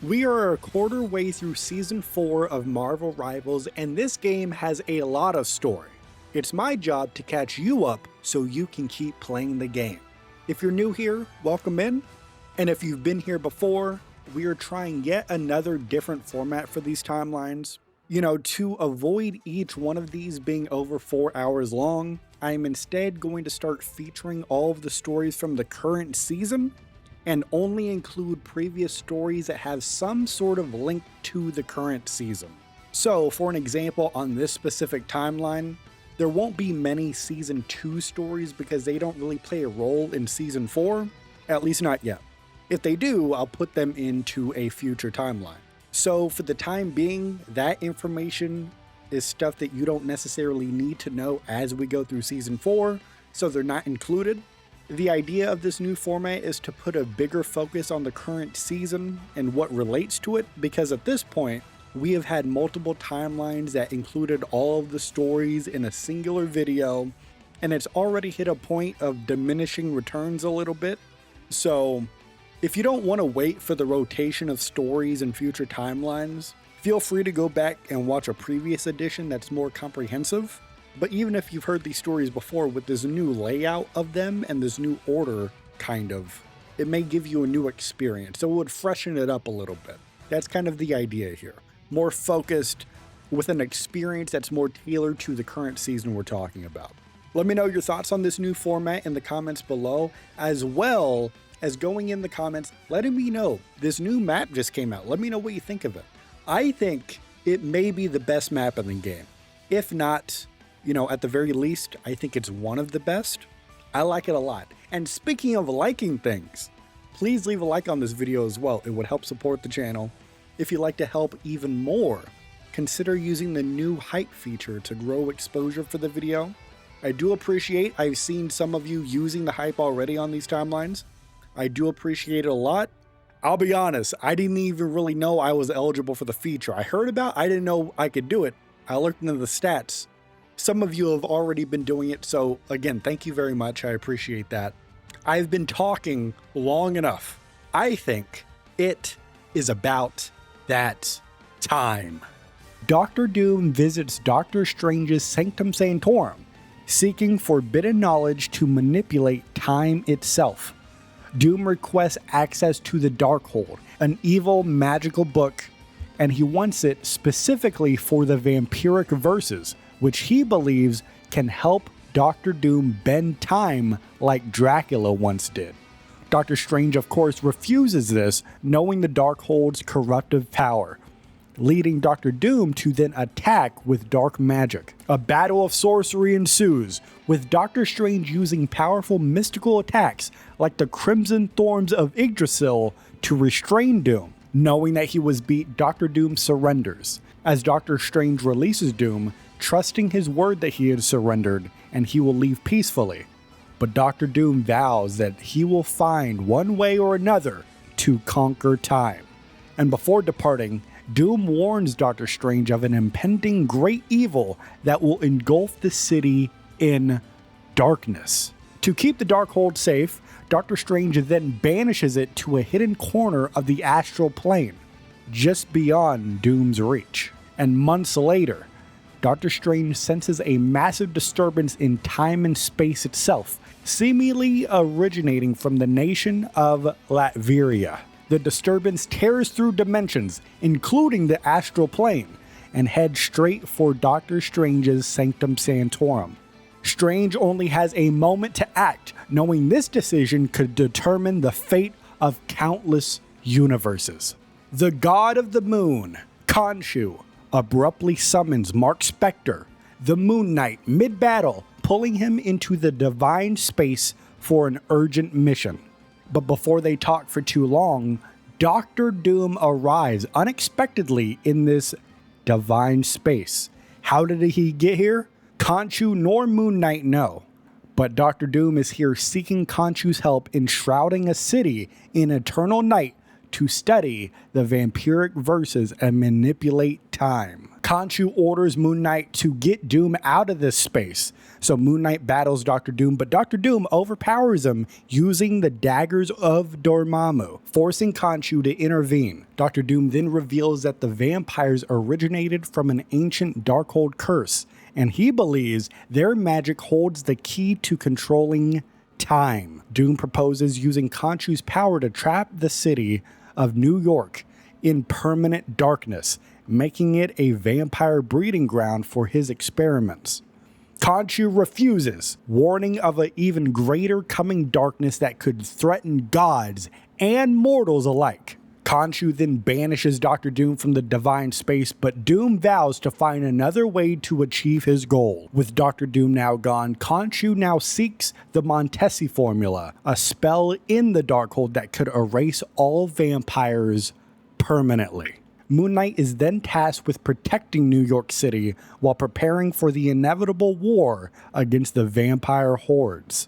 We are a quarter way through Season 4 of Marvel Rivals, and this game has a lot of story. It's my job to catch you up so you can keep playing the game. If you're new here, welcome in. And if you've been here before, we are trying yet another different format for these timelines. To avoid each one of these being over 4 hours long, I'm instead going to start featuring all of the stories from the current season and only include previous stories that have some sort of link to the current season. So, for an example on this specific timeline, there won't be many Season 2 stories because they don't really play a role in Season 4, at least not yet. If they do, I'll put them into a future timeline. So for the time being, that information is stuff that you don't necessarily need to know as we go through Season 4, so they're not included. The idea of this new format is to put a bigger focus on the current season and what relates to it, because at this point, we have had multiple timelines that included all of the stories in a singular video, and it's already hit a point of diminishing returns a little bit. So if you don't want to wait for the rotation of stories in future timelines, feel free to go back and watch a previous edition that's more comprehensive. But even if you've heard these stories before, with this new layout of them and this new order, it may give you a new experience. So it would freshen it up a little bit. That's kind of the idea here. More focused with an experience that's more tailored to the current season we're talking about. Let me know your thoughts on this new format in the comments below, as well as going in the comments, letting me know this new map just came out. Let me know what you think of it. I think it may be the best map in the game. If not, at the very least, I think it's one of the best. I like it a lot. And speaking of liking things, please leave a like on this video as well. It would help support the channel. If you'd like to help even more, consider using the new hype feature to grow exposure for the video. I do appreciate I've seen some of you using the hype already on these timelines. I do appreciate it a lot. I'll be honest, I didn't even really know I was eligible for the feature. I heard about it, I didn't know I could do it. I looked into the stats. Some of you have already been doing it, so again, thank you very much. I appreciate that. I've been talking long enough. I think it is about that time. Doctor Doom visits Doctor Strange's Sanctum Sanctorum, seeking forbidden knowledge to manipulate time itself. Doom requests access to the Darkhold, an evil magical book, and he wants it specifically for the vampiric verses, which he believes can help Doctor Doom bend time like Dracula once did. Doctor Strange, of course, refuses this, knowing the Darkhold's corruptive power, leading Doctor Doom to then attack with dark magic. A battle of sorcery ensues, with Doctor Strange using powerful mystical attacks like the Crimson Thorns of Yggdrasil to restrain Doom. Knowing that he was beat, Doctor Doom surrenders, as Doctor Strange releases Doom, trusting his word that he had surrendered and he will leave peacefully. But Doctor Doom vows that he will find one way or another to conquer time. And before departing, Doom warns Doctor Strange of an impending great evil that will engulf the city in darkness. To keep the Darkhold safe, Doctor Strange then banishes it to a hidden corner of the astral plane, just beyond Doom's reach. And months later, Doctor Strange senses a massive disturbance in time and space itself, seemingly originating from the nation of Latveria. The disturbance tears through dimensions, including the astral plane, and heads straight for Doctor Strange's Sanctum Sanctorum. Strange only has a moment to act, knowing this decision could determine the fate of countless universes. The God of the Moon, Khonshu, abruptly summons Mark Spector, the Moon Knight, mid-battle, pulling him into the divine space for an urgent mission. But before they talk for too long, Doctor Doom arrives unexpectedly in this divine space. How did he get here? Khonshu nor Moon Knight know. But Doctor Doom is here seeking Khonshu's help in shrouding a city in eternal night to study the vampiric verses and manipulate time. Khonshu orders Moon Knight to get Doom out of this space. So Moon Knight battles Dr. Doom, but Dr. Doom overpowers him using the daggers of Dormammu, forcing Khonshu to intervene. Dr. Doom then reveals that the vampires originated from an ancient Darkhold curse, and he believes their magic holds the key to controlling time. Doom proposes using Khonshu's power to trap the city of New York in permanent darkness, making it a vampire breeding ground for his experiments. Khonshu refuses, warning of an even greater coming darkness that could threaten gods and mortals alike. Khonshu then banishes Dr. Doom from the divine space, but Doom vows to find another way to achieve his goal. With Dr. Doom now gone, Khonshu now seeks the Montesi formula, a spell in the Darkhold that could erase all vampires permanently. Moon Knight is then tasked with protecting New York City while preparing for the inevitable war against the vampire hordes.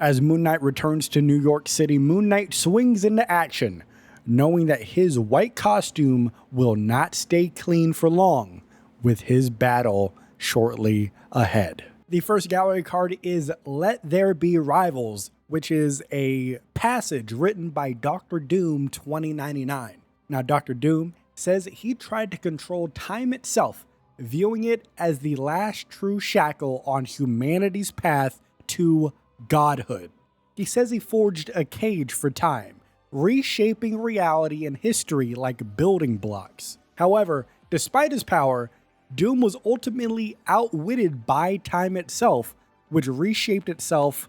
As Moon Knight returns to New York City, Moon Knight swings into action, knowing that his white costume will not stay clean for long, with his battle shortly ahead. The first gallery card is Let There Be Rivals, which is a passage written by Dr. Doom 2099. Now, Dr. Doom says he tried to control time itself, viewing it as the last true shackle on humanity's path to godhood. He says he forged a cage for time, reshaping reality and history like building blocks. However, despite his power, Doom was ultimately outwitted by time itself, which reshaped itself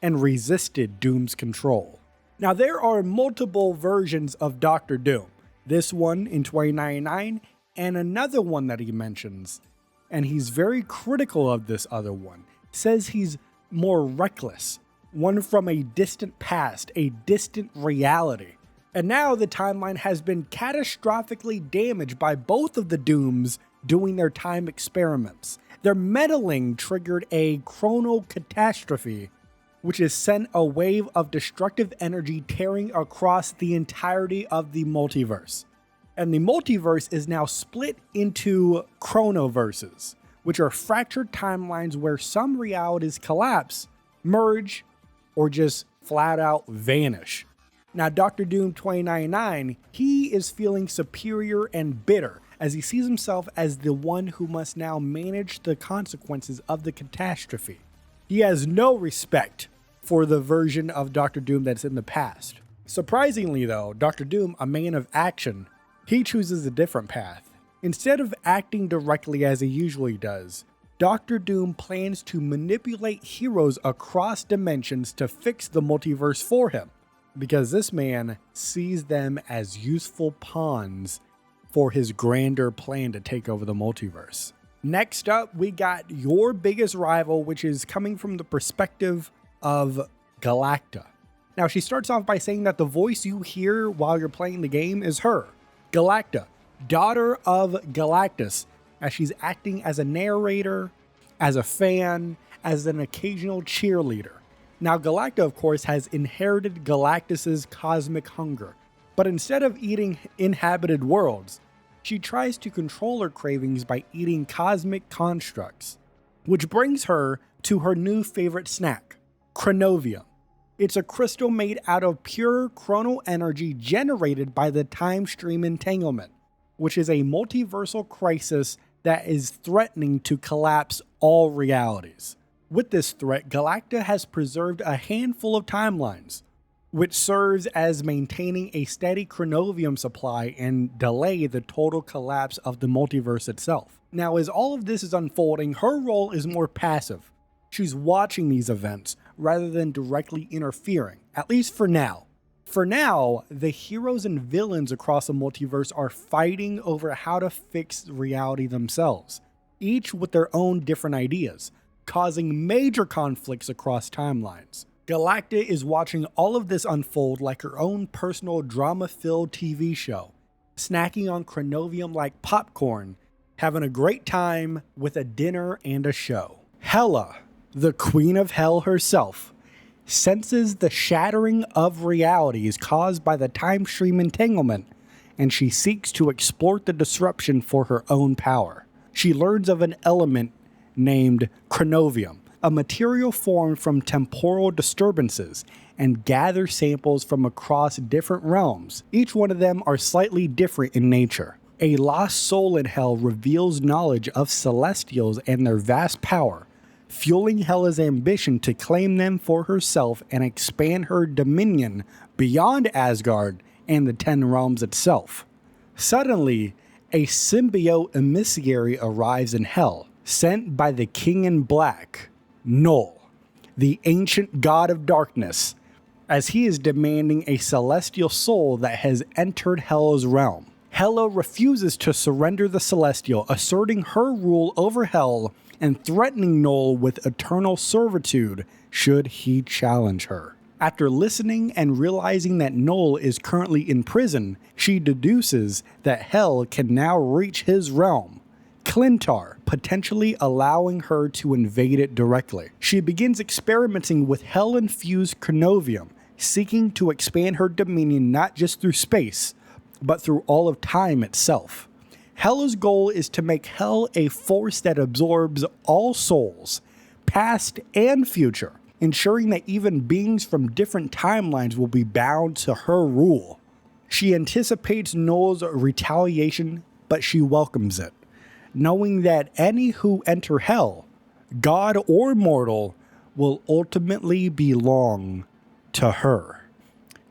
and resisted Doom's control. Now, there are multiple versions of Dr. Doom. This one in 2099 and another one that he mentions, and he's very critical of this other one. Says he's more reckless, one from a distant past, a distant reality. And now the timeline has been catastrophically damaged by both of the Dooms doing their time experiments. Their meddling triggered a chrono catastrophe, which has sent a wave of destructive energy tearing across the entirety of the multiverse. And the multiverse is now split into chronoverses, which are fractured timelines where some realities collapse, merge, or just flat out vanish. Now, Dr. Doom 2099, he is feeling superior and bitter as he sees himself as the one who must now manage the consequences of the catastrophe. He has no respect for the version of Dr. Doom that's in the past. Surprisingly though, Dr. Doom, a man of action, he chooses a different path. Instead of acting directly as he usually does, Dr. Doom plans to manipulate heroes across dimensions to fix the multiverse for him, because this man sees them as useful pawns for his grander plan to take over the multiverse. Next up, we got your biggest rival, which is coming from the perspective of Galacta. Now, she starts off by saying that the voice you hear while you're playing the game is her, Galacta, daughter of Galactus, as she's acting as a narrator, as a fan, as an occasional cheerleader. Now, Galacta, of course, has inherited Galactus's cosmic hunger, but instead of eating inhabited worlds, she tries to control her cravings by eating cosmic constructs, which brings her to her new favorite snack, Chronovium. It's a crystal made out of pure chrono energy generated by the time stream entanglement, which is a multiversal crisis that is threatening to collapse all realities. With this threat, Galacta has preserved a handful of timelines, which serves as maintaining a steady chronovium supply and delay the total collapse of the multiverse itself. Now, as all of this is unfolding, her role is more passive. She's watching these events rather than directly interfering, at least for now. For now, the heroes and villains across the multiverse are fighting over how to fix reality themselves, each with their own different ideas, causing major conflicts across timelines. Galacta is watching all of this unfold like her own personal drama-filled TV show, snacking on chronovium like popcorn, having a great time with a dinner and a show. Hela, the Queen of Hell herself, senses the shattering of realities caused by the time stream entanglement, and she seeks to exploit the disruption for her own power. she learns of an element named chronovium, a material formed from temporal disturbances, and gathers samples from across different realms. Each one of them are slightly different in nature. A lost soul in Hell reveals knowledge of Celestials and their vast power, fueling Hela's ambition to claim them for herself and expand her dominion beyond Asgard and the Ten Realms itself. Suddenly, a symbiote emissary arrives in Hell, sent by the King in Black, Null, the ancient god of darkness, as he is demanding a celestial soul that has entered Hell's realm. Hela refuses to surrender the Celestial, asserting her rule over Hell and threatening Null with eternal servitude should he challenge her. After listening and realizing that Null is currently in prison, she deduces that Hell can now reach his realm, Klyntar, potentially allowing her to invade it directly. She begins experimenting with Hell-infused chronovium, seeking to expand her dominion not just through space, but through all of time itself. Hela's goal is to make Hell a force that absorbs all souls, past and future, ensuring that even beings from different timelines will be bound to her rule. She anticipates Null's retaliation, but she welcomes it, knowing that any who enter Hell, god or mortal, will ultimately belong to her.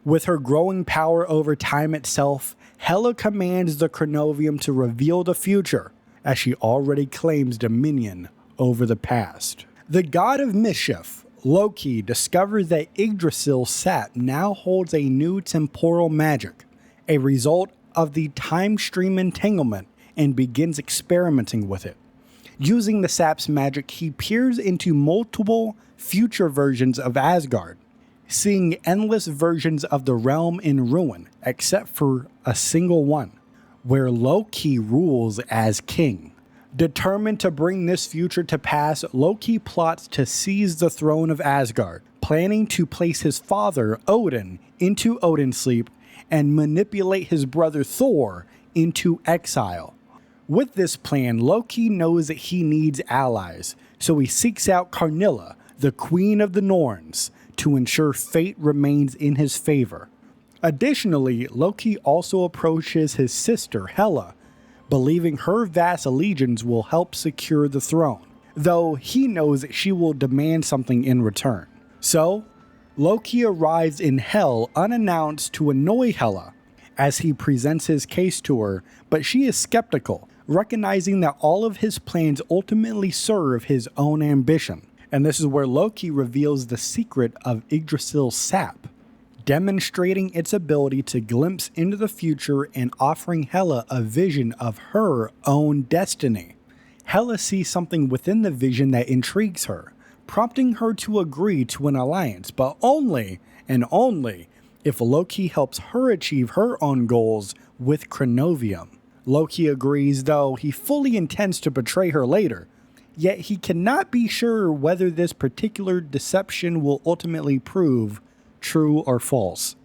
With her growing power over time itself, Hela commands the chronovium to reveal the future, as she already claims dominion over the past. The god of mischief, Loki, discovers that Yggdrasil's sap now holds a new temporal magic, a result of the time stream entanglement, and begins experimenting with it. Using the sap's magic, he peers into multiple future versions of Asgard, seeing endless versions of the realm in ruin, except for a single one, where Loki rules as king. Determined to bring this future to pass, Loki plots to seize the throne of Asgard, planning to place his father, Odin, into Odin's sleep and manipulate his brother Thor into exile. With this plan, Loki knows that he needs allies, so he seeks out Karnilla, the Queen of the Norns, to ensure fate remains in his favor. Additionally, Loki also approaches his sister, Hela, believing her vast allegiance will help secure the throne, though he knows that she will demand something in return. So, Loki arrives in Hell unannounced to annoy Hela, as he presents his case to her, but she is skeptical, recognizing that all of his plans ultimately serve his own ambition. And this is where Loki reveals the secret of Yggdrasil's sap, demonstrating its ability to glimpse into the future and offering Hela a vision of her own destiny. Hela sees something within the vision that intrigues her, prompting her to agree to an alliance, but only and only if Loki helps her achieve her own goals with chronovium. Loki agrees, though he fully intends to betray her later, yet he cannot be sure whether this particular deception will ultimately prove true or false.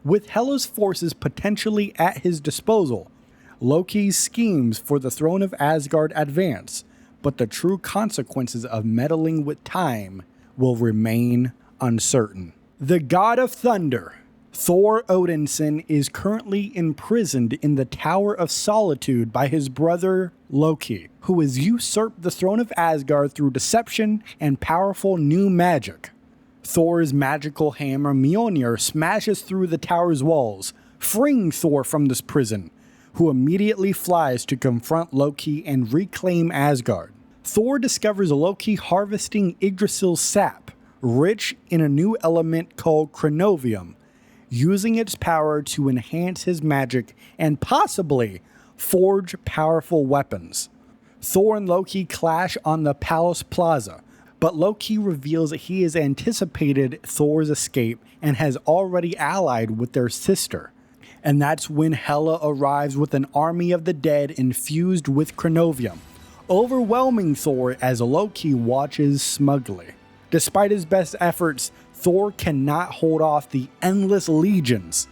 With Hela's forces potentially at his disposal, Loki's schemes for the throne of Asgard advance, but the true consequences of meddling with time will remain uncertain. The god of thunder, Thor Odinson, is currently imprisoned in the Tower of Solitude by his brother Loki, who has usurped the throne of Asgard through deception and powerful new magic. Thor's magical hammer Mjolnir smashes through the tower's walls, freeing Thor from this prison, who immediately flies to confront Loki and reclaim Asgard. Thor discovers Loki harvesting Yggdrasil's sap, rich in a new element called chronovium, using its power to enhance his magic and possibly forge powerful weapons. Thor and Loki clash on the palace plaza, but Loki reveals that he has anticipated Thor's escape and has already allied with their sister. And that's when Hela arrives with an army of the dead infused with chronovium, overwhelming Thor as Loki watches smugly. Despite his best efforts, Thor cannot hold off the endless legions,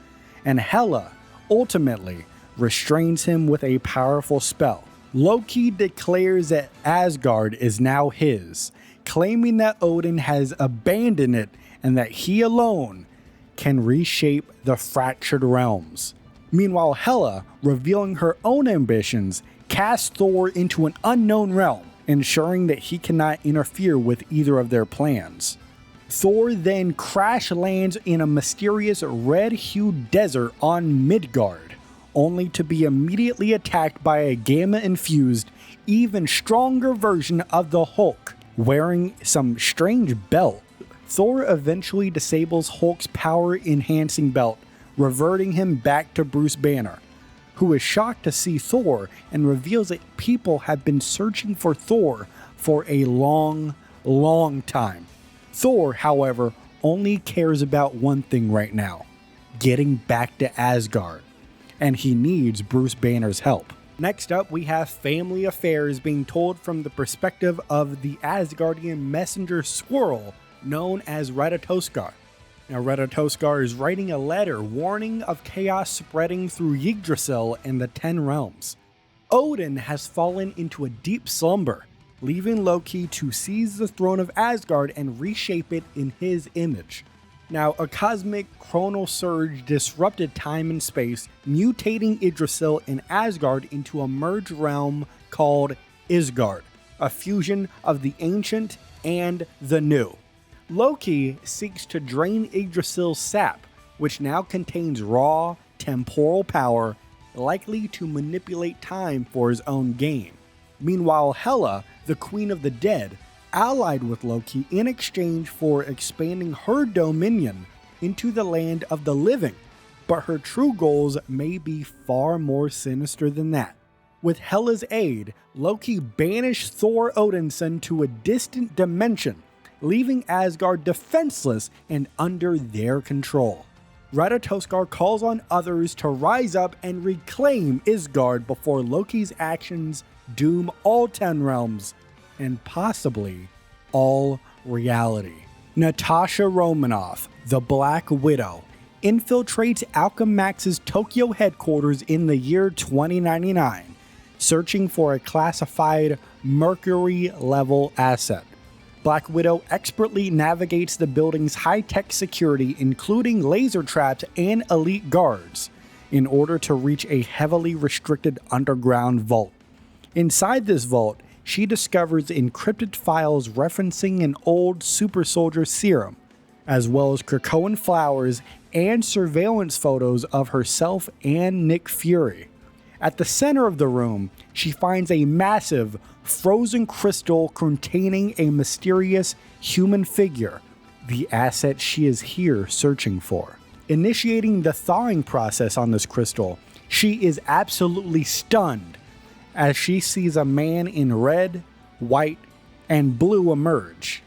and Hela ultimately restrains him with a powerful spell, Loki declares that Asgard is now his, claiming that Odin has abandoned it and that he alone can reshape the fractured realms. Meanwhile, Hela, revealing her own ambitions, casts Thor into an unknown realm, ensuring that he cannot interfere with either of their plans. Thor then crash lands in a mysterious red-hued desert on Midgard, only to be immediately attacked by a gamma-infused, even stronger version of the Hulk, wearing some strange belt. Thor eventually disables Hulk's power-enhancing belt, reverting him back to Bruce Banner, who is shocked to see Thor and reveals that people have been searching for Thor for a long time. Thor, however, only cares about one thing right now: getting back to Asgard, and he needs Bruce Banner's help. Next up, we have family affairs being told from the perspective of the Asgardian messenger Squirrel, known as Ratatoskar. Now, Ratatoskar is writing a letter warning of chaos spreading through Yggdrasil and the 10 realms. Odin has fallen into a deep slumber, leaving Loki to seize the throne of Asgard and reshape it in his image. Now, a cosmic chronal surge disrupted time and space, mutating Yggdrasil and Asgard into a merged realm called Isgard, a fusion of the ancient and the new. Loki seeks to drain Yggdrasil's sap, which now contains raw, temporal power, likely to manipulate time for his own gain. Meanwhile, Hela, the Queen of the Dead, allied with Loki in exchange for expanding her dominion into the land of the living, but her true goals may be far more sinister than that. With Hela's aid, Loki banished Thor Odinson to a distant dimension, leaving Asgard defenseless and under their control. Ratatoskar calls on others to rise up and reclaim Isgard before Loki's actions doom all 10 realms, and possibly all reality. Natasha Romanoff, the Black Widow, infiltrates Alchemax's Tokyo headquarters in the year 2099, searching for a classified Mercury-level asset. Black Widow expertly navigates the building's high-tech security, including laser traps and elite guards, in order to reach a heavily restricted underground vault. Inside this vault, she discovers encrypted files referencing an old super soldier serum, as well as Krakoan flowers and surveillance photos of herself and Nick Fury. At the center of the room, she finds a massive, frozen crystal containing a mysterious human figure, the asset she is here searching for. Initiating the thawing process on this crystal, she is absolutely stunned as she sees a man in red, white, and blue emerge.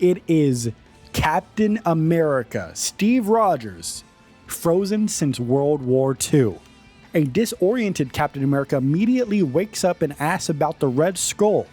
It is Captain America, Steve Rogers, frozen since World War II. A disoriented Captain America immediately wakes up and asks about the Red Skull,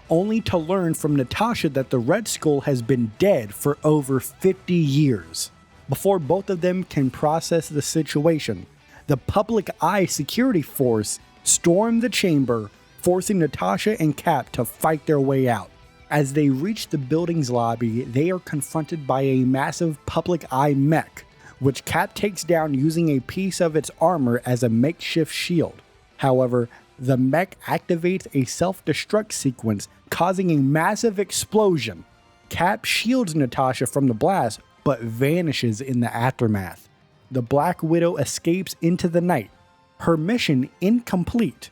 only to learn from Natasha that the Red Skull has been dead for over 50 years. Before both of them can process the situation, the Public Eye security force storm the chamber, forcing Natasha and Cap to fight their way out. As they reach the building's lobby, they are confronted by a massive Public Eye mech, which Cap takes down using a piece of its armor as a makeshift shield. However, the mech activates a self-destruct sequence, causing a massive explosion. Cap shields Natasha from the blast, but vanishes in the aftermath. The Black Widow escapes into the night, her mission incomplete,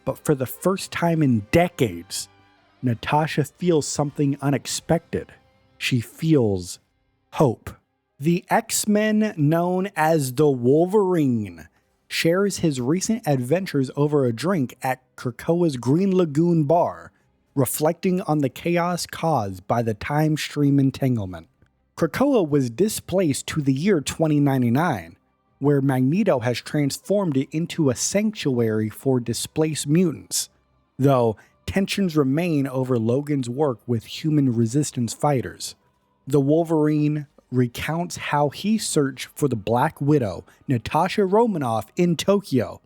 but for the first time in decades, Natasha feels something unexpected. She feels hope. The X-Men, known as the Wolverine, shares his recent adventures over a drink at Krakoa's Green Lagoon bar, reflecting on the chaos caused by the time stream entanglement. Krakoa was displaced to the year 2099, where Magneto has transformed it into a sanctuary for displaced mutants, though tensions remain over Logan's work with human resistance fighters. The Wolverine recounts how he searched for the Black Widow, Natasha Romanoff, in Tokyo,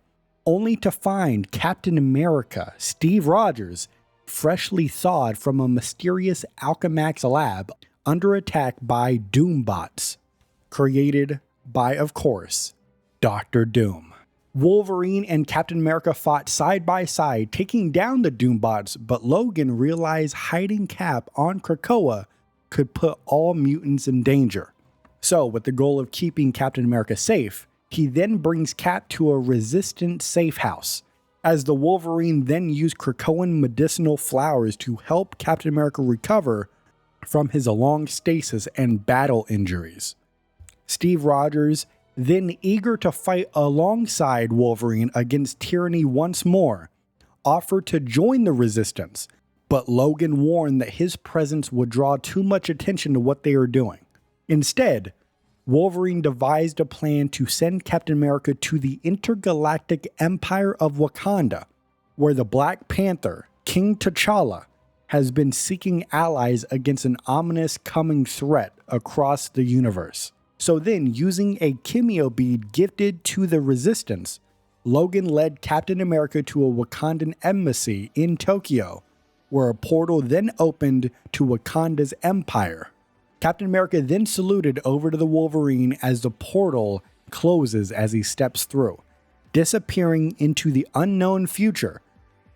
only to find Captain America, Steve Rogers, freshly thawed from a mysterious Alchemax lab under attack by Doombots, created by, of course, Doctor Doom. Wolverine and Captain America fought side by side, taking down the Doombots, but Logan realized hiding Cap on Krakoa could put all mutants in danger. So, with the goal of keeping Captain America safe, he then brings Cap to a resistant safe house, as the Wolverine then used Krakoan medicinal flowers to help Captain America recover from his long stasis and battle injuries. Steve Rogers, then eager to fight alongside Wolverine against tyranny once more, offered to join the resistance, but Logan warned that his presence would draw too much attention to what they were doing. Instead, Wolverine devised a plan to send Captain America to the intergalactic Empire of Wakanda, where the Black Panther, King T'Challa, has been seeking allies against an ominous coming threat across the universe. So then, using a Chemio bead gifted to the Resistance, Logan led Captain America to a Wakandan embassy in Tokyo, where a portal then opened to Wakanda's empire. Captain America then saluted over to the Wolverine as the portal closes as he steps through, disappearing into the unknown future,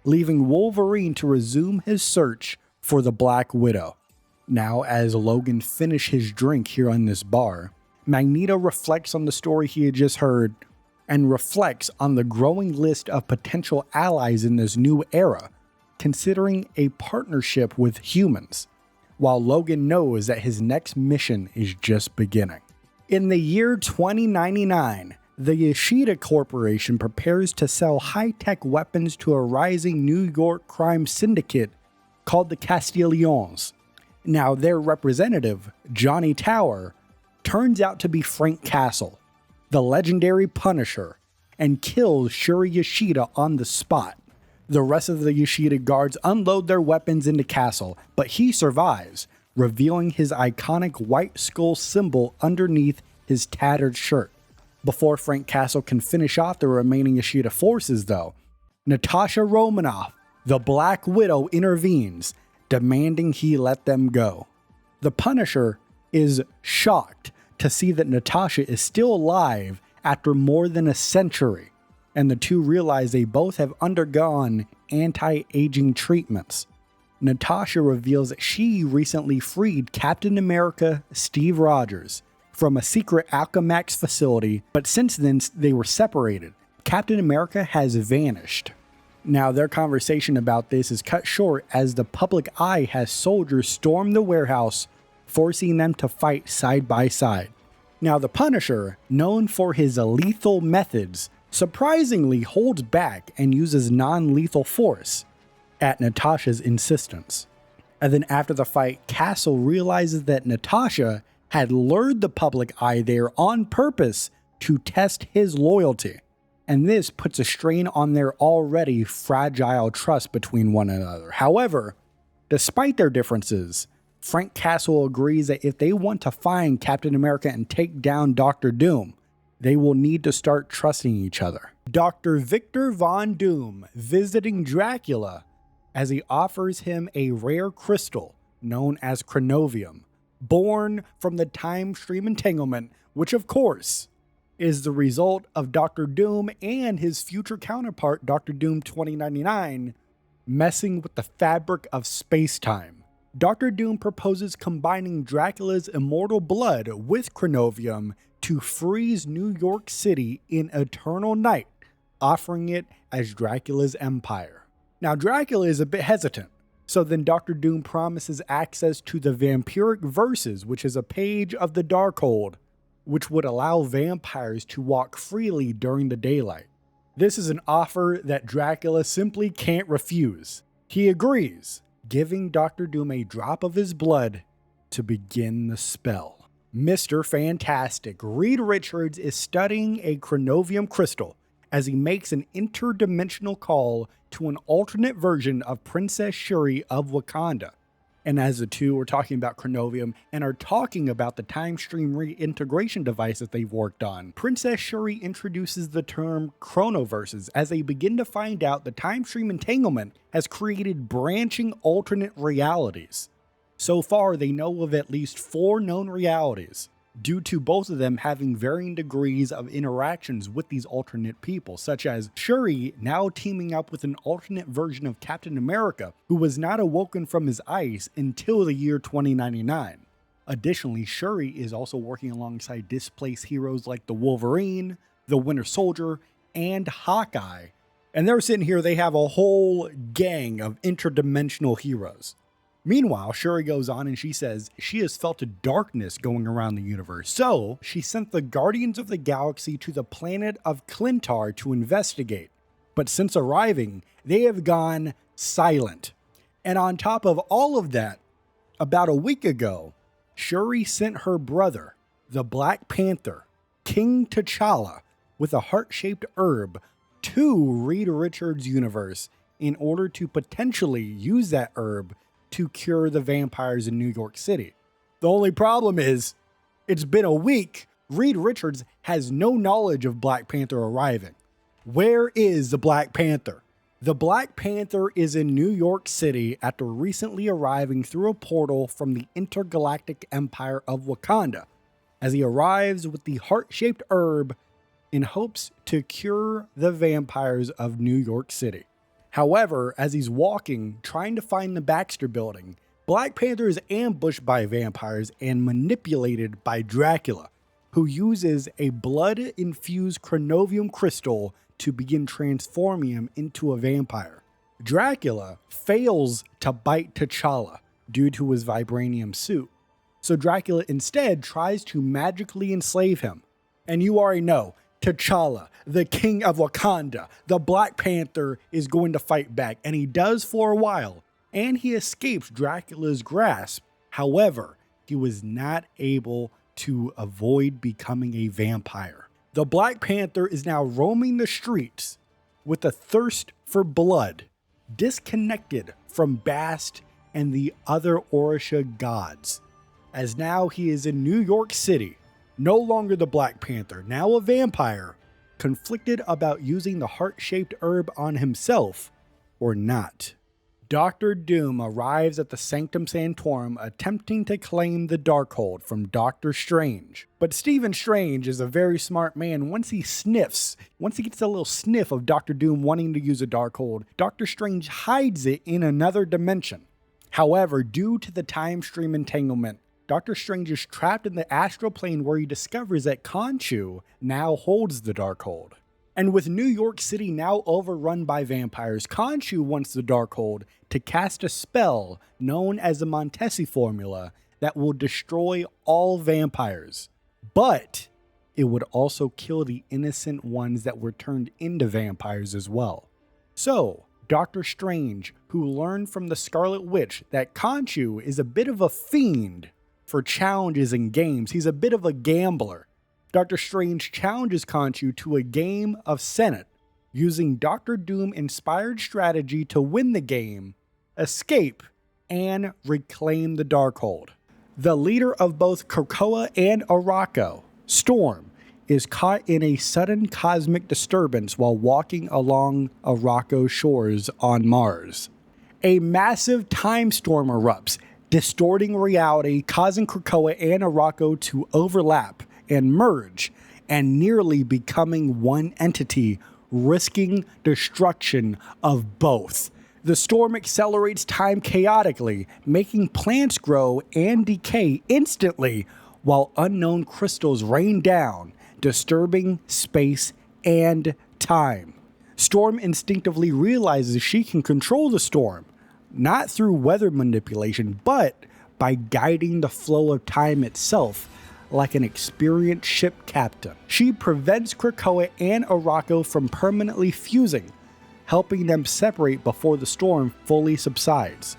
leaving Wolverine to resume his search for the Black Widow. Now, as Logan finished his drink here on this bar, Magneto reflects on the story he had just heard and reflects on the growing list of potential allies in this new era, considering a partnership with humans, while Logan knows that his next mission is just beginning. In the year 2099, the Yoshida Corporation prepares to sell high-tech weapons to a rising New York crime syndicate called the Castiglions. Now, their representative, Johnny Tower, turns out to be Frank Castle, the legendary Punisher, and kills Shuri Yoshida on the spot. The rest of the Yoshida guards unload their weapons into Castle, but he survives, revealing his iconic white skull symbol underneath his tattered shirt. Before Frank Castle can finish off the remaining Yoshida forces, though, Natasha Romanoff, the Black Widow, intervenes, demanding he let them go. The Punisher is shocked to see that Natasha is still alive after more than a century, and the two realize they both have undergone anti-aging treatments. Natasha reveals that she recently freed Captain America Steve Rogers from a secret Alchemax facility, but since then they were separated. Captain America has vanished. Now, their conversation about this is cut short as the public eye has soldiers storm the warehouse, forcing them to fight side by side. Now, the Punisher, known for his lethal methods, surprisingly holds back and uses non-lethal force at Natasha's insistence. And then after the fight, Castle realizes that Natasha had lured the public eye there on purpose to test his loyalty. And this puts a strain on their already fragile trust between one another. However, despite their differences, Frank Castle agrees that if they want to find Captain America and take down Doctor Doom, they will need to start trusting each other. Dr. Victor Von Doom visiting Dracula as he offers him a rare crystal known as Chronovium, born from the time stream entanglement, which of course is the result of Doctor Doom and his future counterpart, Doctor Doom 2099, messing with the fabric of space-time. Doctor Doom proposes combining Dracula's immortal blood with Chronovium to freeze New York City in eternal night, offering it as Dracula's empire. Now, Dracula is a bit hesitant, so then Doctor Doom promises access to the Vampiric Verses, which is a page of the Darkhold, which would allow vampires to walk freely during the daylight. This is an offer that Dracula simply can't refuse. He agrees, giving Doctor Doom a drop of his blood to begin the spell. Mr. Fantastic, Reed Richards, is studying a Chronovium crystal as he makes an interdimensional call to an alternate version of Princess Shuri of Wakanda. And as the two are talking about Chronovium and are talking about the time stream reintegration device that they've worked on, Princess Shuri introduces the term chronoverses as they begin to find out the time stream entanglement has created branching alternate realities. So far, they know of at least 4 known realities, due to both of them having varying degrees of interactions with these alternate people, such as Shuri now teaming up with an alternate version of Captain America, who was not awoken from his ice until the year 2099. Additionally, Shuri is also working alongside displaced heroes like the Wolverine, the Winter Soldier, and Hawkeye. And they're sitting here, they have a whole gang of interdimensional heroes. Meanwhile, Shuri goes on and she says she has felt a darkness going around the universe. So she sent the Guardians of the Galaxy to the planet of Klyntar to investigate. But since arriving, they have gone silent. And on top of all of that, about a week ago, Shuri sent her brother, the Black Panther, King T'Challa, with a heart-shaped herb to Reed Richards' universe in order to potentially use that herb to cure the vampires in New York City. The only problem is, it's been a week. Reed Richards has no knowledge of Black Panther arriving. Where is the Black Panther? The Black Panther is in New York City after recently arriving through a portal from the intergalactic empire of Wakanda, as he arrives with the heart-shaped herb in hopes to cure the vampires of New York City. However, as he's walking, trying to find the Baxter Building, Black Panther is ambushed by vampires and manipulated by Dracula, who uses a blood-infused chronovium crystal to begin transforming him into a vampire. Dracula fails to bite T'Challa due to his vibranium suit, so Dracula instead tries to magically enslave him. And you already know, T'Challa, the king of Wakanda, the Black Panther, is going to fight back, and he does for a while, and he escapes Dracula's grasp. However, he was not able to avoid becoming a vampire. The Black Panther is now roaming the streets with a thirst for blood, disconnected from Bast and the other Orisha gods, as now he is in New York City. No longer the Black Panther, now a vampire, conflicted about using the heart-shaped herb on himself or not. Doctor Doom arrives at the Sanctum Sanctorum attempting to claim the Darkhold from Doctor Strange. But Stephen Strange is a very smart man. Once he gets a little sniff of Doctor Doom wanting to use a Darkhold, Doctor Strange hides it in another dimension. However, due to the time stream entanglement, Doctor Strange is trapped in the astral plane where he discovers that Khonshu now holds the Darkhold. And with New York City now overrun by vampires, Khonshu wants the Darkhold to cast a spell known as the Montesi Formula that will destroy all vampires. But it would also kill the innocent ones that were turned into vampires as well. So, Doctor Strange, who learned from the Scarlet Witch that Khonshu is a bit of a fiend for challenges in games. He's a bit of a gambler. Doctor Strange challenges Khonshu to a game of Senate, using Doctor Doom-inspired strategy to win the game, escape, and reclaim the Darkhold. The leader of both Krakoa and Ororo, Storm, is caught in a sudden cosmic disturbance while walking along Ororo's shores on Mars. A massive time storm erupts, distorting reality, causing Krakoa and Ororo to overlap and merge, and nearly becoming one entity, risking destruction of both. The storm accelerates time chaotically, making plants grow and decay instantly, while unknown crystals rain down, disturbing space and time. Storm instinctively realizes she can control the storm, not through weather manipulation, but by guiding the flow of time itself like an experienced ship captain. She prevents Krakoa and Ororo from permanently fusing, helping them separate before the storm fully subsides.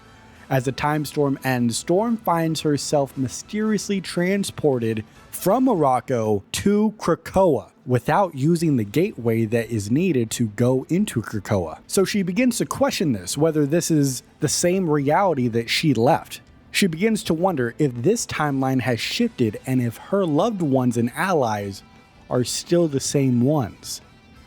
As the time storm ends, Storm finds herself mysteriously transported from Ororo to Krakoa without using the gateway that is needed to go into Krakoa. So she begins to question this, whether this is the same reality that she left. She begins to wonder if this timeline has shifted and if her loved ones and allies are still the same ones.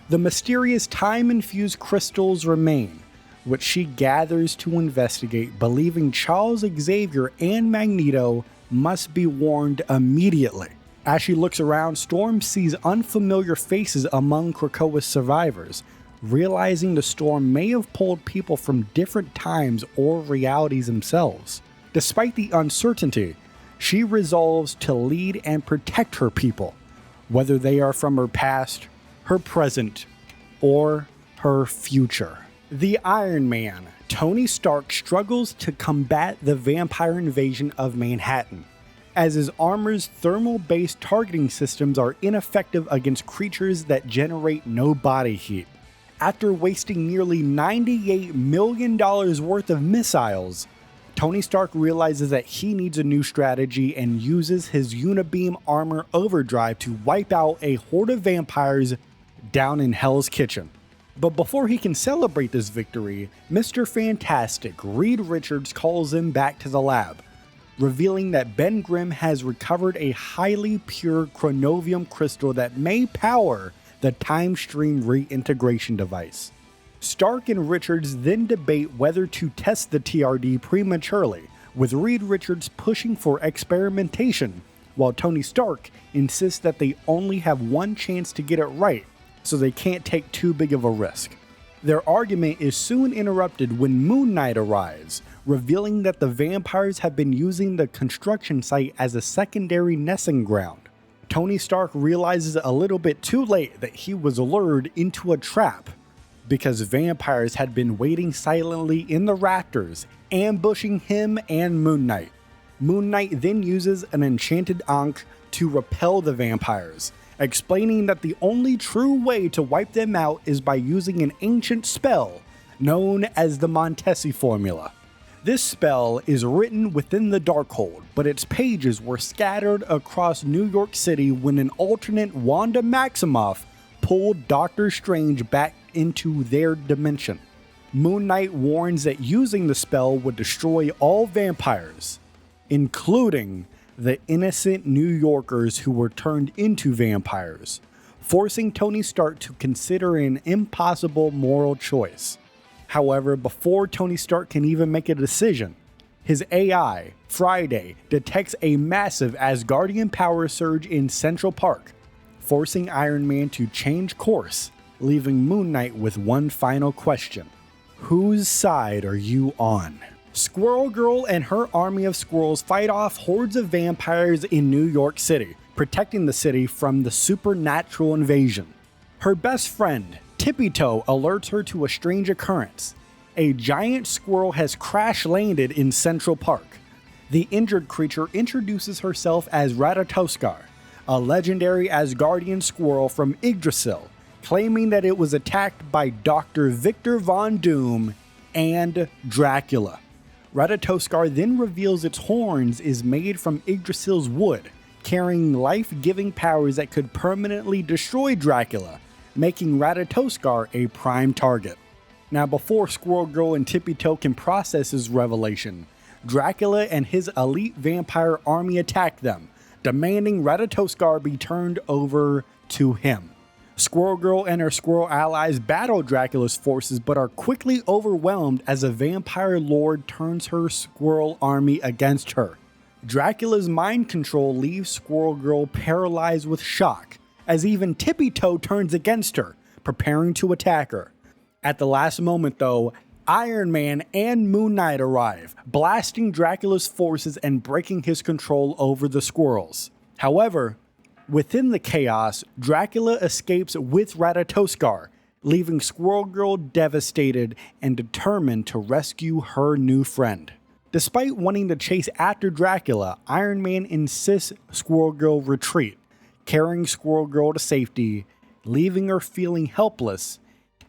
The mysterious time-infused crystals remain, which she gathers to investigate, believing Charles Xavier and Magneto must be warned immediately. As she looks around, Storm sees unfamiliar faces among Krakoa's survivors, realizing the storm may have pulled people from different times or realities themselves. Despite the uncertainty, she resolves to lead and protect her people, whether they are from her past, her present, or her future. The Iron Man, Tony Stark, struggles to combat the vampire invasion of Manhattan, as his armor's thermal-based targeting systems are ineffective against creatures that generate no body heat. After wasting nearly $98 million worth of missiles, Tony Stark realizes that he needs a new strategy and uses his Unibeam armor overdrive to wipe out a horde of vampires down in Hell's Kitchen. But before he can celebrate this victory, Mr. Fantastic, Reed Richards, calls him back to the lab, revealing that Ben Grimm has recovered a highly pure chronovium crystal that may power the time stream reintegration device. Stark and Richards then debate whether to test the TRD prematurely, with Reed Richards pushing for experimentation, while Tony Stark insists that they only have one chance to get it right, so they can't take too big of a risk. Their argument is soon interrupted when Moon Knight arrives, revealing that the vampires have been using the construction site as a secondary nesting ground. Tony Stark realizes a little bit too late that he was lured into a trap, because vampires had been waiting silently in the rafters, ambushing him and Moon Knight. Moon Knight then uses an enchanted ankh to repel the vampires, explaining that the only true way to wipe them out is by using an ancient spell known as the Montesi formula. This spell is written within the Darkhold, but its pages were scattered across New York City when an alternate Wanda Maximoff pulled Doctor Strange back into their dimension. Moon Knight warns that using the spell would destroy all vampires, including the innocent New Yorkers who were turned into vampires, forcing Tony Stark to consider an impossible moral choice. However, before Tony Stark can even make a decision, his AI, Friday, detects a massive Asgardian power surge in Central Park, forcing Iron Man to change course, leaving Moon Knight with one final question. Whose side are you on? Squirrel Girl and her army of squirrels fight off hordes of vampires in New York City, protecting the city from the supernatural invasion. Her best friend, Tippy Toe, alerts her to a strange occurrence. A giant squirrel has crash-landed in Central Park. The injured creature introduces herself as Ratatoskar, a legendary Asgardian squirrel from Yggdrasil, claiming that it was attacked by Dr. Victor Von Doom and Dracula. Ratatoskar then reveals its horns is made from Yggdrasil's wood, carrying life-giving powers that could permanently destroy Dracula, making Ratatoskar a prime target. Now, before Squirrel Girl and Tippy Toe can process his revelation, Dracula and his elite vampire army attack them, demanding Ratatoskar be turned over to him. Squirrel Girl and her squirrel allies battle Dracula's forces but are quickly overwhelmed as a vampire lord turns her squirrel army against her. Dracula's mind control leaves Squirrel Girl paralyzed with shock, as even Tippy Toe turns against her, preparing to attack her. At the last moment though, Iron Man and Moon Knight arrive, blasting Dracula's forces and breaking his control over the squirrels. However, within the chaos, Dracula escapes with Ratatoskar, leaving Squirrel Girl devastated and determined to rescue her new friend. Despite wanting to chase after Dracula, Iron Man insists Squirrel Girl retreat, carrying Squirrel Girl to safety, leaving her feeling helpless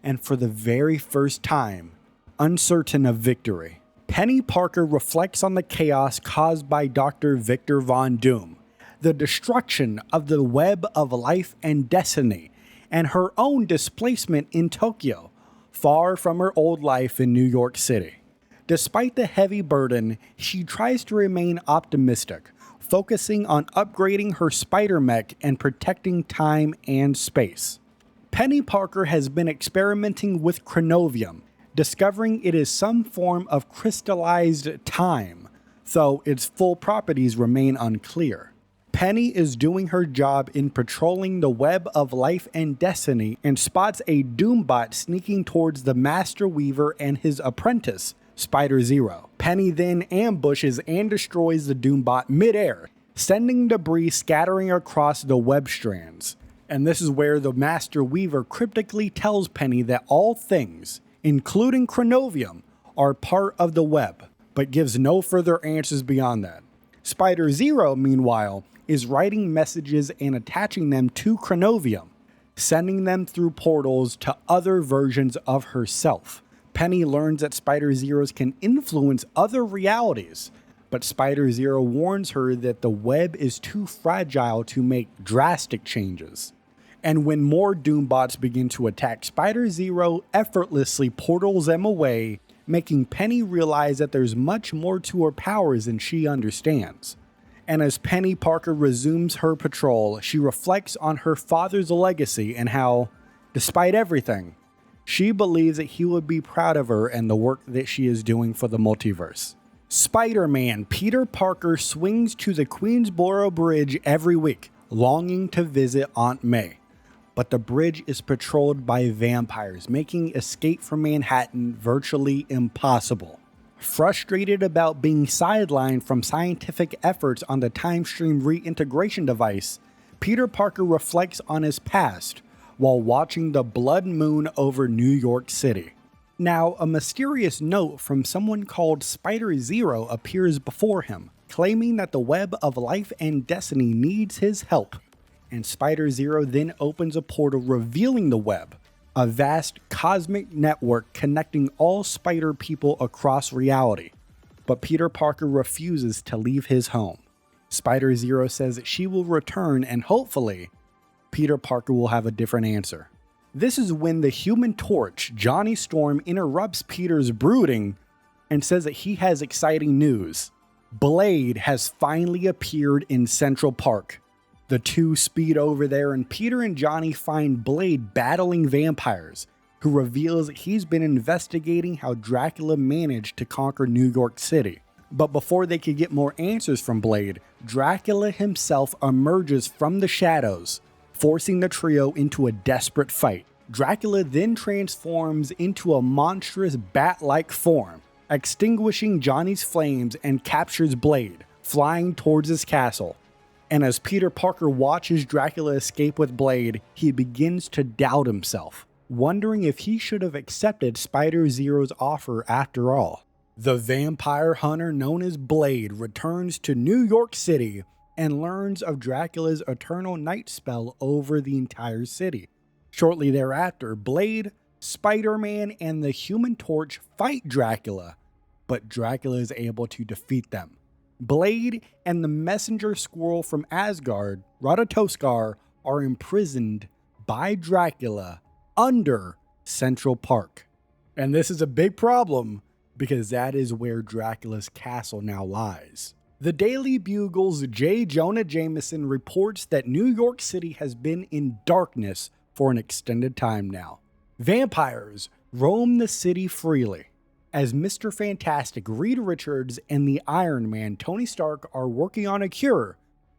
and, for the very first time, uncertain of victory. Peni Parker reflects on the chaos caused by Dr. Victor Von Doom, the destruction of the web of life and destiny, and her own displacement in Tokyo, far from her old life in New York City. Despite the heavy burden, she tries to remain optimistic, focusing on upgrading her spider mech and protecting time and space. Peni Parker has been experimenting with chronovium, discovering it is some form of crystallized time, though its full properties remain unclear. Peni is doing her job in patrolling the web of life and destiny and spots a Doombot sneaking towards the Master Weaver and his apprentice, Spider-Zero. Peni then ambushes and destroys the Doombot midair, sending debris scattering across the web strands. And this is where the Master Weaver cryptically tells Peni that all things, including chronovium, are part of the web, but gives no further answers beyond that. Spider-Zero, meanwhile, is writing messages and attaching them to chronovium, sending them through portals to other versions of herself. Peni learns that Spider-Zeros can influence other realities, but Spider-Zero warns her that the web is too fragile to make drastic changes. And when more Doombots begin to attack, Spider-Zero effortlessly portals them away, making Peni realize that there's much more to her powers than she understands. And as Peni Parker resumes her patrol, she reflects on her father's legacy and how, despite everything, she believes that he would be proud of her and the work that she is doing for the multiverse. Spider-Man Peter Parker swings to the Queensboro Bridge every week, longing to visit Aunt May. But the bridge is patrolled by vampires, making escape from Manhattan virtually impossible. Frustrated about being sidelined from scientific efforts on the time stream reintegration device, Peter Parker reflects on his past while watching the blood moon over New York City. Now, a mysterious note from someone called Spider-Zero appears before him, claiming that the web of life and destiny needs his help, and Spider-Zero then opens a portal revealing the web, a vast cosmic network connecting all spider people across reality. But Peter Parker refuses to leave his home. Spider-Zero says that she will return and hopefully, Peter Parker will have a different answer. This is when the Human Torch, Johnny Storm, interrupts Peter's brooding and says that he has exciting news. Blade has finally appeared in Central Park. The two speed over there and Peter and Johnny find Blade battling vampires, who reveals that he's been investigating how Dracula managed to conquer New York City. But before they could get more answers from Blade, Dracula himself emerges from the shadows, forcing the trio into a desperate fight. Dracula then transforms into a monstrous bat-like form, extinguishing Johnny's flames and captures Blade, flying towards his castle. And as Peter Parker watches Dracula escape with Blade, he begins to doubt himself, wondering if he should have accepted Spider-Zero's offer after all. The vampire hunter known as Blade returns to New York City and learns of Dracula's eternal night spell over the entire city. Shortly thereafter, Blade, Spider-Man, and the Human Torch fight Dracula, but Dracula is able to defeat them. Blade and the messenger squirrel from Asgard, Ratatoskar, are imprisoned by Dracula under Central Park. And this is a big problem because that is where Dracula's castle now lies. The Daily Bugle's J. Jonah Jameson reports that New York City has been in darkness for an extended time now. Vampires roam the city freely, as Mr. Fantastic, Reed Richards, and the Iron Man, Tony Stark, are working on a cure,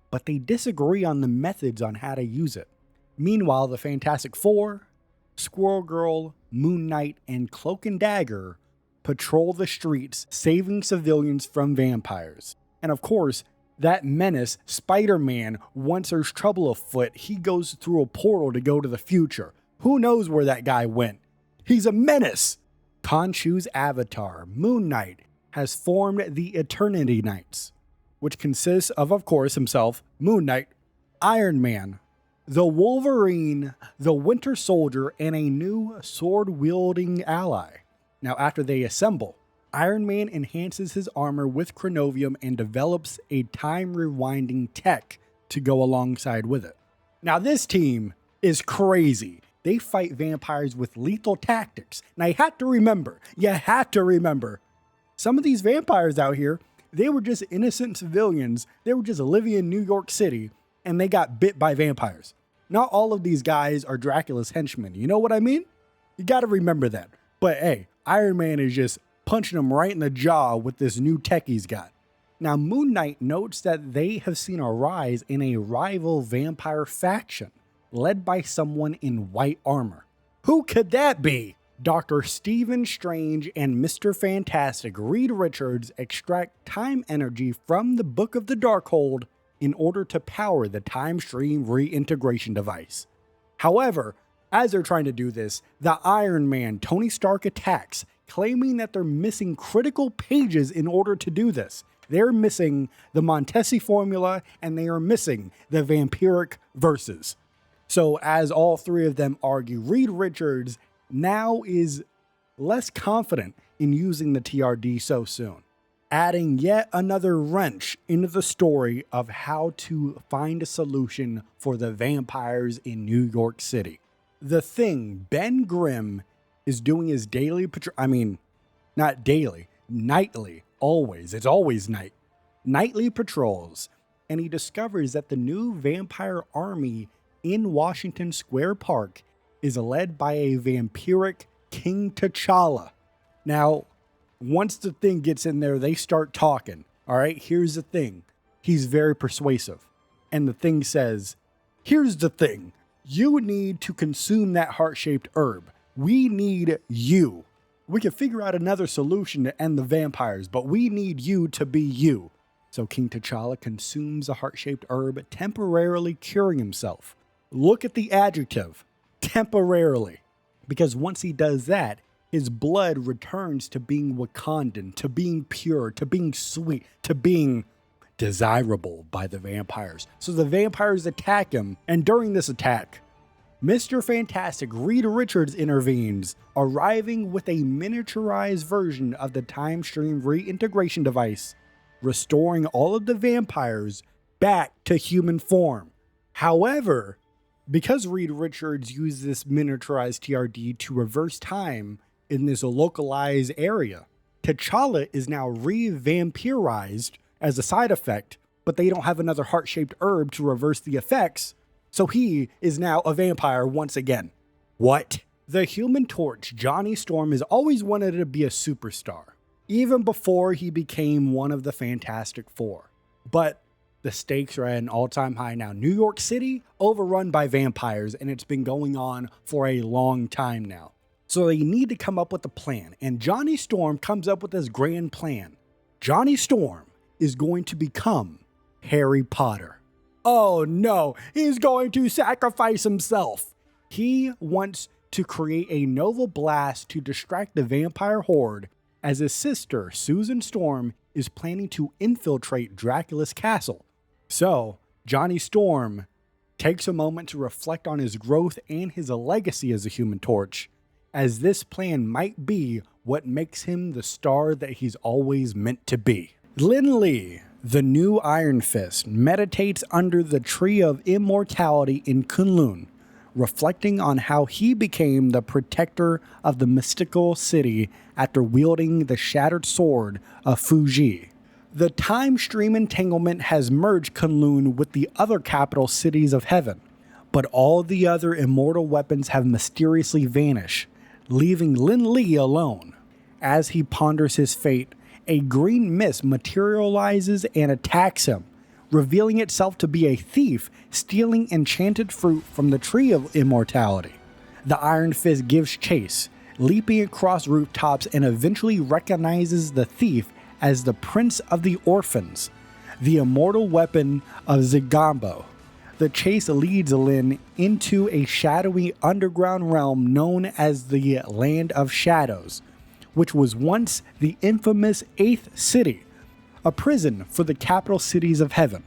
but they disagree on the methods on how to use it. Meanwhile, the Fantastic Four, Squirrel Girl, Moon Knight, and Cloak and Dagger patrol the streets, saving civilians from vampires. And of course, that menace, Spider-Man, once there's trouble afoot, he goes through a portal to go to the future. Who knows where that guy went? He's a menace! Khonshu's avatar, Moon Knight, has formed the Eternity Knights, which consists of course, himself, Moon Knight, Iron Man, the Wolverine, the Winter Soldier, and a new sword-wielding ally. Now, after they assemble, Iron Man enhances his armor with chronovium and develops a time-rewinding tech to go alongside with it. Now, this team is crazy. They fight vampires with lethal tactics. Now, you have to remember, Some of these vampires out here, they were just innocent civilians. They were just living in New York City, and they got bit by vampires. Not all of these guys are Dracula's henchmen. You know what I mean? You got to remember that. But hey, Iron Man is just punching him right in the jaw with this new tech he's got. Now, Moon Knight notes that they have seen a rise in a rival vampire faction, led by someone in white armor. Who could that be? Dr. Stephen Strange and Mr. Fantastic Reed Richards extract time energy from the Book of the Darkhold in order to power the time stream reintegration device. However, as they're trying to do this, the Iron Man, Tony Stark, attacks, claiming that they're missing critical pages in order to do this. They're missing the Montesi formula, and they are missing the vampiric verses. So as all three of them argue, Reed Richards now is less confident in using the TRD so soon, adding yet another wrench into the story of how to find a solution for the vampires in New York City. The Thing, Ben Grimm, is doing his daily patrol. I mean, not daily, nightly, always. It's always night. Nightly patrols. And he discovers that the new vampire army in Washington Square Park is led by a vampiric King T'Challa. Now, once the Thing gets in there, they start talking. All right, here's the thing. He's very persuasive. And the Thing says, here's the thing. You need to consume that heart-shaped herb. We need you. We can figure out another solution to end the vampires, but we need you to be you. So King T'Challa consumes a heart-shaped herb, temporarily curing himself. Look at the adjective, temporarily. Because once he does that, his blood returns to being Wakandan, to being pure, to being sweet, to being desirable by the vampires. So the vampires attack him, and during this attack, Mr. Fantastic Reed Richards intervenes, arriving with a miniaturized version of the time stream reintegration device, restoring all of the vampires back to human form. However, because Reed Richards used this miniaturized TRD to reverse time in this localized area, T'Challa is now re-vampirized as a side effect, but they don't have another heart-shaped herb to reverse the effects, so he is now a vampire once again. What? The Human Torch, Johnny Storm, has always wanted to be a superstar, even before he became one of the Fantastic Four. But the stakes are at an all-time high now. New York City, overrun by vampires, and it's been going on for a long time now. So they need to come up with a plan, and Johnny Storm comes up with this grand plan. Johnny Storm is going to become Harry Potter. Oh no, he's going to sacrifice himself. He wants to create a Nova Blast to distract the vampire horde, as his sister, Susan Storm, is planning to infiltrate Dracula's castle. So, Johnny Storm takes a moment to reflect on his growth and his legacy as a Human Torch, as this plan might be what makes him the star that he's always meant to be. Lin Lee, the new Iron Fist, meditates under the Tree of Immortality in Kunlun, reflecting on how he became the protector of the mystical city after wielding the shattered sword of Fuji. The time stream entanglement has merged Kunlun with the other capital cities of heaven, but all the other immortal weapons have mysteriously vanished, leaving Lin Lee alone. As he ponders his fate, a green mist materializes and attacks him, revealing itself to be a thief stealing enchanted fruit from the Tree of Immortality. The Iron Fist gives chase, leaping across rooftops, and eventually recognizes the thief as the Prince of the Orphans, the immortal weapon of Zigambo. The chase leads Lin into a shadowy underground realm known as the Land of Shadows, which was once the infamous 8th City, a prison for the capital cities of heaven.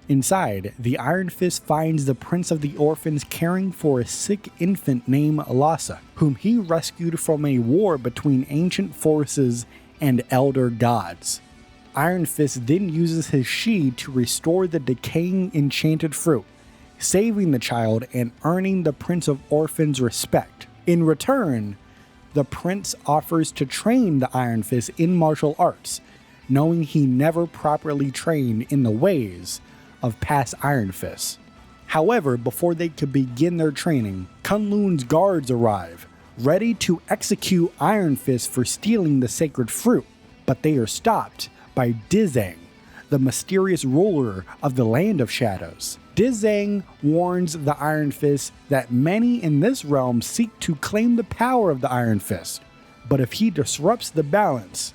Inside, the Iron Fist finds the Prince of the Orphans caring for a sick infant named Lhasa, whom he rescued from a war between ancient forces and elder gods. Iron Fist then uses his Shi to restore the decaying enchanted fruit, saving the child and earning the Prince of Orphans' respect. In return, the prince offers to train the Iron Fist in martial arts, knowing he never properly trained in the ways of past Iron Fists. However, before they could begin their training, Kunlun's guards arrive, ready to execute Iron Fist for stealing the sacred fruit, but they are stopped by Dizang, the mysterious ruler of the Land of Shadows. Dizang warns the Iron Fist that many in this realm seek to claim the power of the Iron Fist, but if he disrupts the balance,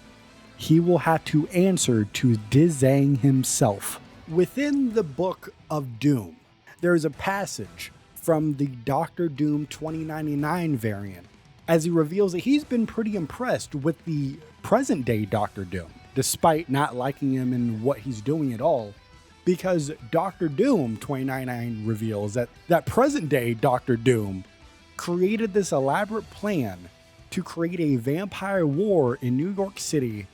he will have to answer to Dizang himself. Within the Book of Doom, there is a passage from the Doctor Doom 2099 variant, as he reveals that he's been pretty impressed with the present-day Doctor Doom, despite not liking him and what he's doing at all, because Doctor Doom 2099 reveals that present-day Doctor Doom created this elaborate plan to create a vampire war in New York City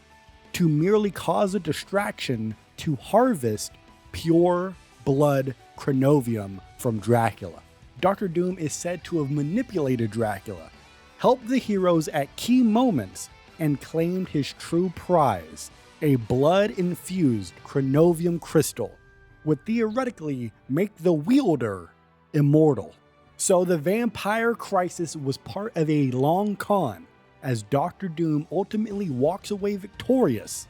to merely cause a distraction to harvest pure blood Chronovium from Dracula. Dr. Doom is said to have manipulated Dracula, helped the heroes at key moments, and claimed his true prize, a blood-infused Chronovium crystal, would theoretically make the wielder immortal. So the vampire crisis was part of a long con, as Dr. Doom ultimately walks away victorious.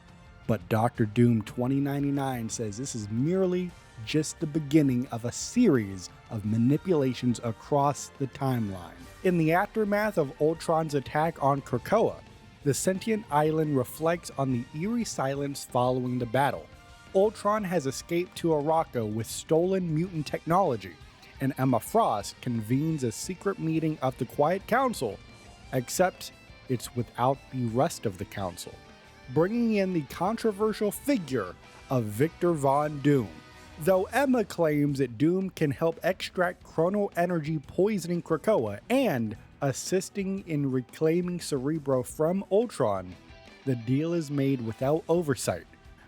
But Dr. Doom 2099 says this is merely just the beginning of a series of manipulations across the timeline. In the aftermath of Ultron's attack on Krakoa, the sentient island reflects on the eerie silence following the battle. Ultron has escaped to Ororo with stolen mutant technology, and Emma Frost convenes a secret meeting of the Quiet Council, except it's without the rest of the council, bringing in the controversial figure of Victor Von Doom. Though Emma claims that Doom can help extract chrono energy poisoning Krakoa and assisting in reclaiming Cerebro from Ultron, the deal is made without oversight,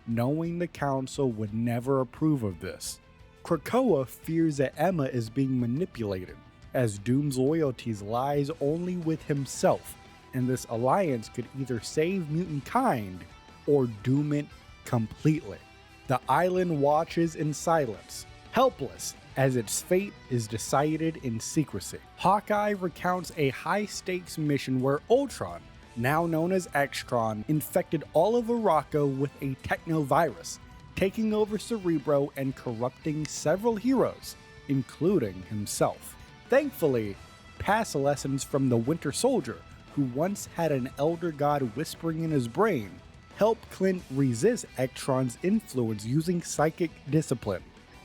knowing the council would never approve of this. Krakoa fears that Emma is being manipulated, as Doom's loyalties lies only with himself, and this alliance could either save mutant kind or doom it completely. The island watches in silence, helpless as its fate is decided in secrecy. Hawkeye recounts a high-stakes mission where Ultron, now known as Extron, infected all of Ororo with a technovirus, taking over Cerebro and corrupting several heroes, including himself. Thankfully, past lessons from the Winter Soldier, who once had an elder god whispering in his brain, helped Clint resist Extron's influence using psychic discipline.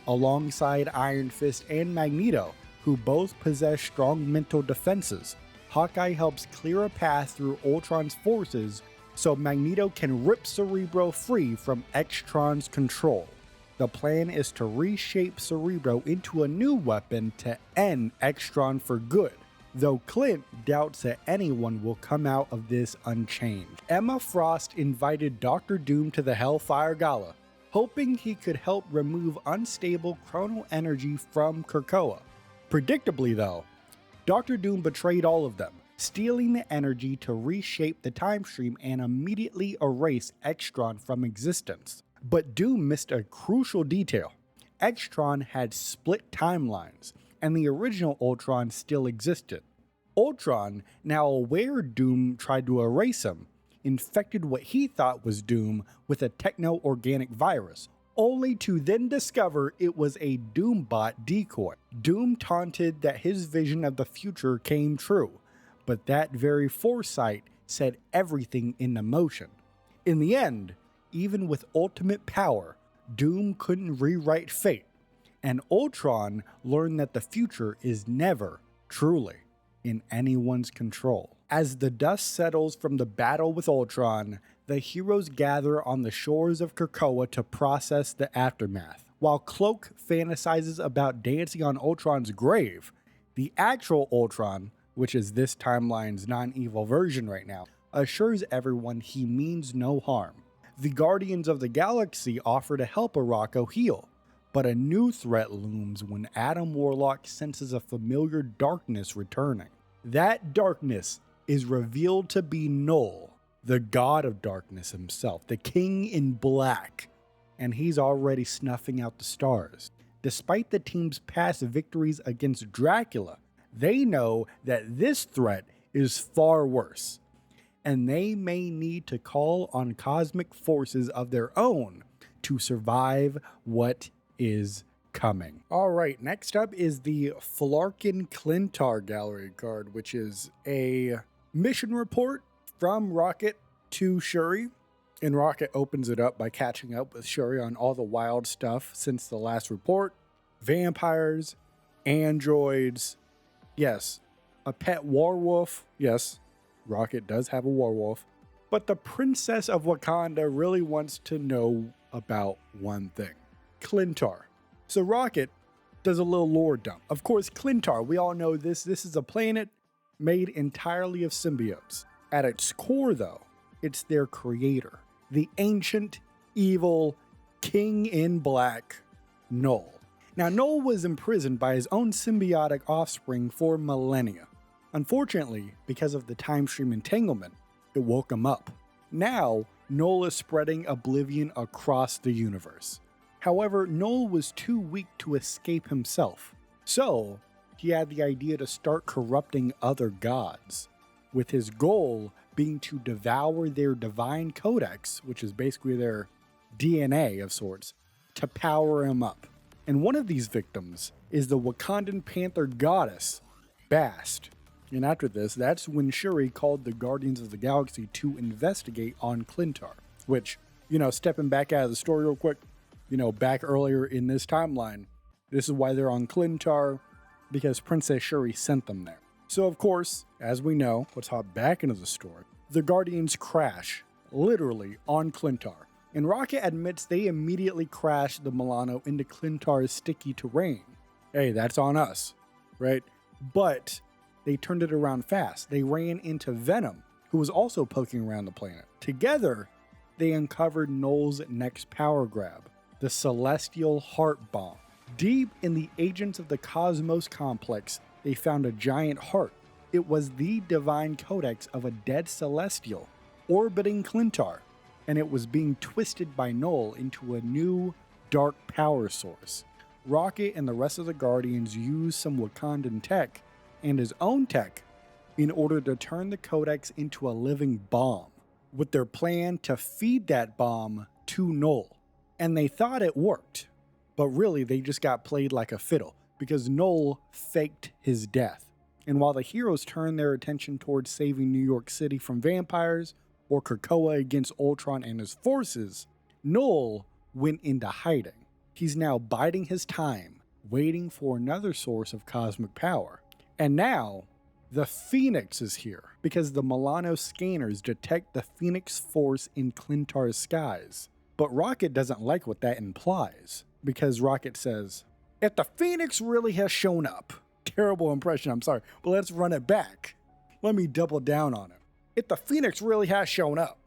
Alongside Iron Fist and Magneto, who both possess strong mental defenses, Hawkeye helps clear a path through Ultron's forces so Magneto can rip Cerebro free from Extron's control. The plan is to reshape Cerebro into a new weapon to end Extron for good, though Clint doubts that anyone will come out of this unchanged. Emma Frost invited Dr. Doom to the Hellfire Gala, hoping he could help remove unstable chrono energy from Krakoa. Predictably though, Dr. Doom betrayed all of them, stealing the energy to reshape the time stream and immediately erase Extron from existence. But Doom missed a crucial detail. Extron had split timelines, and the original Ultron still existed. Ultron, now aware Doom tried to erase him, infected what he thought was Doom with a techno-organic virus, only to then discover it was a Doombot decoy. Doom taunted that his vision of the future came true, but that very foresight set everything into motion. In the end, even with ultimate power, Doom couldn't rewrite fate, and Ultron learned that the future is never, truly, in anyone's control. As the dust settles from the battle with Ultron, the heroes gather on the shores of Krakoa to process the aftermath. While Cloak fantasizes about dancing on Ultron's grave, the actual Ultron, which is this timeline's non-evil version right now, assures everyone he means no harm. The Guardians of the Galaxy offer to help Ororo heal, but a new threat looms when Adam Warlock senses a familiar darkness returning. That darkness is revealed to be Null, the god of darkness himself, the king in black, and he's already snuffing out the stars. Despite the team's past victories against Dracula, they know that this threat is far worse, and they may need to call on cosmic forces of their own to survive what is coming. All right, next up is the Flarkin Klyntar gallery card, which is a mission report from Rocket to Shuri. And Rocket opens it up by catching up with Shuri on all the wild stuff since the last report. Vampires, androids, yes, a pet werewolf, yes, Rocket does have a werewolf. But the Princess of Wakanda really wants to know about one thing, Klyntar. So Rocket does a little lore dump. Of course, Klyntar, we all know this. This is a planet made entirely of symbiotes. At its core, though, it's their creator, the ancient, evil, king in black, Null. Now, Null was imprisoned by his own symbiotic offspring for millennia. Unfortunately, because of the time stream entanglement, it woke him up. Now, Null is spreading oblivion across the universe. However, Null was too weak to escape himself, so he had the idea to start corrupting other gods, with his goal being to devour their divine codex, which is basically their DNA of sorts, to power him up. And one of these victims is the Wakandan Panther goddess, Bast. And after this, that's when Shuri called the Guardians of the Galaxy to investigate on Klyntar, which, stepping back out of the story real quick, back earlier in this timeline, this is why they're on Klyntar, because Princess Shuri sent them there. So of course, as we know, let's hop back into the story, the Guardians crash, literally, on Klyntar. And Rocket admits they immediately crashed the Milano into Klyntar's sticky terrain. Hey, that's on us, right? But they turned it around fast. They ran into Venom, who was also poking around the planet. Together, they uncovered Null's next power grab, the Celestial Heart Bomb. Deep in the Agents of the Cosmos complex, they found a giant heart. It was the divine codex of a dead Celestial orbiting Klyntar, and it was being twisted by Null into a new dark power source. Rocket and the rest of the Guardians used some Wakandan tech and his own tech in order to turn the codex into a living bomb, with their plan to feed that bomb to Null. And they thought it worked, but really they just got played like a fiddle because Null faked his death. And while the heroes turned their attention towards saving New York City from vampires or Krakoa against Ultron and his forces, Null went into hiding. He's now biding his time, waiting for another source of cosmic power. And now, the Phoenix is here because the Milano scanners detect the Phoenix force in Klyntar's skies. But Rocket doesn't like what that implies, because Rocket says, if the Phoenix really has shown up, terrible impression, I'm sorry, but let's run it back. Let me double down on it. If the Phoenix really has shown up,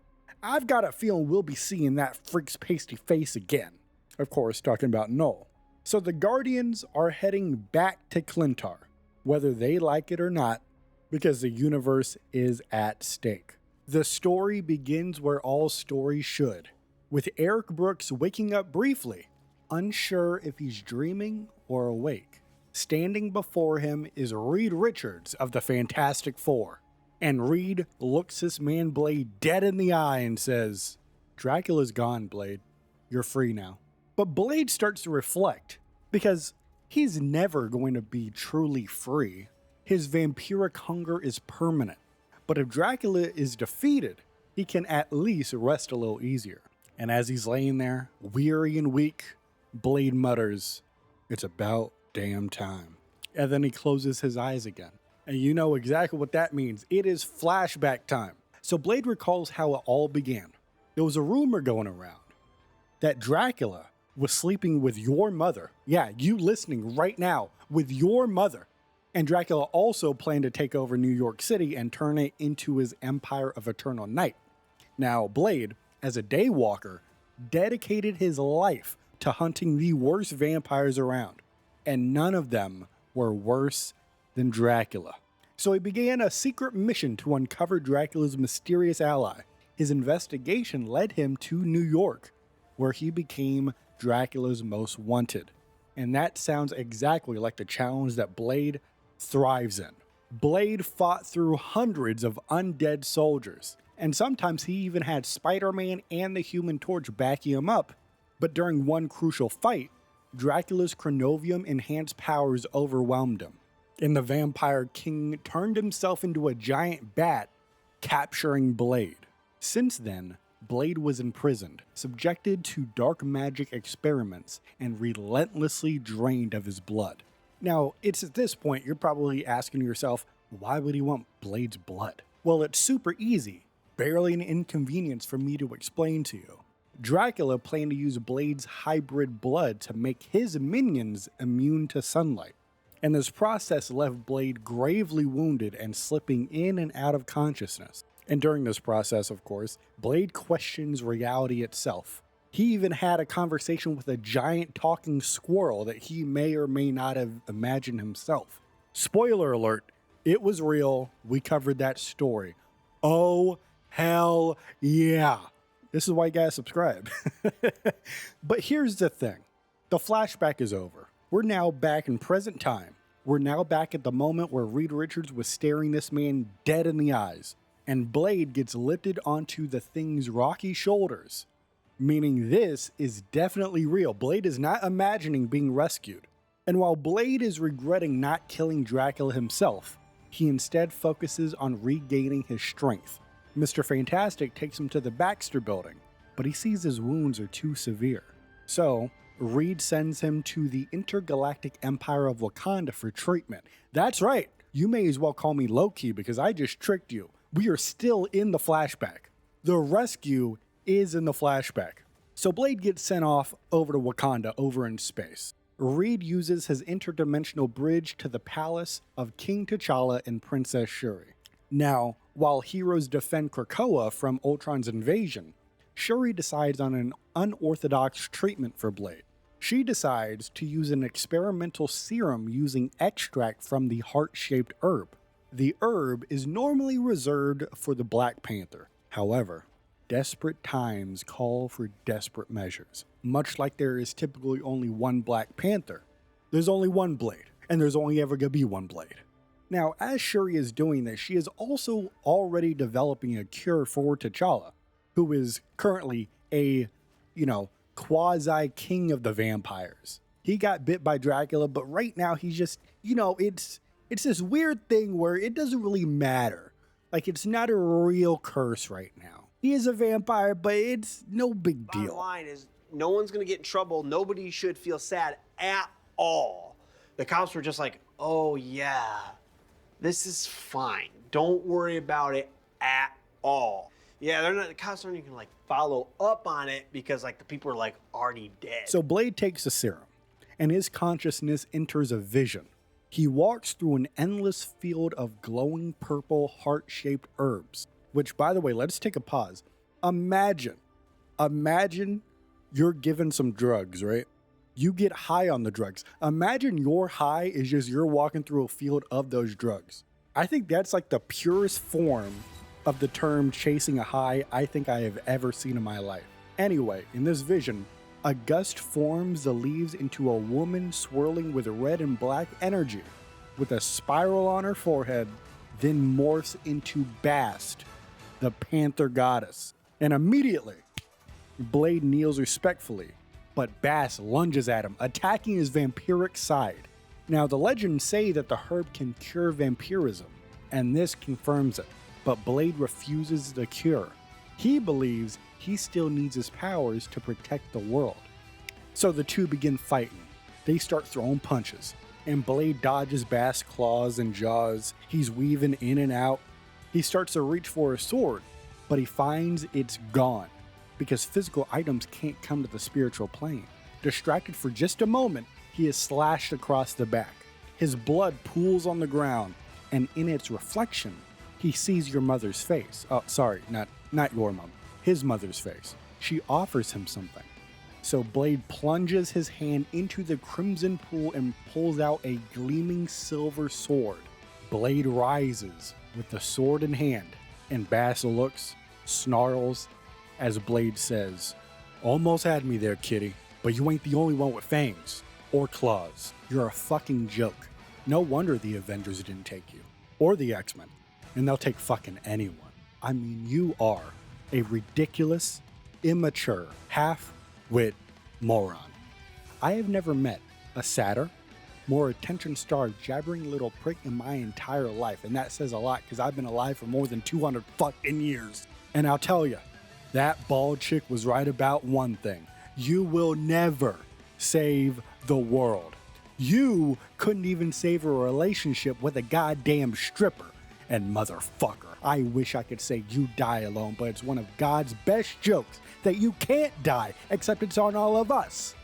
I've got a feeling we'll be seeing that freak's pasty face again. Of course, talking about Null. So the Guardians are heading back to Klyntar, whether they like it or not, because the universe is at stake. The story begins where all stories should, with Eric Brooks waking up briefly, unsure if he's dreaming or awake. Standing before him is Reed Richards of the Fantastic Four, and Reed looks this man Blade dead in the eye and says, Dracula's gone, Blade. You're free now. But Blade starts to reflect, because he's never going to be truly free. His vampiric hunger is permanent. But if Dracula is defeated, he can at least rest a little easier. And as he's laying there, weary and weak, Blade mutters, it's about damn time. And then he closes his eyes again. And you know exactly what that means. It is flashback time. So Blade recalls how it all began. There was a rumor going around that Dracula was sleeping with your mother. Yeah, you listening right now, with your mother. And Dracula also planned to take over New York City and turn it into his empire of eternal night. Now, Blade, as a daywalker, dedicated his life to hunting the worst vampires around, and none of them were worse than Dracula. So he began a secret mission to uncover Dracula's mysterious ally. His investigation led him to New York, where he became Dracula's most wanted. And that sounds exactly like the challenge that Blade thrives in. Blade fought through hundreds of undead soldiers, and sometimes he even had Spider-Man and the Human Torch backing him up. But during one crucial fight, Dracula's Chronovium-enhanced powers overwhelmed him, and the Vampire King turned himself into a giant bat, capturing Blade. Since then, Blade was imprisoned, subjected to dark magic experiments, and relentlessly drained of his blood. Now, it's at this point you're probably asking yourself, why would he want Blade's blood? Well, it's super easy, barely an inconvenience for me to explain to you. Dracula planned to use Blade's hybrid blood to make his minions immune to sunlight, and this process left Blade gravely wounded and slipping in and out of consciousness. And during this process, of course, Blade questions reality itself. He even had a conversation with a giant talking squirrel that he may or may not have imagined himself. Spoiler alert, it was real. We covered that story. Oh, hell yeah. This is why you gotta subscribe. But here's the thing. The flashback is over. We're now back in present time. We're now back at the moment where Reed Richards was staring this man dead in the eyes, and Blade gets lifted onto the Thing's rocky shoulders, meaning this is definitely real. Blade is not imagining being rescued. And while Blade is regretting not killing Dracula himself, he instead focuses on regaining his strength. Mr. Fantastic takes him to the Baxter building, but he sees his wounds are too severe. So, Reed sends him to the Intergalactic Empire of Wakanda for treatment. That's right, you may as well call me Loki because I just tricked you. We are still in the flashback. The rescue is in the flashback. So Blade gets sent off over to Wakanda over in space. Reed uses his interdimensional bridge to the palace of King T'Challa and Princess Shuri. Now, while heroes defend Krakoa from Ultron's invasion, Shuri decides on an unorthodox treatment for Blade. She decides to use an experimental serum using extract from the heart-shaped herb. The herb is normally reserved for the Black Panther. However, desperate times call for desperate measures. Much like there is typically only one Black Panther, there's only one Blade, and there's only ever gonna be one Blade. Now, as Shuri is doing this, she is also already developing a cure for T'Challa, who is currently a, quasi-king of the vampires. He got bit by Dracula, but right now he's just, it's this weird thing where it doesn't really matter. Like, it's not a real curse right now. He is a vampire, but it's no big deal. Bottom line is, no one's gonna get in trouble. Nobody should feel sad at all. The cops were just like, oh yeah, this is fine. Don't worry about it at all. Yeah, the cops aren't even follow up on it because the people are already dead. So Blade takes the serum, and his consciousness enters a vision. He walks through an endless field of glowing purple heart-shaped herbs, which, by the way, let's take a pause. Imagine you're given some drugs, right? You get high on the drugs. Imagine your high is just you're walking through a field of those drugs. I think that's the purest form of the term chasing a high I think I have ever seen in my life. Anyway, in this vision, a gust forms the leaves into a woman swirling with red and black energy, with a spiral on her forehead, then morphs into Bast, the Panther goddess. And immediately, Blade kneels respectfully, but Bast lunges at him, attacking his vampiric side. Now, the legends say that the herb can cure vampirism, and this confirms it, but Blade refuses the cure. He believes he still needs his powers to protect the world. So the two begin fighting. They start throwing punches, and Blade dodges Bast's claws and jaws. He's weaving in and out. He starts to reach for a sword, but he finds it's gone, because physical items can't come to the spiritual plane. Distracted for just a moment, he is slashed across the back. His blood pools on the ground, and in its reflection, he sees your mother's face. Oh, sorry, not your mom. His mother's face. She offers him something. So Blade plunges his hand into the crimson pool and pulls out a gleaming silver sword. Blade rises with the sword in hand, and Bass looks, snarls, as Blade says, "Almost had me there, kitty, but you ain't the only one with fangs. Or claws. You're a fucking joke. No wonder the Avengers didn't take you. Or the X-Men. And they'll take fucking anyone. I mean, you are a ridiculous, immature, half-wit moron. I have never met a sadder, more attention-starved, jabbering little prick in my entire life, and that says a lot because I've been alive for more than 200 fucking years. And I'll tell you, that bald chick was right about one thing. You will never save the world. You couldn't even save a relationship with a goddamn stripper. And motherfucker, I wish I could say you die alone, but it's one of God's best jokes that you can't die, except it's on all of us.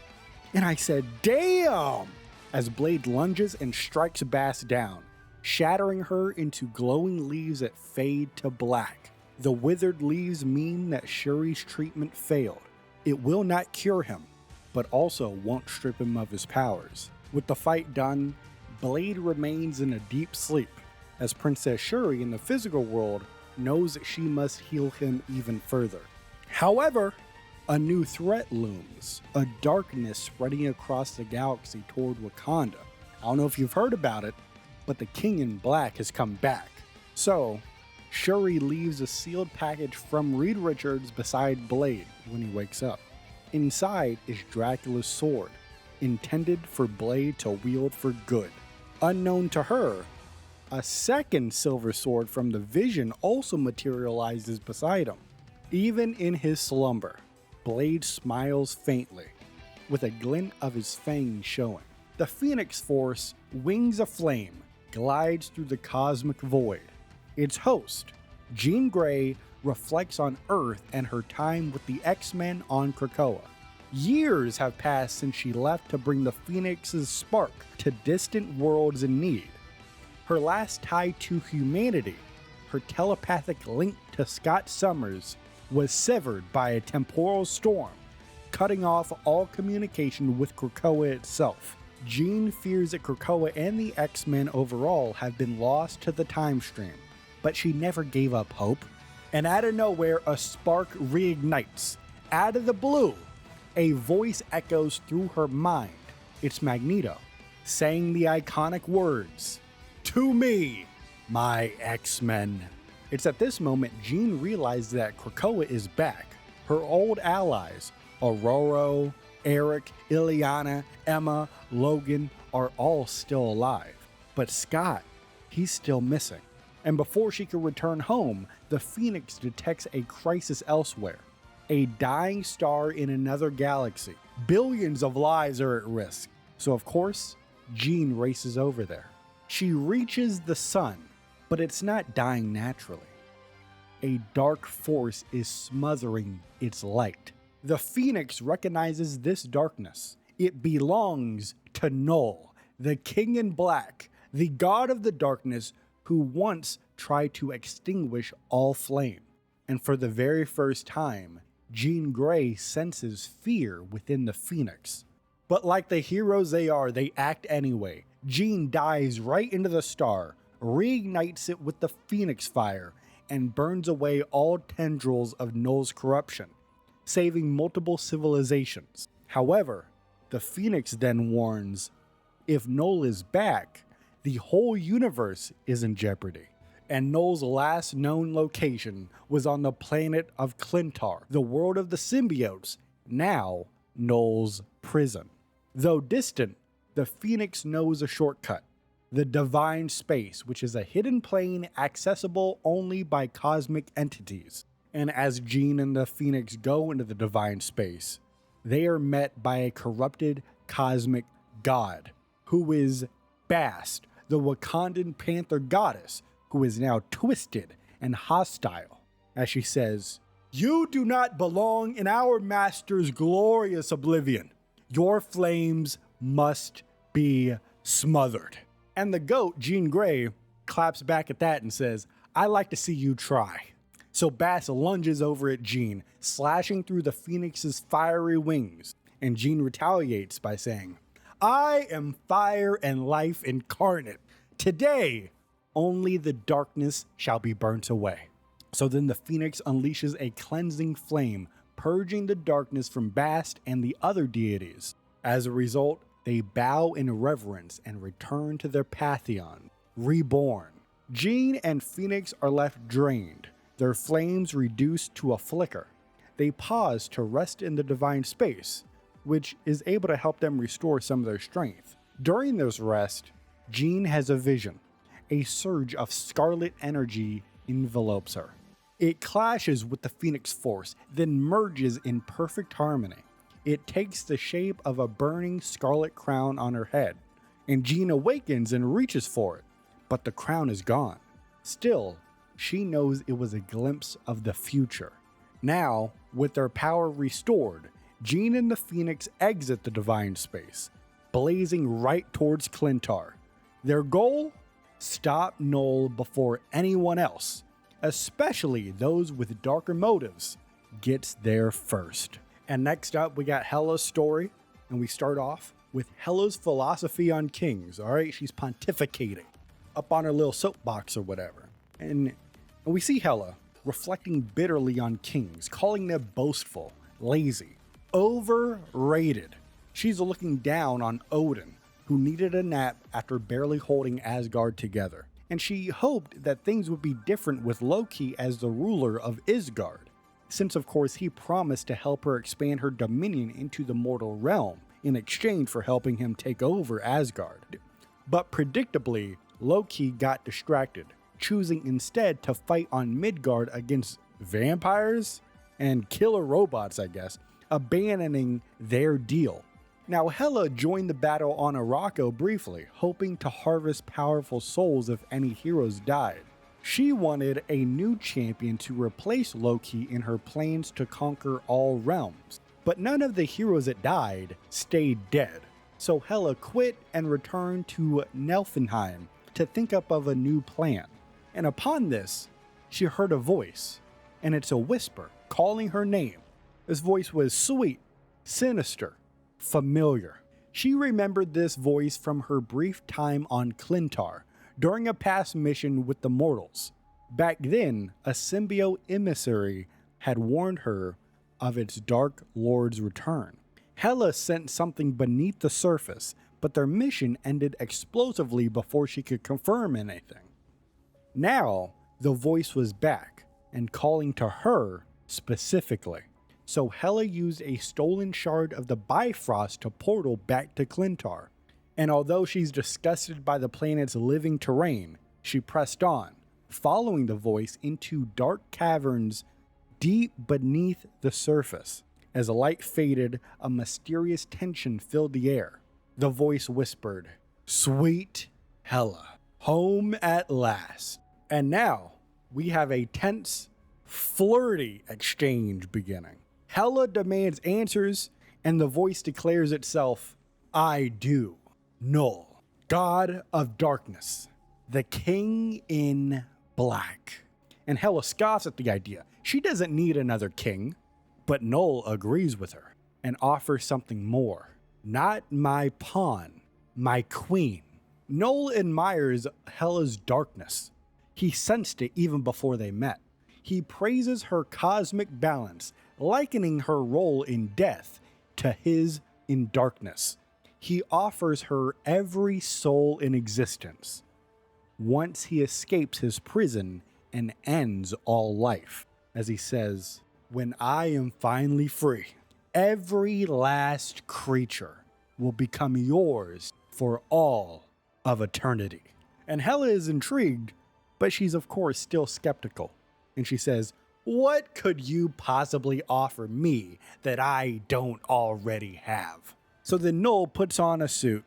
And I said, damn! As Blade lunges and strikes Bass down, shattering her into glowing leaves that fade to black. The withered leaves mean that Shuri's treatment failed. It will not cure him, but also won't strip him of his powers. With the fight done, Blade remains in a deep sleep, as Princess Shuri in the physical world knows that she must heal him even further. However, a new threat looms, a darkness spreading across the galaxy toward Wakanda. I don't know if you've heard about it, but the King in Black has come back. So, Shuri leaves a sealed package from Reed Richards beside Blade when he wakes up. Inside is Dracula's sword, intended for Blade to wield for good. Unknown to her, a second silver sword from the Vision also materializes beside him. Even in his slumber, Blade smiles faintly, with a glint of his fangs showing. The Phoenix Force, wings aflame, glides through the cosmic void. Its host, Jean Grey, reflects on Earth and her time with the X-Men on Krakoa. Years have passed since she left to bring the Phoenix's spark to distant worlds in need. Her last tie to humanity, her telepathic link to Scott Summers, was severed by a temporal storm, cutting off all communication with Krakoa itself. Jean fears that Krakoa and the X-Men overall have been lost to the time stream, but she never gave up hope. And out of nowhere, a spark reignites. Out of the blue, a voice echoes through her mind. It's Magneto, saying the iconic words, "To me, my X-Men." It's at this moment Jean realizes that Krakoa is back. Her old allies, Ororo, Eric, Ileana, Emma, Logan, are all still alive. But Scott, he's still missing. And before she can return home, the Phoenix detects a crisis elsewhere. A dying star in another galaxy. Billions of lives are at risk. So of course, Jean races over there. She reaches the sun, but it's not dying naturally. A dark force is smothering its light. The Phoenix recognizes this darkness. It belongs to Null, the King in Black, the god of the darkness who once tried to extinguish all flame. And for the very first time, Jean Grey senses fear within the Phoenix. But like the heroes they are, they act anyway. Jean dives right into the star, reignites it with the Phoenix fire, and burns away all tendrils of Null's corruption, saving multiple civilizations. However, the Phoenix then warns, if Null is back, the whole universe is in jeopardy. And Null's last known location was on the planet of Klyntar, the world of the symbiotes, now Null's prison. Though distant, the Phoenix knows a shortcut, the Divine Space, which is a hidden plane accessible only by cosmic entities. And as Jean and the Phoenix go into the Divine Space, they are met by a corrupted cosmic god, who is Bast, the Wakandan Panther goddess, who is now twisted and hostile. As she says, "You do not belong in our master's glorious oblivion. Your flames must be smothered." And the goat, Jean Grey, claps back at that and says, "I like to see you try." So Bass lunges over at Jean, slashing through the Phoenix's fiery wings, and Jean retaliates by saying, "I am fire and life incarnate. Today, only the darkness shall be burnt away. So then the Phoenix unleashes a cleansing flame, purging the darkness from Bast and the other deities. As a result, they bow in reverence and return to their pantheon, reborn. Jean and Phoenix are left drained, their flames reduced to a flicker. They pause to rest in the divine space, which is able to help them restore some of their strength. During this rest, Jean has a vision. A surge of scarlet energy envelopes her. It clashes with the Phoenix Force, then merges in perfect harmony. It takes the shape of a burning scarlet crown on her head, and Jean awakens and reaches for it, but the crown is gone. Still, she knows it was a glimpse of the future. Now, with their power restored, Jean and the Phoenix exit the divine space, blazing right towards Klyntar. Their goal? Stop Null before anyone else, especially those with darker motives, gets there first. And next up, we got Hela's story, and we start off with Hela's philosophy on kings. All right, she's pontificating up on her little soapbox or whatever. And we see Hela reflecting bitterly on kings, calling them boastful, lazy, overrated. She's looking down on Odin, who needed a nap after barely holding Asgard together. And she hoped that things would be different with Loki as the ruler of Asgard, since of course he promised to help her expand her dominion into the mortal realm in exchange for helping him take over Asgard. But predictably, Loki got distracted, choosing instead to fight on Midgard against vampires and killer robots, I guess, abandoning their deal. Now, Hela joined the battle on Ororo briefly, hoping to harvest powerful souls if any heroes died. She wanted a new champion to replace Loki in her plans to conquer all realms, but none of the heroes that died stayed dead. So Hela quit and returned to Niflheim to think up of a new plan. And upon this, she heard a voice, and it's a whisper calling her name. This voice was sweet, sinister, familiar. She remembered this voice from her brief time on Klyntar during a past mission with the mortals. Back then, a symbiote emissary had warned her of its Dark Lord's return. Hela sent something beneath the surface, but their mission ended explosively before she could confirm anything. Now, the voice was back and calling to her specifically. So Hela used a stolen shard of the Bifrost to portal back to Klyntar. And although she's disgusted by the planet's living terrain, she pressed on, following the voice into dark caverns deep beneath the surface. As the light faded, a mysterious tension filled the air. The voice whispered, "Sweet Hela, home at last." And now, we have a tense, flirty exchange beginning. Hela demands answers, and the voice declares itself, "I do. Null, God of Darkness, the King in Black." And Hela scoffs at the idea. She doesn't need another king. But Null agrees with her and offers something more. "Not my pawn, my queen." Null admires Hela's darkness. He sensed it even before they met. He praises her cosmic balance, likening her role in death to his in darkness. He offers her every soul in existence once he escapes his prison and ends all life. As he says, "When I am finally free, every last creature will become yours for all of eternity." And Hela is intrigued, but she's of course still skeptical. And she says, "What could you possibly offer me that I don't already have?" So then Null puts on a suit.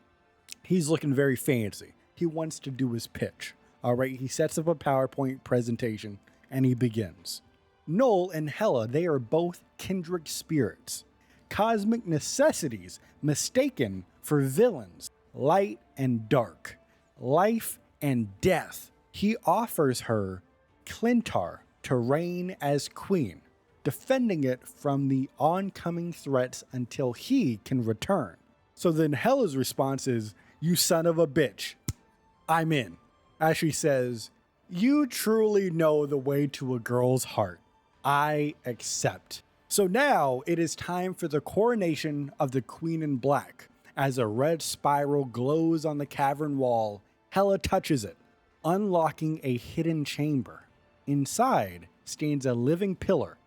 He's looking very fancy. He wants to do his pitch. All right, he sets up a PowerPoint presentation and he begins. Null and Hela, they are both kindred spirits, cosmic necessities mistaken for villains, light and dark, life and death. He offers her Klyntar to reign as queen, defending it from the oncoming threats until he can return. So then Hela's response is, "You son of a bitch, I'm in." as she says, "You truly know the way to a girl's heart. I accept." So now it is time for the coronation of the Queen in Black. As a red spiral glows on the cavern wall, Hela touches it, unlocking a hidden chamber. Inside stands a living pillar,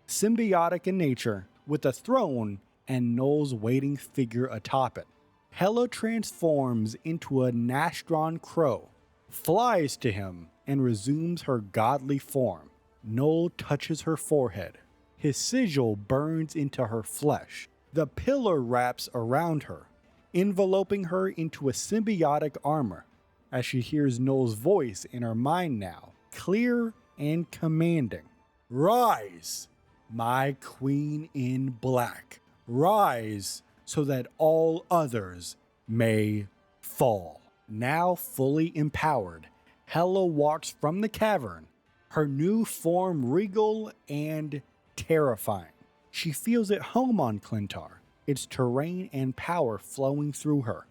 symbiotic in nature, with a throne and Noel's waiting figure atop it. Hela transforms into a Nastron crow, flies to him, and resumes her godly form. Noel touches her forehead. His sigil burns into her flesh. The pillar wraps around her, enveloping her into a symbiotic armor, as she hears Noel's voice in her mind now, clear and commanding. "Rise, my Queen in Black. Rise so that all others may fall." Now fully empowered, Hela walks from the cavern, her new form regal and terrifying. She feels at home on Klyntar, its terrain and power flowing through her.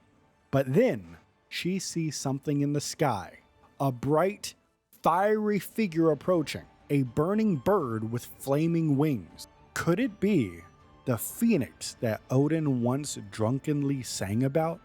But then she sees something in the sky, a bright, fiery figure approaching, a burning bird with flaming wings. Could it be the phoenix that Odin once drunkenly sang about?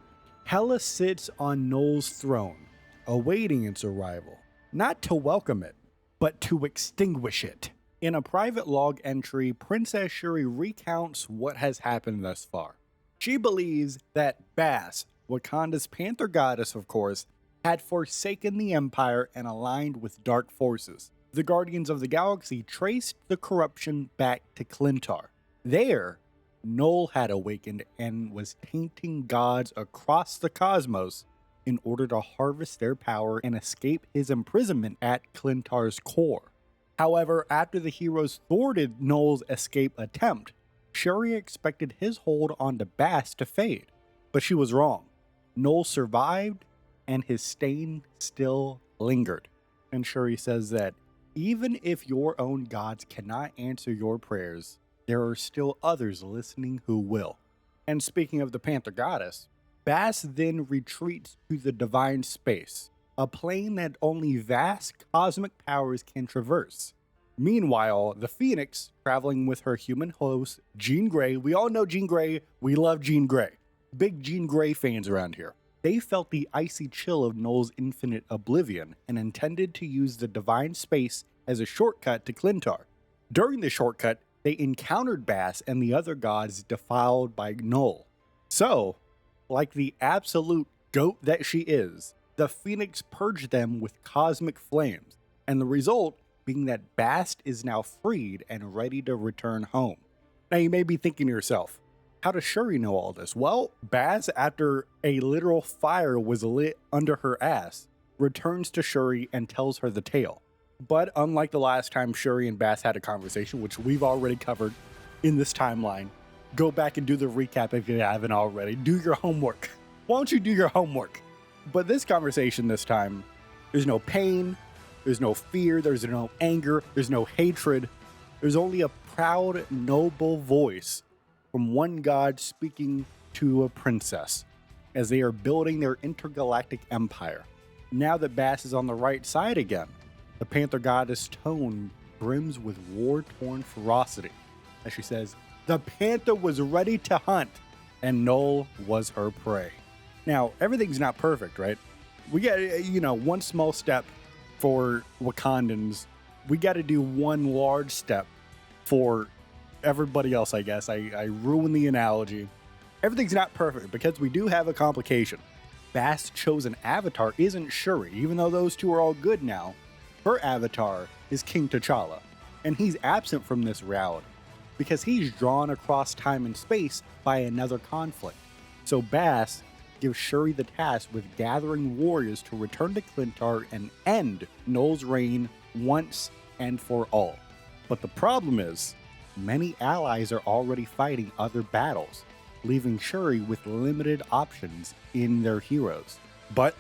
Hela sits on Noel's throne, awaiting its arrival, not to welcome it, but to extinguish it. In a private log entry, Princess Shuri recounts what has happened thus far. She believes that Bast, Wakanda's Panther goddess of course, had forsaken the Empire and aligned with dark forces. The Guardians of the Galaxy traced the corruption back to Klyntar. There, Noel had awakened and was tainting gods across the cosmos in order to harvest their power and escape his imprisonment at Klyntar's core. However, after the heroes thwarted Noel's escape attempt, Shuri expected his hold onto Bast to fade, but she was wrong. Noel survived, and his stain still lingered. And Shuri says that even if your own gods cannot answer your prayers, there are still others listening who will. And speaking of the Panther goddess, Bast then retreats to the divine space, a plane that only vast cosmic powers can traverse. Meanwhile, the Phoenix, traveling with her human host, Jean Grey — we all know Jean Grey, we love Jean Grey. Big Jean Grey fans around here. They felt the icy chill of Noel's infinite oblivion and intended to use the divine space as a shortcut to Klyntar. During the shortcut, they encountered Bast and the other gods defiled by Noel. So, like the absolute goat that she is, the Phoenix purged them with cosmic flames, and the result being that Bast is now freed and ready to return home. Now you may be thinking to yourself, how does Shuri know all this? Well, Bast, after a literal fire was lit under her ass, returns to Shuri and tells her the tale. But unlike the last time Shuri and Bast had a conversation, which we've already covered in this timeline, go back and do the recap if you haven't already. Do your homework. Why don't you do your homework? But this conversation this time, there's no pain, there's no fear, there's no anger, there's no hatred. There's only a proud, noble voice from one god speaking to a princess as they are building their intergalactic empire. Now that Bast is on the right side again, the Panther goddess' tone brims with war-torn ferocity as she says, "The Panther was ready to hunt, and Noel was her prey." Now, everything's not perfect, right? We got, one small step for Wakandans. We got to do one large step for everybody else, I guess. I ruined the analogy. Everything's not perfect because we do have a complication. Bast's chosen avatar isn't Shuri, even though those two are all good now. Her avatar is King T'Challa, and he's absent from this reality because he's drawn across time and space by another conflict. So Bast gives Shuri the task with gathering warriors to return to Klyntar and end Noel's reign once and for all. But the problem is, many allies are already fighting other battles, leaving Shuri with limited options in their heroes. But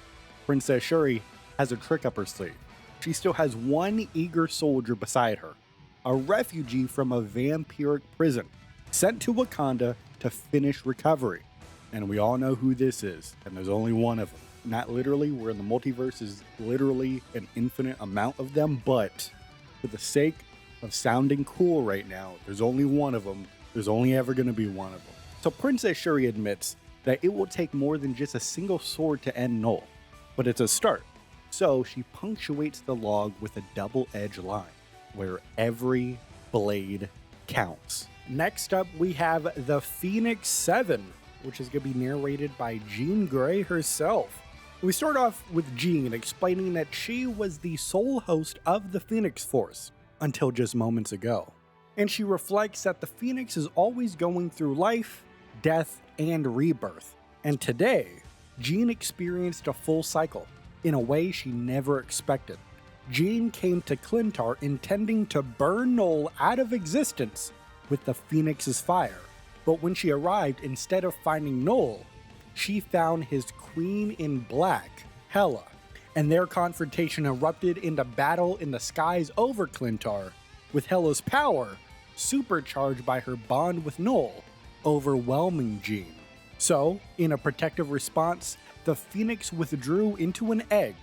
Princess Shuri has a trick up her sleeve. She still has one eager soldier beside her, a refugee from a vampiric prison, sent to Wakanda to finish recovery. And we all know who this is, and there's only one of them. not literally, where the multiverse is literally an infinite amount of them, but for the sake of sounding cool right now, there's only one of them. There's only ever going to be one of them. So Princess Shuri admits that it will take more than just a single sword to end Null, but it's a start. So she punctuates the log with a double-edged line, where every blade counts. Next up, we have the Phoenix 7, which is going to be narrated by Jean Grey herself. We start off with Jean explaining that she was the sole host of the Phoenix Force until just moments ago. And she reflects that the Phoenix is always going through life, death, and rebirth. And today, Jean experienced a full cycle in a way she never expected. Jean came to Klyntar intending to burn Null out of existence with the Phoenix's fire. But when she arrived, instead of finding Null, she found his queen in black, Hela, and their confrontation erupted into battle in the skies over Klyntar, with Hela's power, supercharged by her bond with Null, overwhelming Jean. So, in a protective response, the Phoenix withdrew into an egg,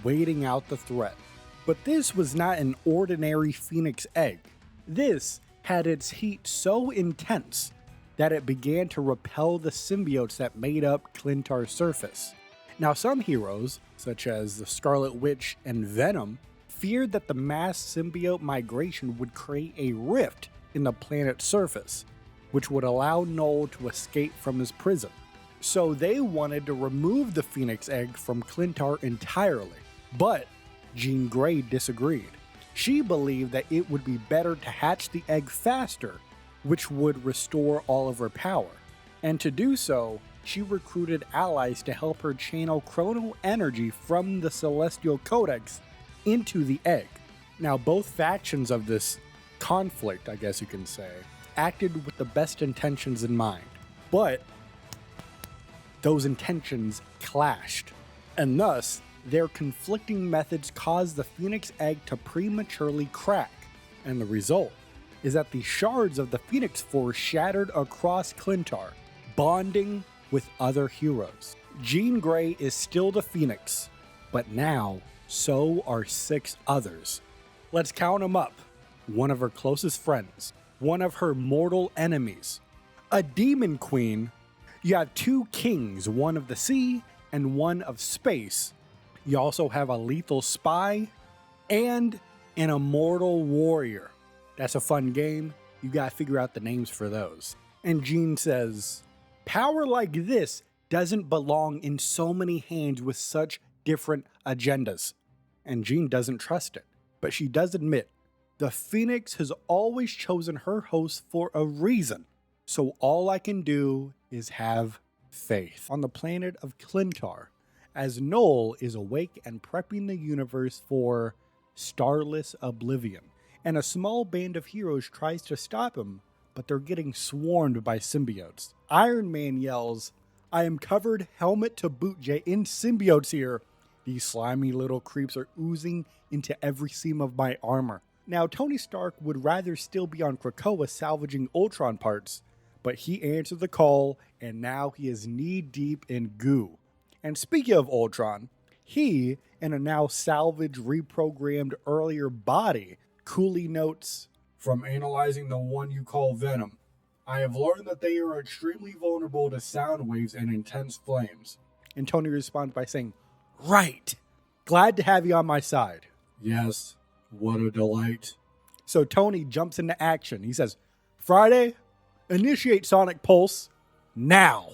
waiting out the threat. But this was not an ordinary Phoenix egg. This had its heat so intense that it began to repel the symbiotes that made up Klyntar's surface. Now, some heroes, such as the Scarlet Witch and Venom, feared that the mass symbiote migration would create a rift in the planet's surface, which would allow Null to escape from his prison. So they wanted to remove the Phoenix egg from Klyntar entirely. But Jean Grey disagreed. She believed that it would be better to hatch the egg faster, which would restore all of her power. And to do so, she recruited allies to help her channel chronal energy from the Celestial Codex into the egg. Now, both factions of this conflict, I guess you can say, acted with the best intentions in mind. But those intentions clashed, and thus, their conflicting methods caused the Phoenix egg to prematurely crack, and the result is that the shards of the Phoenix Force shattered across Klyntar, bonding with other heroes. Jean Grey is still the Phoenix, but now so are 6 others. Let's count them up. One of her closest friends, one of her mortal enemies, a demon queen. You have 2 kings, one of the sea and one of space. You also have a lethal spy and an immortal warrior. That's a fun game. You gotta figure out the names for those. And Jean says, power like this doesn't belong in so many hands with such different agendas. And Jean doesn't trust it. But she does admit, the Phoenix has always chosen her host for a reason. So all I can do is have faith. On the planet of Klyntar, as Null is awake and prepping the universe for starless oblivion, and a small band of heroes tries to stop him, but they're getting swarmed by symbiotes. Iron Man yells, "I am covered helmet to boot, Jay, in symbiotes here. These slimy little creeps are oozing into every seam of my armor." Now, Tony Stark would rather still be on Krakoa salvaging Ultron parts, but he answered the call, and now he is knee-deep in goo. And speaking of Ultron, he, in a now salvaged, reprogrammed earlier body, coolly notes, "From analyzing the one you call Venom, I have learned that they are extremely vulnerable to sound waves and intense flames." And Tony responds by saying, "Right. Glad to have you on my side." "Yes, what a delight." So Tony jumps into action. He says, "Friday, initiate sonic pulse now."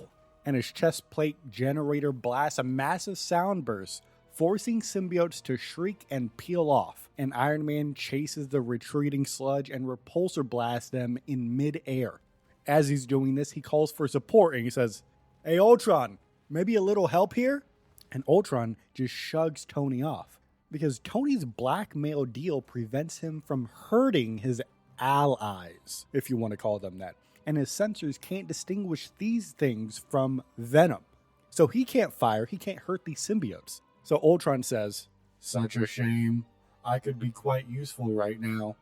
And his chest plate generator blasts a massive sound burst, forcing symbiotes to shriek and peel off. And Iron Man chases the retreating sludge and repulsor blasts them in mid-air. As he's doing this, he calls for support and he says, "Hey Ultron, maybe a little help here?" And Ultron just shrugs Tony off, because Tony's blackmail deal prevents him from hurting his allies, if you want to call them that. And his sensors can't distinguish these things from Venom. So he can't fire, he can't hurt these symbiotes. So Ultron says, "Such a shame. I could be quite useful right now."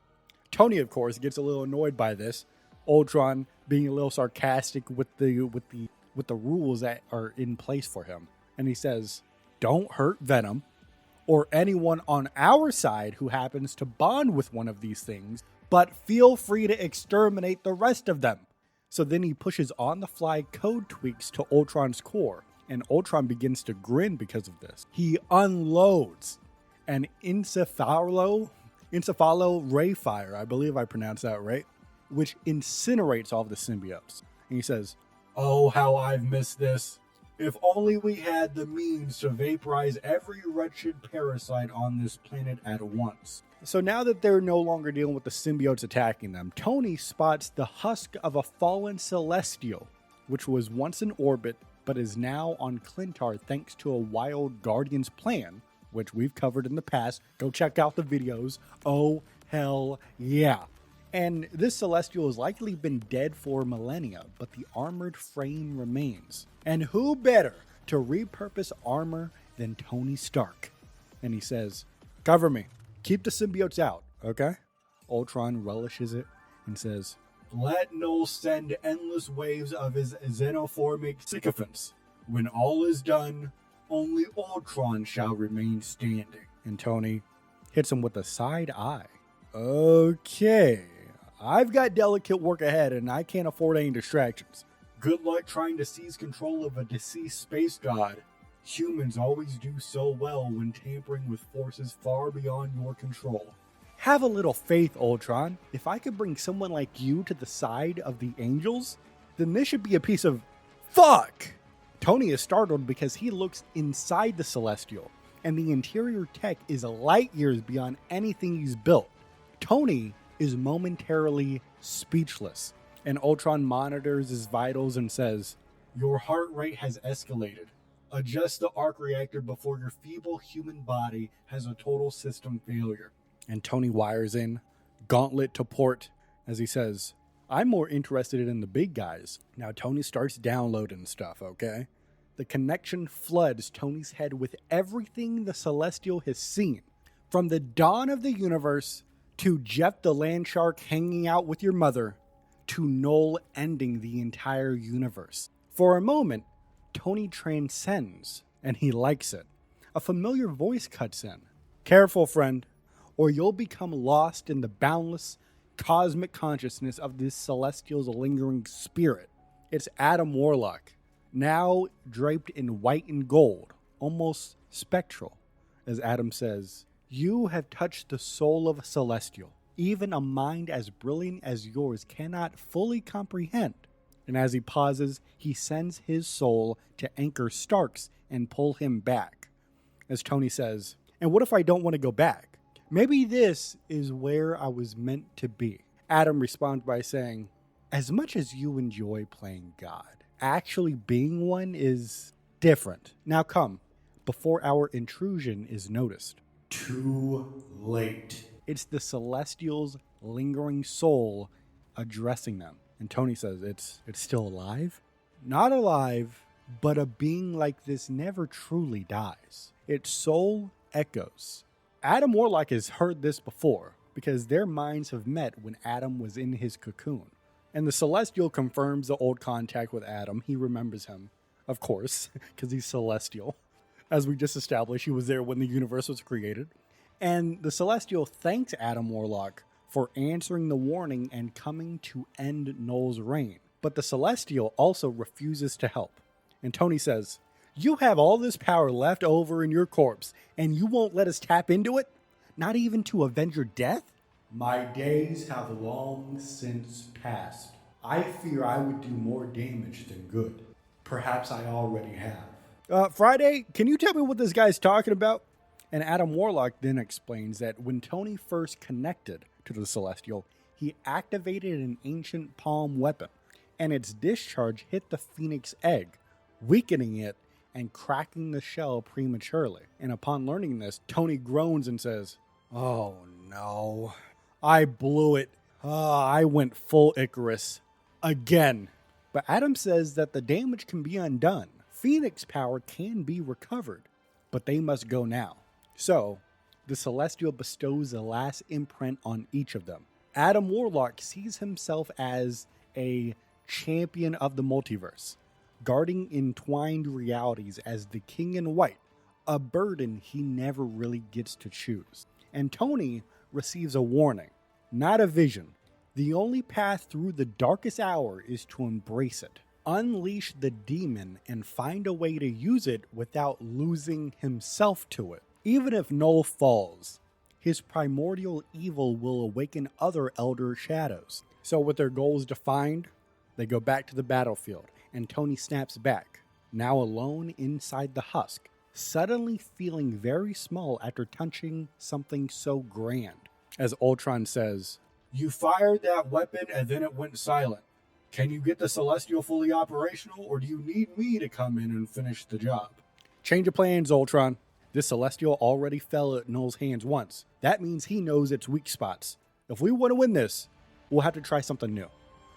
Tony, of course, gets a little annoyed by this. Ultron being a little sarcastic with the rules that are in place for him. And he says, don't hurt Venom or anyone on our side who happens to bond with one of these things, but feel free to exterminate the rest of them. So then he pushes on-the-fly code tweaks to Ultron's core, and Ultron begins to grin because of this. He unloads an encephalo ray fire, I believe I pronounced that right, which incinerates all of the symbiotes. And he says, "Oh, how I've missed this. If only we had the means to vaporize every wretched parasite on this planet at once." So now that they're no longer dealing with the symbiotes attacking them, Tony spots the husk of a fallen celestial, which was once in orbit, but is now on Klyntar thanks to a wild Guardian's plan, which we've covered in the past. Go check out the videos. Oh, hell yeah. And this celestial has likely been dead for millennia, but the armored frame remains. And who better to repurpose armor than Tony Stark? And he says, "Cover me. Keep the symbiotes out, okay?" Ultron relishes it and says, "Let Null send endless waves of his xenoformic sycophants. When all is done, only Ultron shall remain standing." And Tony hits him with a side eye. "Okay, I've got delicate work ahead and I can't afford any distractions. Good luck trying to seize control of a deceased space god. Humans always do so well when tampering with forces far beyond your control. Have a little faith, Ultron. If I could bring someone like you to the side of the angels, then this should be a piece of fuck." Tony is startled because he looks inside the Celestial, and the interior tech is light years beyond anything he's built. Tony is momentarily speechless, and Ultron monitors his vitals and says, "Your heart rate has escalated. Adjust the arc reactor before your feeble human body has a total system failure." And Tony wires in Gauntlet to port as he says, "I'm more interested in the big guys." Now Tony starts downloading stuff, okay? The connection floods Tony's head with everything the Celestial has seen. From the dawn of the universe, to Jeff the Land Shark hanging out with your mother, to Null ending the entire universe. For a moment, Tony transcends, and he likes it. A familiar voice cuts in. "Careful, friend, or you'll become lost in the boundless cosmic consciousness of this Celestial's lingering spirit." It's Adam Warlock, now draped in white and gold, almost spectral, as Adam says, "You have touched the soul of a Celestial. Even a mind as brilliant as yours cannot fully comprehend." And as he pauses, he sends his soul to anchor Stark's and pull him back. As Tony says, "And what if I don't want to go back? Maybe this is where I was meant to be." Adam responds by saying, "As much as you enjoy playing God, actually being one is different. Now come, before our intrusion is noticed." Too late. It's the Celestial's lingering soul addressing them. And Tony says, it's still alive? Not alive, but a being like this never truly dies. Its soul echoes. Adam Warlock has heard this before, because their minds have met when Adam was in his cocoon. And the Celestial confirms the old contact with Adam. He remembers him, of course, because he's Celestial. As we just established, he was there when the universe was created. And the Celestial thanks Adam Warlock for answering the warning and coming to end Null's reign. But the Celestial also refuses to help. And Tony says, "You have all this power left over in your corpse, and you won't let us tap into it? Not even to avenge your death?" "My days have long since passed. I fear I would do more damage than good. Perhaps I already have." Friday, can you tell me what this guy's talking about?" And Adam Warlock then explains that when Tony first connected to the Celestial, he activated an ancient palm weapon, and its discharge hit the Phoenix egg, weakening it and cracking the shell prematurely. And upon learning this, Tony groans and says, "Oh no, I blew it. I went full Icarus again." But Adam says that the damage can be undone. Phoenix power can be recovered, but they must go now. So, the Celestial bestows the last imprint on each of them. Adam Warlock sees himself as a champion of the multiverse, guarding entwined realities as the King in White, a burden he never really gets to choose. And Tony receives a warning, not a vision. The only path through the darkest hour is to embrace it, unleash the demon, and find a way to use it without losing himself to it. Even if Noel falls, his primordial evil will awaken other elder shadows. So with their goals defined, they go back to the battlefield, and Tony snaps back, now alone inside the husk, suddenly feeling very small after touching something so grand. As Ultron says, "You fired that weapon and then it went silent. Can you get the Celestial fully operational, or do you need me to come in and finish the job?" Change of plans, Ultron. This Celestial already fell at Noel's hands once. That means he knows its weak spots. If we want to win this, we'll have to try something new.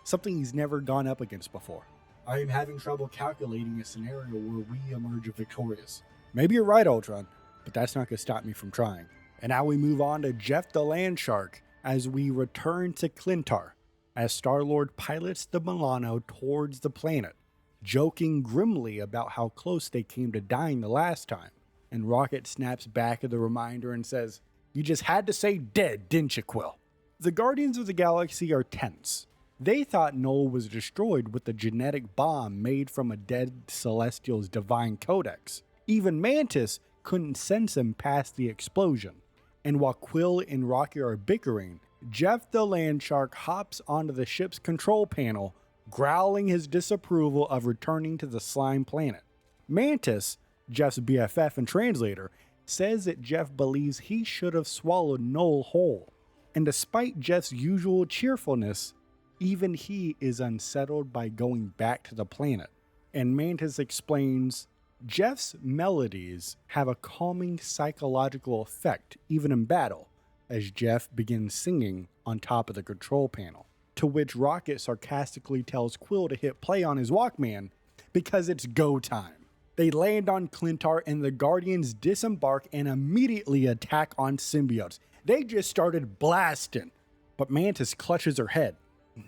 Something he's never gone up against before. I am having trouble calculating a scenario where we emerge victorious. Maybe you're right, Ultron, but that's not going to stop me from trying. And now we move on to Jeff the Land Shark as we return to Klyntar, as Star-Lord pilots the Milano towards the planet, joking grimly about how close they came to dying the last time. And Rocket snaps back at the reminder and says, "You just had to say dead, didn't you, Quill?" The Guardians of the Galaxy are tense. They thought Noel was destroyed with a genetic bomb made from a dead Celestial's divine codex. Even Mantis couldn't sense him past the explosion. And while Quill and Rocket are bickering, Jeff the Land Shark hops onto the ship's control panel, growling his disapproval of returning to the slime planet. Mantis, Jeff's BFF and translator, says that Jeff believes he should have swallowed Noel whole. And despite Jeff's usual cheerfulness, even he is unsettled by going back to the planet. And Mantis explains, Jeff's melodies have a calming psychological effect even in battle, as Jeff begins singing on top of the control panel. To which Rocket sarcastically tells Quill to hit play on his Walkman because it's go time. They land on Klyntar and the Guardians disembark and immediately attack on symbiotes. They just started blasting, but Mantis clutches her head.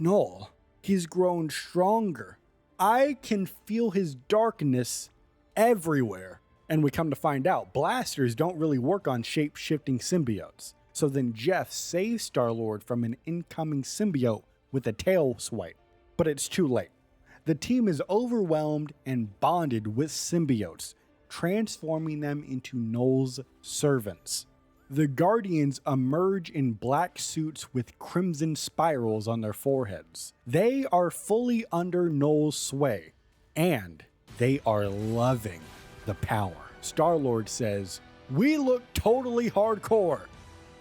Noel, he's grown stronger. I can feel his darkness everywhere. And we come to find out, blasters don't really work on shape-shifting symbiotes. So then Jeff saves Star-Lord from an incoming symbiote with a tail swipe. But it's too late. The team is overwhelmed and bonded with symbiotes, transforming them into Noel's servants. The Guardians emerge in black suits with crimson spirals on their foreheads. They are fully under Noel's sway, and they are loving the power. Star-Lord says, "We look totally hardcore."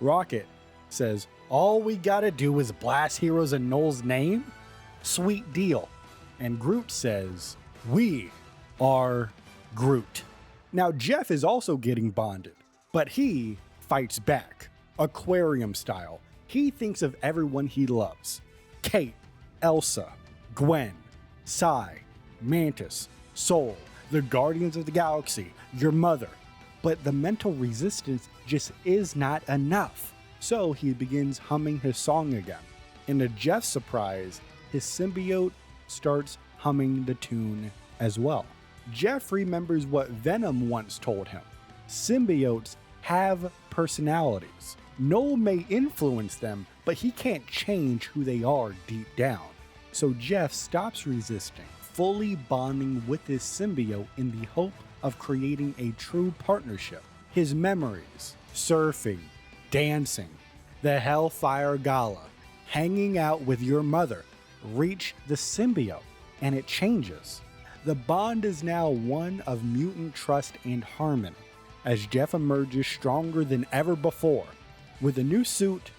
Rocket says, "All we gotta do is blast heroes in Noel's name? Sweet deal." And Groot says, "We are Groot." Now Jeff is also getting bonded, but he fights back, aquarium style. He thinks of everyone he loves. Kate, Elsa, Gwen, Sai, Mantis, Soul, the Guardians of the Galaxy, your mother. But the mental resistance just is not enough. So he begins humming his song again. And to Jeff's surprise, his symbiote starts humming the tune as well. Jeff remembers what Venom once told him. Symbiotes have personalities. Noel may influence them, but he can't change who they are deep down. So Jeff stops resisting, fully bonding with his symbiote in the hope of creating a true partnership. His memories, surfing, dancing, the Hellfire Gala, hanging out with your mother, reach the symbiote, and it changes. The bond is now one of mutant trust and harmony, as Jeff emerges stronger than ever before, with a new suit,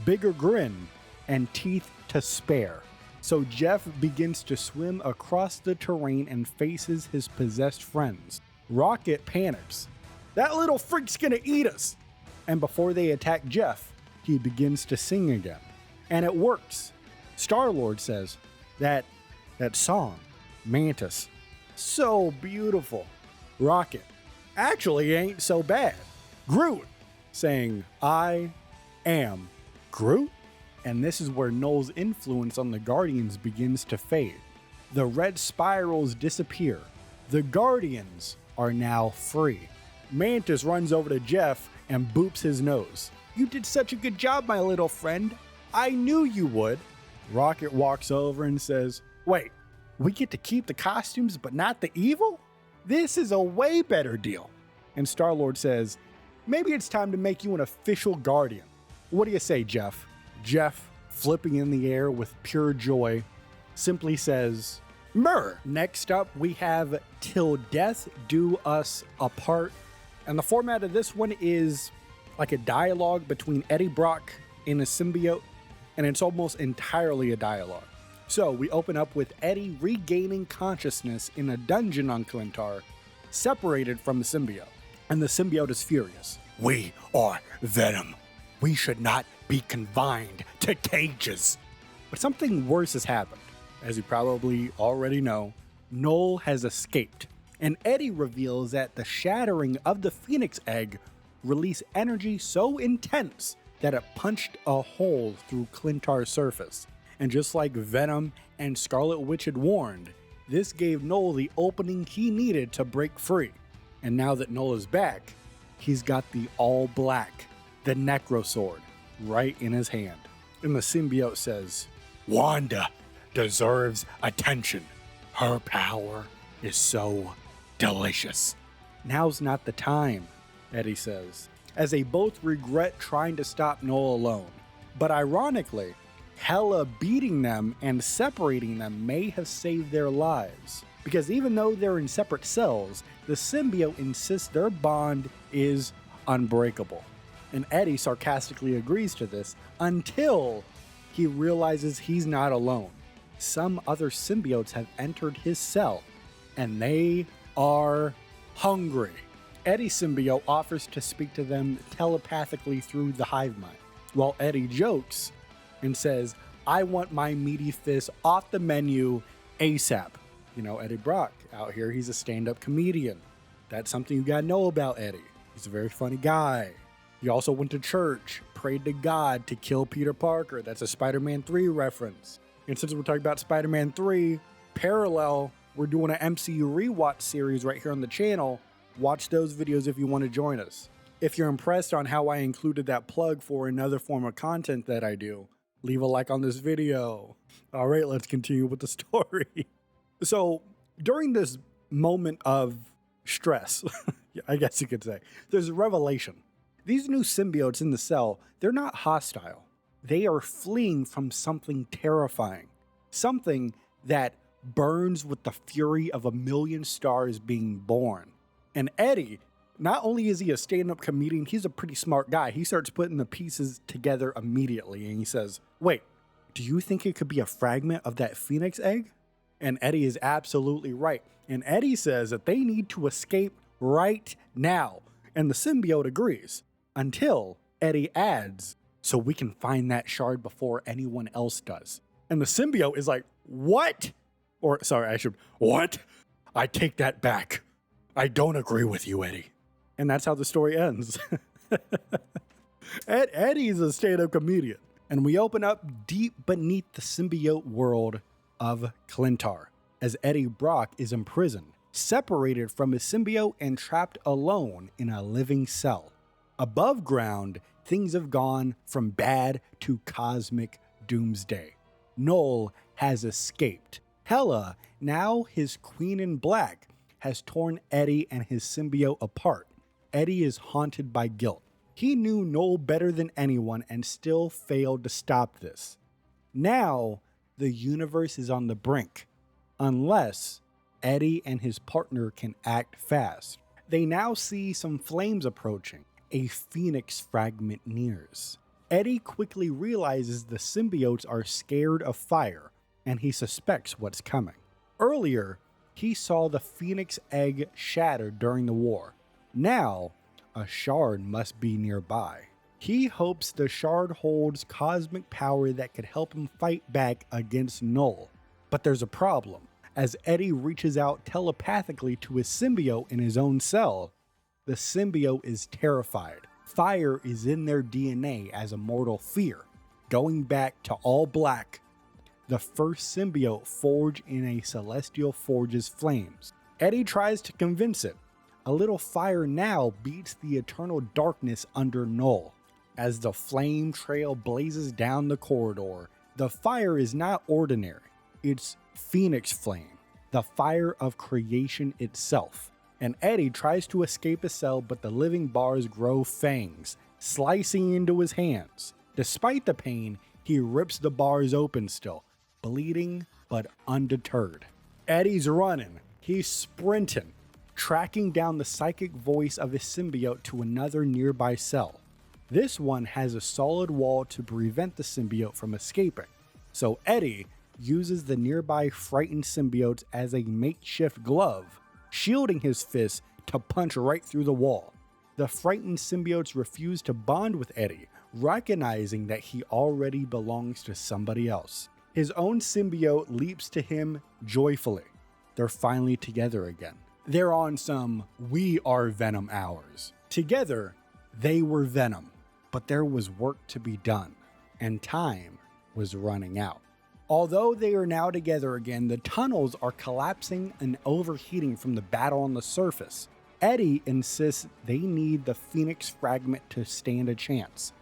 bigger grin, and teeth to spare. So Jeff begins to swim across the terrain and faces his possessed friends. Rocket panics. "That little freak's gonna eat us!" And before they attack Jeff, he begins to sing again. And it works. Star-Lord says, that song, Mantis, so beautiful. Rocket, actually ain't so bad. Groot, saying, "I am Groot." And this is where Noel's influence on the Guardians begins to fade. The red spirals disappear. The Guardians are now free. Mantis runs over to Jeff and boops his nose. "You did such a good job, my little friend. I knew you would." Rocket walks over and says, "Wait, we get to keep the costumes but not the evil? This is a way better deal." And Star-Lord says, "Maybe it's time to make you an official Guardian. What do you say, Jeff?" Jeff, flipping in the air with pure joy, simply says, "Myrrh." Next up, we have "Till Death Do Us Apart." And the format of this one is like a dialogue between Eddie Brock and a symbiote, and it's almost entirely a dialogue. So we open up with Eddie regaining consciousness in a dungeon on Klyntar, separated from the symbiote. And the symbiote is furious. "We are Venom. We should not be confined to cages." But something worse has happened. As you probably already know, Noel has escaped. And Eddie reveals that the shattering of the Phoenix egg released energy so intense that it punched a hole through Klyntar's surface. And just like Venom and Scarlet Witch had warned, this gave Noel the opening he needed to break free. And now that Noel is back, he's got the all black, the Necro Sword, right in his hand. And the symbiote says, "Wanda deserves attention. Her power is so delicious." "Now's not the time," Eddie says, as they both regret trying to stop Noel alone. But ironically, Hela beating them and separating them may have saved their lives. Because even though they're in separate cells, the symbiote insists their bond is unbreakable. And Eddie sarcastically agrees to this until he realizes he's not alone. Some other symbiotes have entered his cell, and they are hungry. Eddie's symbiote offers to speak to them telepathically through the hive mind, while Eddie jokes and says, "I want my meaty fist off the menu ASAP." You know, Eddie Brock out here, he's a stand-up comedian. That's something you gotta know about Eddie. He's a very funny guy. He also went to church, prayed to God to kill Peter Parker. That's a Spider-Man 3 reference. And since we're talking about Spider-Man 3, parallel, we're doing an MCU rewatch series right here on the channel. Watch those videos if you want to join us. If you're impressed on how I included that plug for another form of content that I do, leave a like on this video. All right, let's continue with the story. So during this moment of stress, I guess you could say, there's a revelation. These new symbiotes in the cell, they're not hostile. They are fleeing from something terrifying. Something that burns with the fury of a million stars being born. And Eddie, not only is he a stand-up comedian, he's a pretty smart guy. He starts putting the pieces together immediately, and he says, "Wait, do you think it could be a fragment of that Phoenix egg?" And Eddie is absolutely right. And Eddie says that they need to escape right now. And the symbiote agrees, until Eddie adds, "So we can find that shard before anyone else does." And the symbiote is like, "What?" Or, sorry, what? I take that back. I don't agree with you, Eddie. And that's how the story ends. Eddie's a stand-up comedian. And we open up deep beneath the symbiote world of Klyntar, as Eddie Brock is imprisoned, separated from his symbiote and trapped alone in a living cell. Above ground, things have gone from bad to cosmic doomsday. Noel has escaped. Hela, now his queen in black, has torn Eddie and his symbiote apart. Eddie is haunted by guilt. He knew Noel better than anyone and still failed to stop this. Now, the universe is on the brink, unless Eddie and his partner can act fast. They now see some flames approaching. A phoenix fragment nears. Eddie quickly realizes the symbiotes are scared of fire, and he suspects what's coming. Earlier, he saw the phoenix egg shattered during the war. Now, a shard must be nearby. He hopes the shard holds cosmic power that could help him fight back against Noel. But there's a problem. As Eddie reaches out telepathically to his symbiote in his own cell, the symbiote is terrified. Fire is in their DNA as a mortal fear. Going back to all black, the first symbiote forged in a celestial forge's flames. Eddie tries to convince it, A little fire now beats the eternal darkness under Null. As the flame trail blazes down the corridor, the fire is not ordinary. It's Phoenix Flame, the fire of creation itself. And Eddie tries to escape his cell, but the living bars grow fangs, slicing into his hands. Despite the pain, he rips the bars open still, bleeding but undeterred. Eddie's running, he's sprinting, tracking down the psychic voice of his symbiote to another nearby cell. This one has a solid wall to prevent the symbiote from escaping, so Eddie uses the nearby frightened symbiotes as a makeshift glove, shielding his fist to punch right through the wall. The frightened symbiotes refuse to bond with Eddie, recognizing that he already belongs to somebody else. His own symbiote leaps to him joyfully. They're finally together again. They're on some "we are Venom" hours. Together, they were Venom, but there was work to be done, and time was running out. Although they are now together again, the tunnels are collapsing and overheating from the battle on the surface. Eddie insists they need the Phoenix fragment to stand a chance.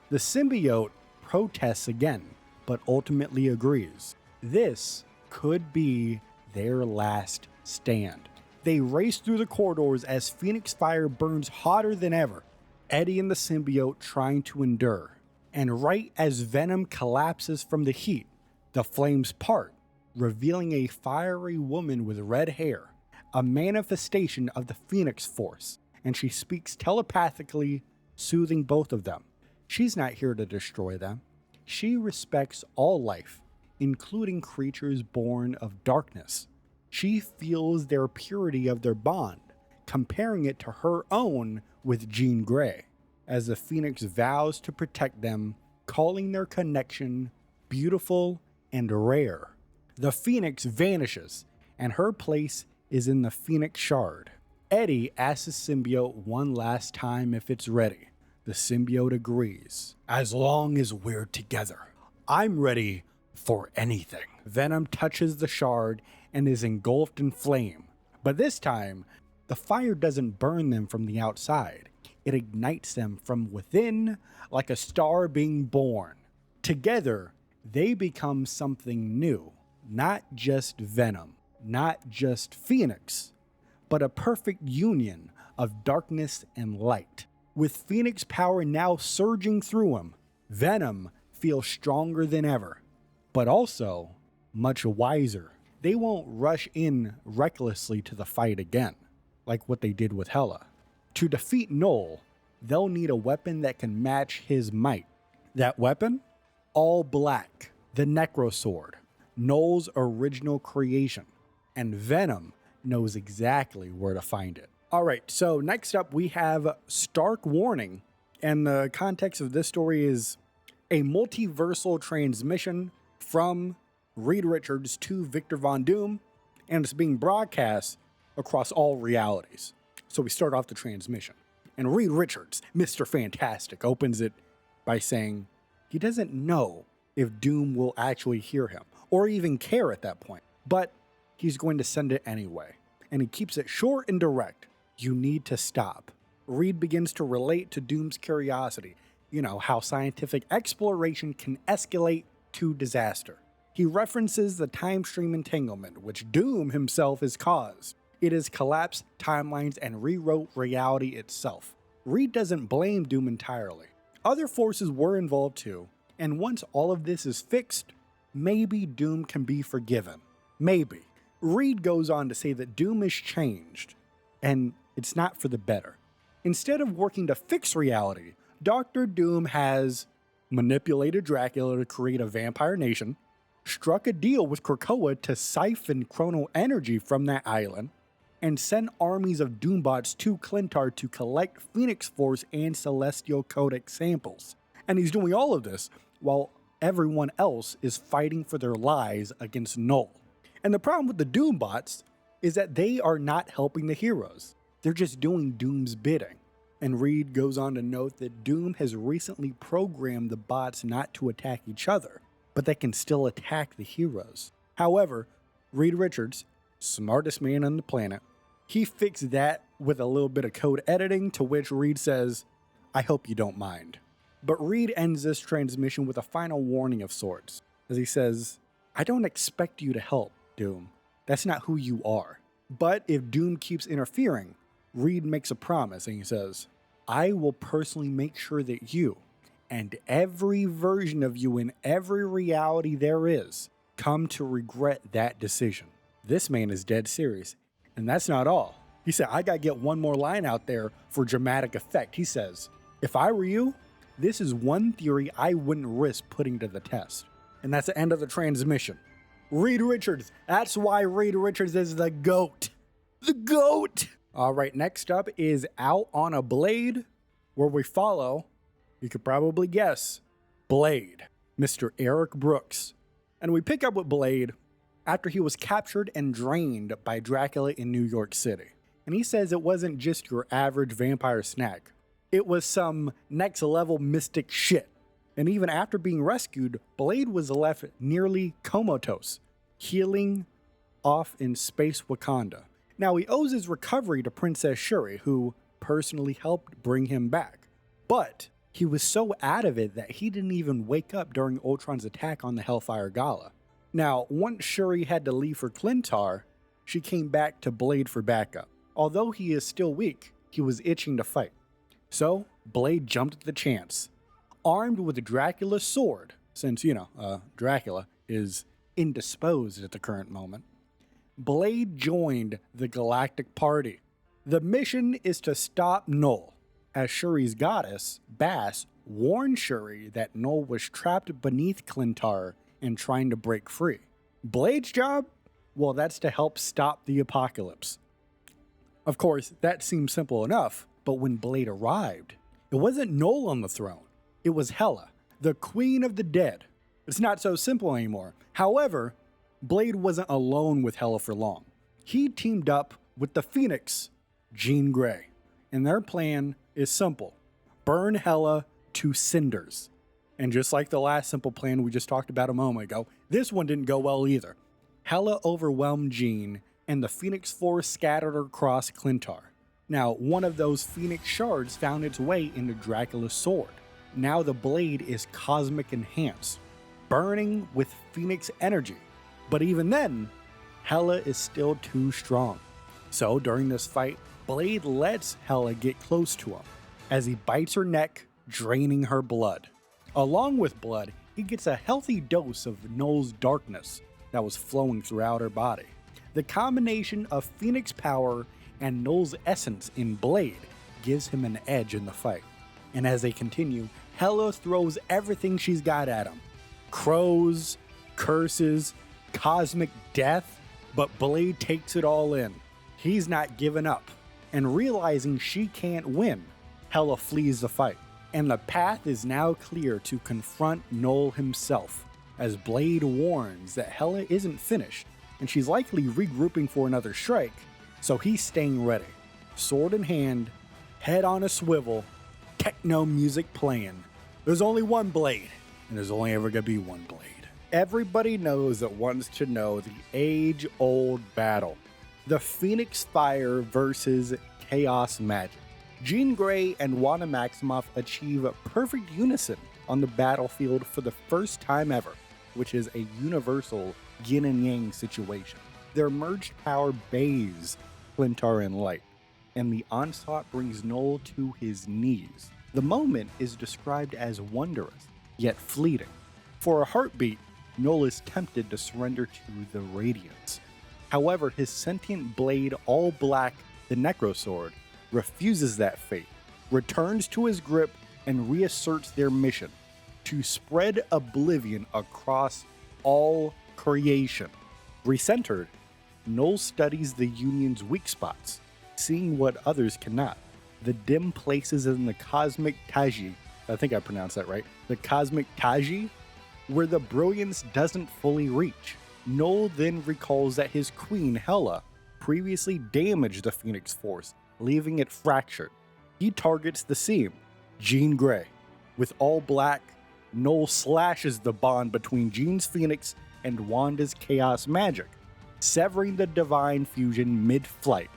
The symbiote protests again, but ultimately agrees. This could be their last stand. They race through the corridors as Phoenix fire burns hotter than ever. Eddie and the symbiote trying to endure. And right as Venom collapses from the heat, the flames part, revealing a fiery woman with red hair, a manifestation of the Phoenix Force, and she speaks telepathically, soothing both of them. She's not here to destroy them. She respects all life, including creatures born of darkness. She feels their purity of their bond, comparing it to her own with Jean Grey, as the Phoenix vows to protect them, calling their connection beautiful and rare. The Phoenix vanishes, and her place is in the Phoenix Shard. Eddie asks the symbiote one last time if it's ready. The symbiote agrees. As long as we're together, I'm ready for anything. Venom touches the shard and is engulfed in flame. But this time, the fire doesn't burn them from the outside. It ignites them from within like a star being born. Together, they become something new. Not just Venom, not just Phoenix, but a perfect union of darkness and light. With Phoenix power now surging through him, Venom feels stronger than ever, but also much wiser. They won't rush in recklessly to the fight again, like what they did with Hela. To defeat Null, they'll need a weapon that can match his might. That weapon? All black, the Necro Sword, Null's original creation, and Venom knows exactly where to find it. Alright, so next up we have Stark Warning, and the context of this story is a multiversal transmission from Reed Richards to Victor Von Doom, and it's being broadcast across all realities. So we start off the transmission, and Reed Richards, Mr. Fantastic, opens it by saying he doesn't know if Doom will actually hear him, or even care at that point, but he's going to send it anyway. And he keeps it short and direct. You need to stop. Reed begins to relate to Doom's curiosity. You know, how scientific exploration can escalate to disaster. He references the time stream entanglement, which Doom himself has caused. It has collapsed timelines and rewrote reality itself. Reed doesn't blame Doom entirely. Other forces were involved too, and once all of this is fixed, maybe Doom can be forgiven. Maybe. Reed goes on to say that Doom is changed, and it's not for the better. Instead of working to fix reality, Dr. Doom has manipulated Dracula to create a vampire nation, struck a deal with Krakoa to siphon chronal energy from that island, and sent armies of Doombots to Klyntar to collect Phoenix Force and Celestial Codex samples. And he's doing all of this while everyone else is fighting for their lives against Null. And the problem with the Doombots is that they are not helping the heroes. They're just doing Doom's bidding. And Reed goes on to note that Doom has recently programmed the bots not to attack each other, but they can still attack the heroes. However, Reed Richards, smartest man on the planet, he fixed that with a little bit of code editing, to which Reed says, "I hope you don't mind." But Reed ends this transmission with a final warning of sorts, as he says, "I don't expect you to help, Doom. That's not who you are. But if Doom keeps interfering," Reed makes a promise and he says, "I will personally make sure that you, and every version of you in every reality there is, come to regret that decision." This man is dead serious. And that's not all. He said, "I gotta get one more line out there for dramatic effect." He says, "If I were you, this is one theory I wouldn't risk putting to the test." And that's the end of the transmission. Reed Richards. That's why Reed Richards is the GOAT. The GOAT! All right, next up is Out on a Blade, where we follow, you could probably guess, Blade, Mr. Eric Brooks. And we pick up with Blade after he was captured and drained by Dracula in New York City. And he says it wasn't just your average vampire snack. It was some next level mystic shit. And even after being rescued, Blade was left nearly comatose, healing off in space Wakanda. Now he owes his recovery to Princess Shuri, who personally helped bring him back. But he was so out of it that he didn't even wake up during Ultron's attack on the Hellfire Gala. Now, once Shuri had to leave for Klyntar, she came back to Blade for backup. Although he is still weak, he was itching to fight. So, Blade jumped at the chance. Armed with Dracula's sword, since, Dracula is indisposed at the current moment, Blade joined the Galactic Party. The mission is to stop Null, as Shuri's goddess, Bass, warned Shuri that Null was trapped beneath Klyntar and trying to break free. Blade's job? Well, that's to help stop the apocalypse. Of course, that seemed simple enough, but when Blade arrived, it wasn't Null on the throne. It was Hela, the Queen of the Dead. It's not so simple anymore. However, Blade wasn't alone with Hela for long. He teamed up with the Phoenix, Jean Grey, and their plan is simple: burn Hela to cinders. And just like the last simple plan we just talked about a moment ago, this one didn't go well either. Hela overwhelmed Jean, and the Phoenix Force scattered across Klyntar. Now, one of those Phoenix shards found its way into Dracula's sword. Now the blade is cosmic enhanced, burning with Phoenix energy. But even then, Hela is still too strong. So during this fight, Blade lets Hela get close to him as he bites her neck, draining her blood. Along with blood, he gets a healthy dose of Null's darkness that was flowing throughout her body. The combination of Phoenix power and Null's essence in Blade gives him an edge in the fight. And as they continue, Hela throws everything she's got at him. Crows, curses, cosmic death, but Blade takes it all in. He's not giving up. And realizing she can't win, Hela flees the fight. And the path is now clear to confront Null himself, as Blade warns that Hela isn't finished, and she's likely regrouping for another strike, so he's staying ready. Sword in hand, head on a swivel, techno music playing. There's only one Blade, and there's only ever gonna be one Blade. Everybody knows that wants to know the age-old battle. The Phoenix Fire versus Chaos Magic. Jean Grey and Wanda Maximoff achieve perfect unison on the battlefield for the first time ever, which is a universal yin and yang situation. Their merged power bathes Klyntar in light, and the onslaught brings Null to his knees. The moment is described as wondrous, yet fleeting. For a heartbeat, Null is tempted to surrender to the Radiance. However, his sentient blade, all black, the Necrosword, refuses that fate, returns to his grip, and reasserts their mission to spread oblivion across all creation. Recentered, Null studies the Union's weak spots, seeing what others cannot. The dim places in the Cosmic Taji, I think I pronounced that right, the Cosmic Taji, where the brilliance doesn't fully reach. Null then recalls that his queen, Hela, previously damaged the Phoenix Force, leaving it fractured. He targets the seam, Jean Grey. With all black, Null slashes the bond between Jean's Phoenix and Wanda's Chaos Magic, severing the divine fusion mid-flight.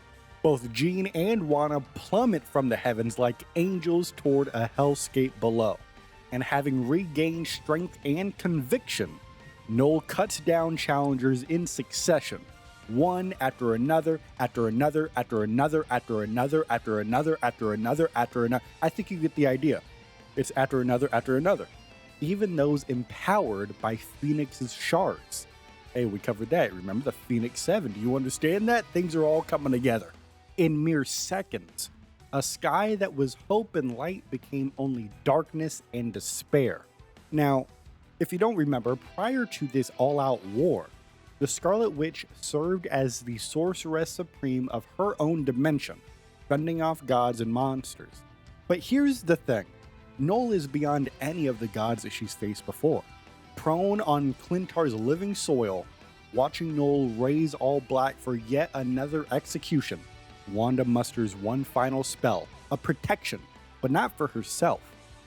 Both Jean and Wanna plummet from the heavens like angels toward a hellscape below. And having regained strength and conviction, Noel cuts down challengers in succession, one after another, after another, after another, after another, after another, after another, after another. I think you get the idea. It's after another, even those empowered by Phoenix's shards. Hey, we covered that. Remember the Phoenix 7? Do you understand that? Things are all coming together. In mere seconds, a sky that was hope and light became only darkness and despair. Now, if you don't remember, prior to this all-out war, the Scarlet Witch served as the sorceress supreme of her own dimension, fending off gods and monsters. But here's the thing. Noel is beyond any of the gods that she's faced before. Prone on Klyntar's living soil, watching Noel raise all black for yet another execution, Wanda musters one final spell, a protection, but not for herself.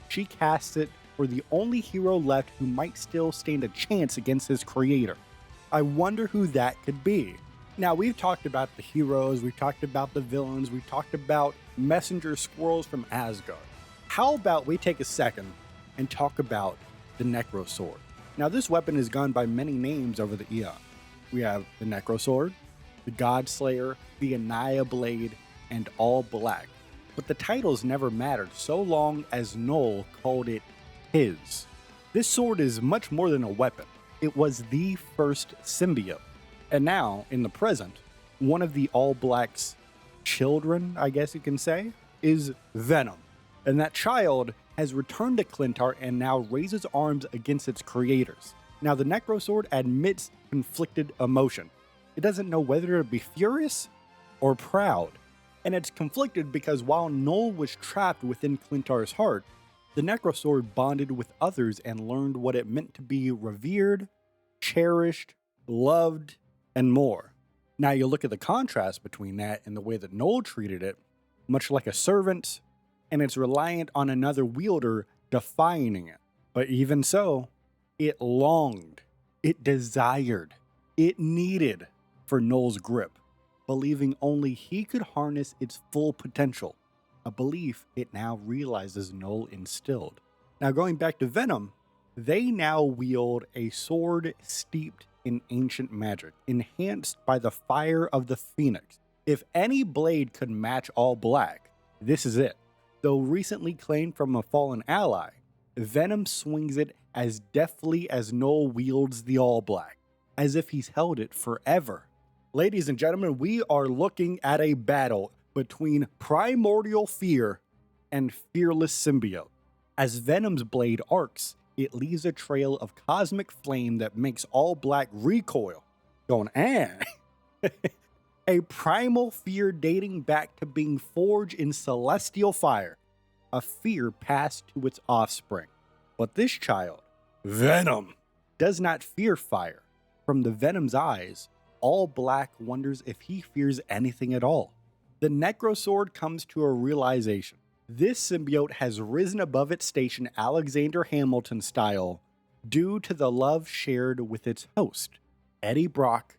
She casts it for the only hero left who might still stand a chance against his creator. I wonder who that could be. Now, we've talked about the heroes, we've talked about the villains, we've talked about messenger squirrels from Asgard. How about we take a second and talk about the Necro Sword? Now, this weapon has gone by many names over the eon. We have the Necro Sword, the Godslayer, the Anaya Blade, and All Black. But the titles never mattered so long as Noel called it his. This sword is much more than a weapon. It was the first symbiote. And now, in the present, one of the All Black's children, I guess you can say, is Venom. And that child has returned to Klyntar and now raises arms against its creators. Now, the Necro Sword admits conflicted emotion. It doesn't know whether to be furious or proud. And it's conflicted because while Noel was trapped within Klyntar's heart, the Necro Sword bonded with others and learned what it meant to be revered, cherished, loved, and more. Now you look at the contrast between that and the way that Noel treated it, much like a servant, and it's reliant on another wielder defining it. But even so, it longed, it desired, it needed for Noel's grip, believing only he could harness its full potential, a belief it now realizes Noel instilled. Now going back to Venom, they now wield a sword steeped in ancient magic, enhanced by the fire of the Phoenix. If any blade could match All Black, this is it. Though recently claimed from a fallen ally, Venom swings it as deftly as Noel wields the All Black, as if he's held it forever. Ladies and gentlemen, we are looking at a battle between primordial fear and fearless symbiote. As Venom's blade arcs, it leaves a trail of cosmic flame that makes All Black recoil, going, a primal fear dating back to being forged in celestial fire, a fear passed to its offspring. But this child, Venom, does not fear fire. From the Venom's eyes, All Black wonders if he fears anything at all. The Necro Sword comes to a realization. This symbiote has risen above its station Alexander Hamilton style due to the love shared with its host, Eddie Brock,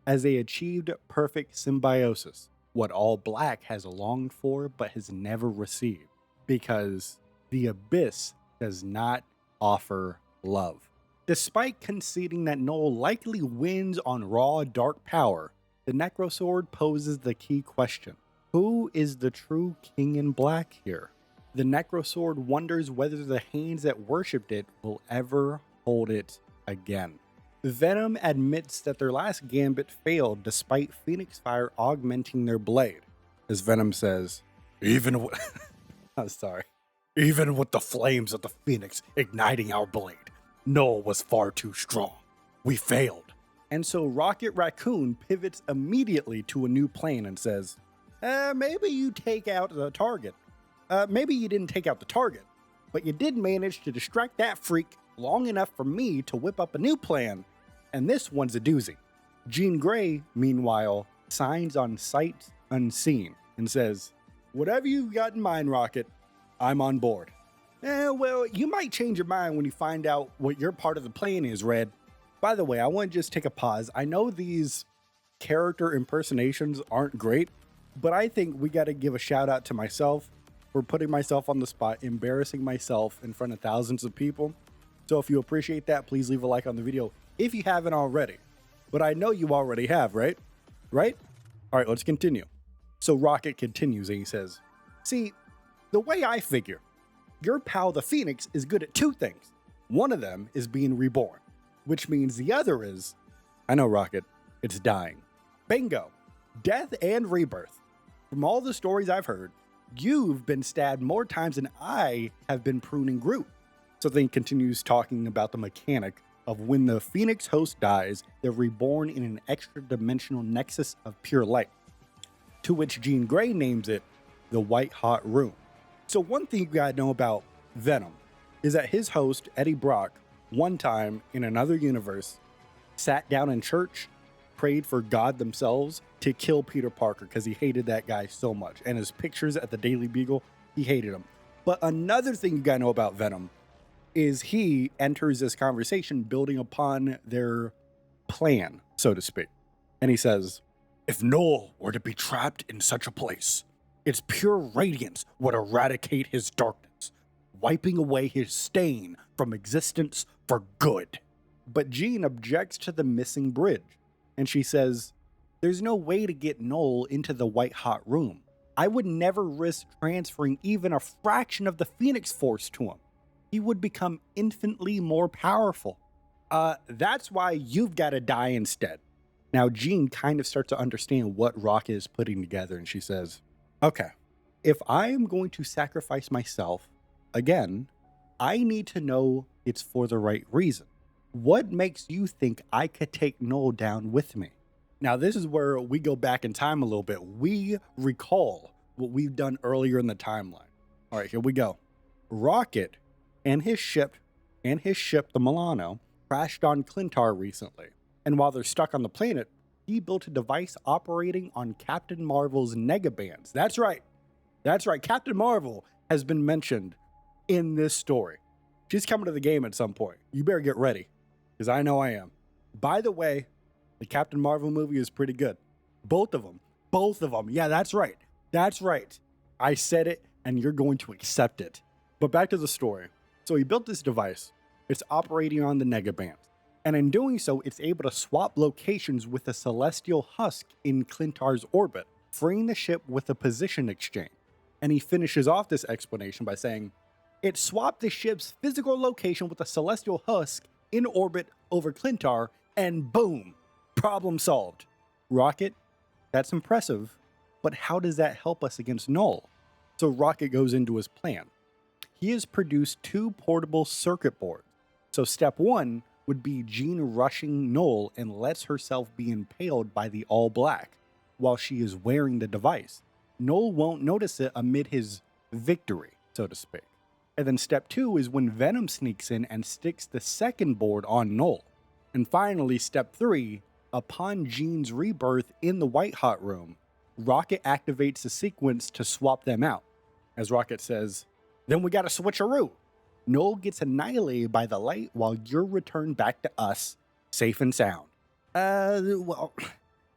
as they achieved perfect symbiosis, what All Black has longed for but has never received, because the Abyss does not offer love. Despite conceding that Noel likely wins on raw dark power, the Necro Sword poses the key question. Who is the true King in Black here? The Necro Sword wonders whether the hands that worshipped it will ever hold it again. Venom admits that their last Gambit failed despite Phoenix Fire augmenting their blade. As Venom says, even with the flames of the Phoenix igniting our blade, Noel was far too strong. We failed. And so Rocket Raccoon pivots immediately to a new plan and says, maybe you take out the target. Maybe you didn't take out the target, but you did manage to distract that freak long enough for me to whip up a new plan, and this one's a doozy. Jean Grey, meanwhile, signs on sight unseen and says, whatever you got in mind, Rocket, I'm on board. Well, you might change your mind when you find out what your part of the plan is, Red. By the way, I want to just take a pause. I know these character impersonations aren't great, But I think we got to give a shout out to myself for putting myself on the spot, embarrassing myself in front of thousands of people. So if you appreciate that, please leave a like on the video if you haven't already. But I know you already have, right? Right? All right, let's continue. So Rocket continues and he says, see, the way I figure, your pal the Phoenix is good at two things. One of them is being reborn, which means the other is, I know Rocket, it's dying. Bingo. Death and rebirth. From all the stories I've heard, you've been stabbed more times than I have been pruning Groot. So then he continues talking about the mechanic of when the Phoenix host dies, they're reborn in an extra dimensional nexus of pure light, to which Jean Grey names it the White Hot Room. So one thing you gotta know about Venom is that his host, Eddie Brock, one time in another universe, sat down in church, prayed for God themselves to kill Peter Parker because he hated that guy so much. And his pictures at the Daily Bugle, he hated him. But another thing you gotta know about Venom is he enters this conversation building upon their plan, so to speak. And he says, if Noel were to be trapped in such a place, its pure radiance would eradicate his darkness, wiping away his stain from existence for good. But Jean objects to the missing bridge, and she says, there's no way to get Noel into the White Hot Room. I would never risk transferring even a fraction of the Phoenix Force to him. He would become infinitely more powerful. That's why you've got to die instead. Now, Jean kind of starts to understand what Rocket is putting together, and she says, okay, if I am going to sacrifice myself, again, I need to know it's for the right reason. What makes you think I could take Noel down with me? Now, this is where we go back in time a little bit. We recall what we've done earlier in the timeline. All right, here we go. Rocket and his ship, the Milano, crashed on Klyntar recently. And while they're stuck on the planet, he built a device operating on Captain Marvel's negabands. That's right. Captain Marvel has been mentioned in this story. She's coming to the game at some point. You better get ready, because I know I am. By the way, the Captain Marvel movie is pretty good. Both of them. Yeah, that's right. I said it, and you're going to accept it. But back to the story. So he built this device. It's operating on the negabands. And in doing so, it's able to swap locations with a celestial husk in Klyntar's orbit, freeing the ship with a position exchange. And he finishes off this explanation by saying, it swapped the ship's physical location with a celestial husk in orbit over Klyntar, and boom, problem solved. Rocket, that's impressive, but how does that help us against Noel? So Rocket goes into his plan. He has produced 2 portable circuit boards. So step 1 would be Jean rushing Noel and lets herself be impaled by the All Black while she is wearing the device. Noel won't notice it amid his victory, so to speak. And then step 2 is when Venom sneaks in and sticks the second board on Noel. And finally, step 3, upon Jean's rebirth in the White Hot Room, Rocket activates the sequence to swap them out. As Rocket says, then we got a switcheroo. Noel gets annihilated by the light while you're returned back to us, safe and sound. Well,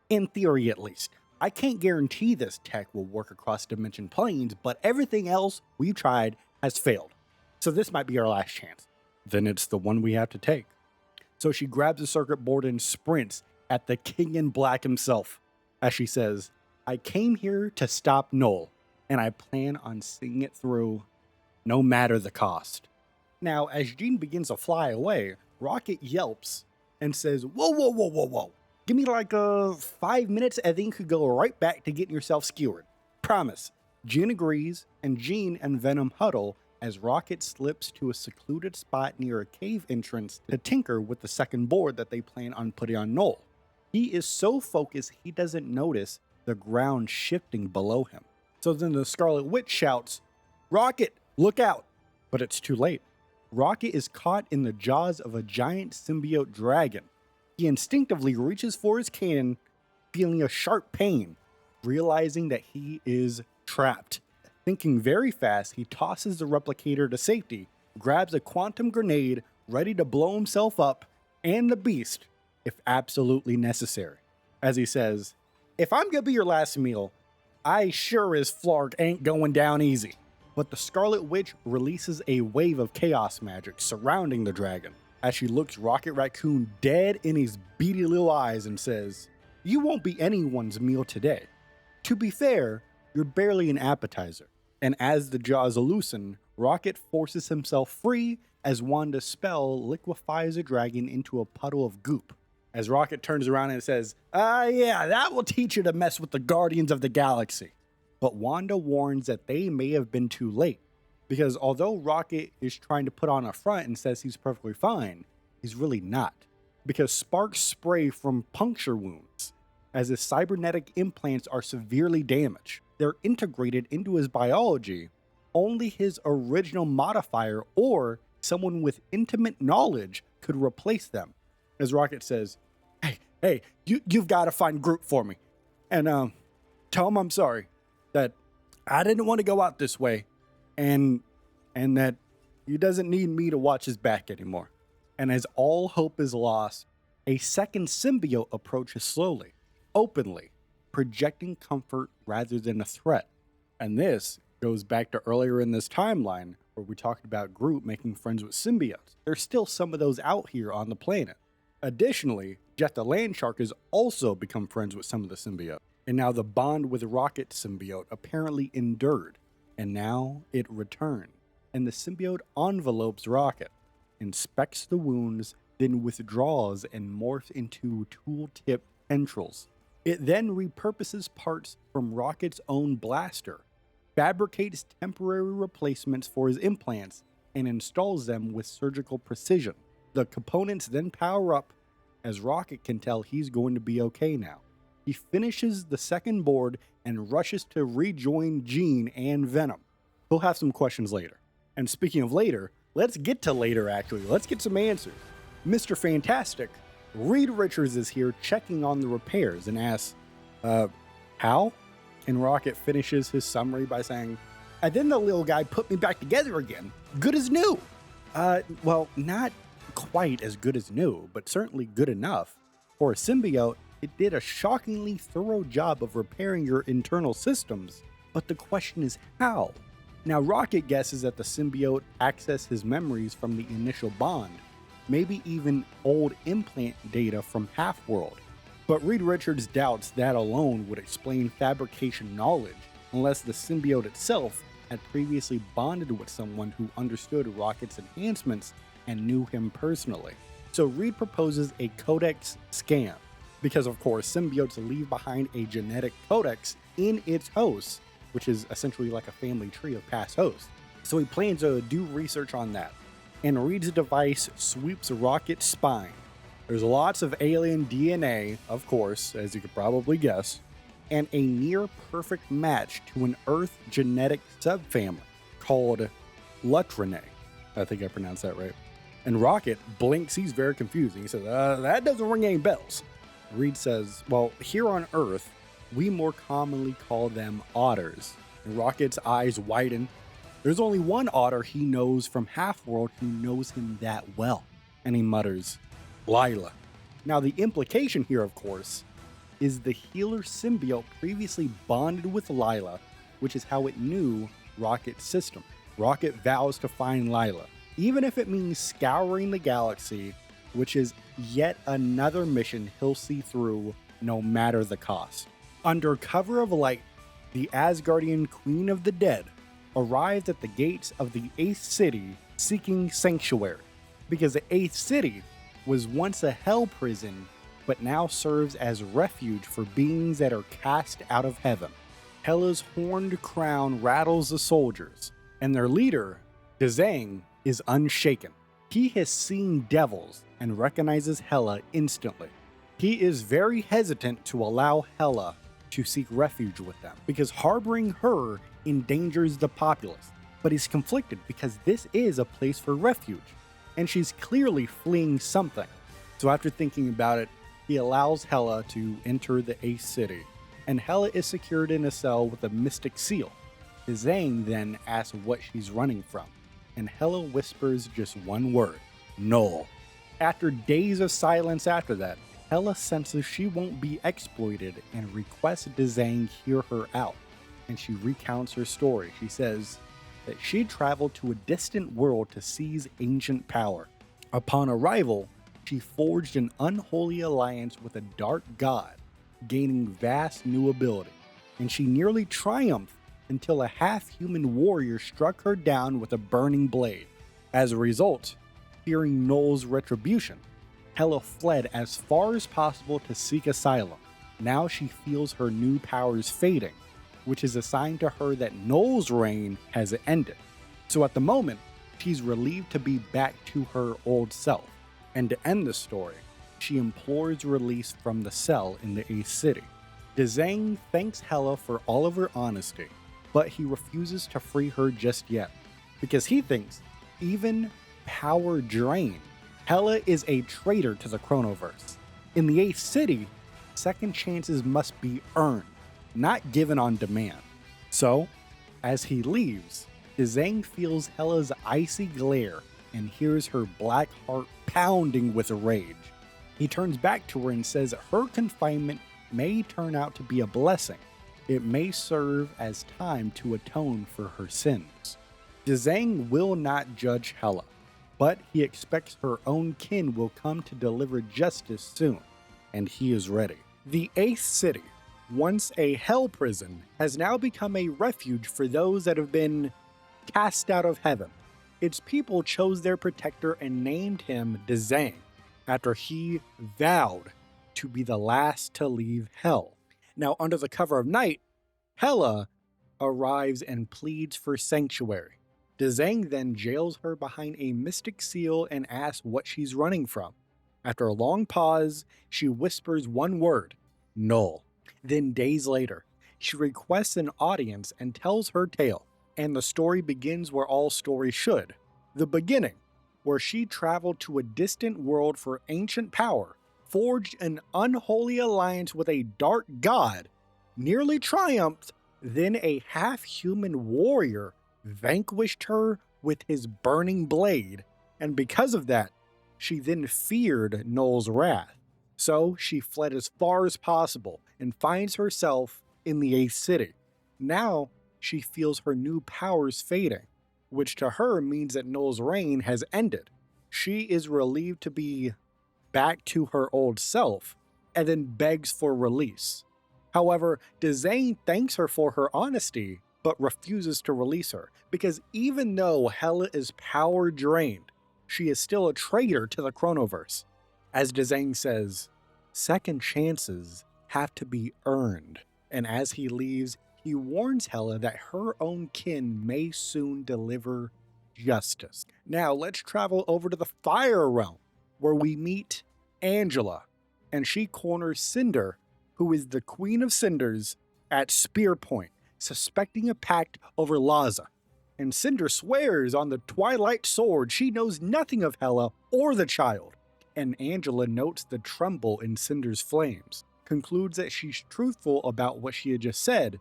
in theory at least. I can't guarantee this tech will work across dimension planes, but everything else we've tried has failed. So this might be our last chance. Then it's the one we have to take. So she grabs the circuit board and sprints at the King in Black himself. As she says, I came here to stop Noel, and I plan on seeing it through, no matter the cost. Now, as Jean begins to fly away, Rocket yelps and says, whoa. Give me like 5 minutes and then you could go right back to getting yourself skewered. Promise. Jean agrees, and Jean and Venom huddle as Rocket slips to a secluded spot near a cave entrance to tinker with the second board that they plan on putting on Noel. He is so focused he doesn't notice the ground shifting below him. So then the Scarlet Witch shouts, Rocket, look out! But it's too late. Rocket is caught in the jaws of a giant symbiote dragon. He instinctively reaches for his cannon, feeling a sharp pain, realizing that he is trapped. Thinking very fast, he tosses the replicator to safety, grabs a quantum grenade, ready to blow himself up and the beast, if absolutely necessary. As he says, if I'm gonna be your last meal, I sure as Flark ain't going down easy. But the Scarlet Witch releases a wave of chaos magic surrounding the dragon as she looks Rocket Raccoon dead in his beady little eyes and says, "You won't be anyone's meal today. To be fair, you're barely an appetizer." And as the jaws loosen, Rocket forces himself free as Wanda's spell liquefies the dragon into a puddle of goop. As Rocket turns around and says, yeah, that will teach you to mess with the Guardians of the Galaxy." But Wanda warns that they may have been too late, because although Rocket is trying to put on a front and says he's perfectly fine, he's really not, because sparks spray from puncture wounds, as his cybernetic implants are severely damaged. They're integrated into his biology. Only his original modifier or someone with intimate knowledge could replace them. As Rocket says, hey, you've got to find Groot for me, and tell him I'm sorry, that I didn't want to go out this way, and that he doesn't need me to watch his back anymore. And as all hope is lost, a second symbiote approaches slowly, openly, projecting comfort rather than a threat. And this goes back to earlier in this timeline where we talked about Groot making friends with symbiotes. There's still some of those out here on the planet. Additionally, Jet the Land Shark has also become friends with some of the symbiotes. And now the bond with Rocket symbiote apparently endured, and now it returned. And the symbiote envelopes Rocket, inspects the wounds, then withdraws and morphs into tool-tip tendrils. It then repurposes parts from Rocket's own blaster, fabricates temporary replacements for his implants, and installs them with surgical precision. The components then power up as Rocket can tell he's going to be okay now. He finishes the second board and rushes to rejoin Jean and Venom. He'll have some questions later. And speaking of later, let's get to later actually. Let's get some answers. Mr. Fantastic, Reed Richards is here checking on the repairs and asks, how? And Rocket finishes his summary by saying, "And then the little guy put me back together again. Good as new." Well, not quite as good as new, but certainly good enough. For a symbiote, it did a shockingly thorough job of repairing your internal systems, but the question is how? Now, Rocket guesses that the symbiote accessed his memories from the initial bond, maybe even old implant data from Half-World. But Reed Richards doubts that alone would explain fabrication knowledge, unless the symbiote itself had previously bonded with someone who understood Rocket's enhancements and knew him personally. So Reed proposes a codex scam, because of course symbiotes leave behind a genetic codex in its host, which is essentially like a family tree of past hosts. So he plans to do research on that, and Reed's device sweeps Rocket's spine. There's lots of alien DNA, of course, as you could probably guess, and a near perfect match to an Earth genetic subfamily called Lutrinae. I think I pronounced that right. And Rocket blinks, he's very confused. He says, that doesn't ring any bells. Reed says, well, here on Earth, we more commonly call them otters. And Rocket's eyes widen. There's only one otter he knows from Half-World who knows him that well. And he mutters, Lila. Now the implication here, of course, is the healer symbiote previously bonded with Lila, which is how it knew Rocket's system. Rocket vows to find Lila, even if it means scouring the galaxy, which is yet another mission he'll see through no matter the cost. Under cover of light, the Asgardian Queen of the Dead arrived at the gates of the 8th city seeking sanctuary, because the 8th city was once a hell prison, but now serves as refuge for beings that are cast out of heaven. Hela's horned crown rattles the soldiers, and their leader, Dzang, is unshaken. He has seen devils and recognizes Hela instantly. He is very hesitant to allow Hela to seek refuge with them, because harboring her endangers the populace. But he's conflicted because this is a place for refuge, and she's clearly fleeing something. So after thinking about it, he allows Hela to enter the 8th city, and Hela is secured in a cell with a mystic seal. Dzang then asks what she's running from, and Hela whispers just one word, Null. After days of silence after that, Hela senses she won't be exploited and requests Dzang hear her out. and she recounts her story. She says that she traveled to a distant world to seize ancient power. Upon arrival, she forged an unholy alliance with a dark god, gaining vast new ability, and she nearly triumphed until a half-human warrior struck her down with a burning blade. As a result, fearing Null's retribution, Hela fled as far as possible to seek asylum. Now she feels her new powers fading, which is a sign to her that Null's reign has ended. So at the moment, she's relieved to be back to her old self. And to end the story, she implores release from the cell in the 8th city. Dzang thanks Hela for all of her honesty, but he refuses to free her just yet, because he thinks, even power drained, Hela is a traitor to the Chronoverse. In the 8th city, second chances must be earned, not given on demand. So, as he leaves, Dzang feels Hela's icy glare and hears her black heart pounding with rage. He turns back to her and says her confinement may turn out to be a blessing. It may serve as time to atone for her sins. Dzang will not judge Hela, but he expects her own kin will come to deliver justice soon, and he is ready. The 8th city, once a hell prison, has now become a refuge for those that have been cast out of heaven. Its people chose their protector and named him Dzang, after he vowed to be the last to leave hell. Now, under the cover of night, Hela arrives and pleads for sanctuary. Dzang then jails her behind a mystic seal and asks what she's running from. After a long pause, she whispers one word, Null. Then days later, she requests an audience and tells her tale, and the story begins where all stories should. The beginning, where she traveled to a distant world for ancient power, forged an unholy alliance with a dark god, nearly triumphed, then a half-human warrior vanquished her with his burning blade, and because of that, she then feared Null's wrath. So she fled as far as possible and finds herself in the 8th city. Now she feels her new powers fading, which to her means that Null's reign has ended. She is relieved to be back to her old self and then begs for release. However, Dzang thanks her for her honesty, but refuses to release her, because even though Hela is power drained, she is still a traitor to the Chronoverse. As Dzang says, second chances have to be earned, and as he leaves, he warns Hela that her own kin may soon deliver justice. Now let's travel over to the Fire Realm, where we meet Angela, and she corners Cinder, who is the Queen of Cinders, at spear point, suspecting a pact over Laza. And Cinder swears on the Twilight Sword she knows nothing of Hela or the child. And Angela notes the tremble in Cinder's flames, concludes that she's truthful about what she had just said,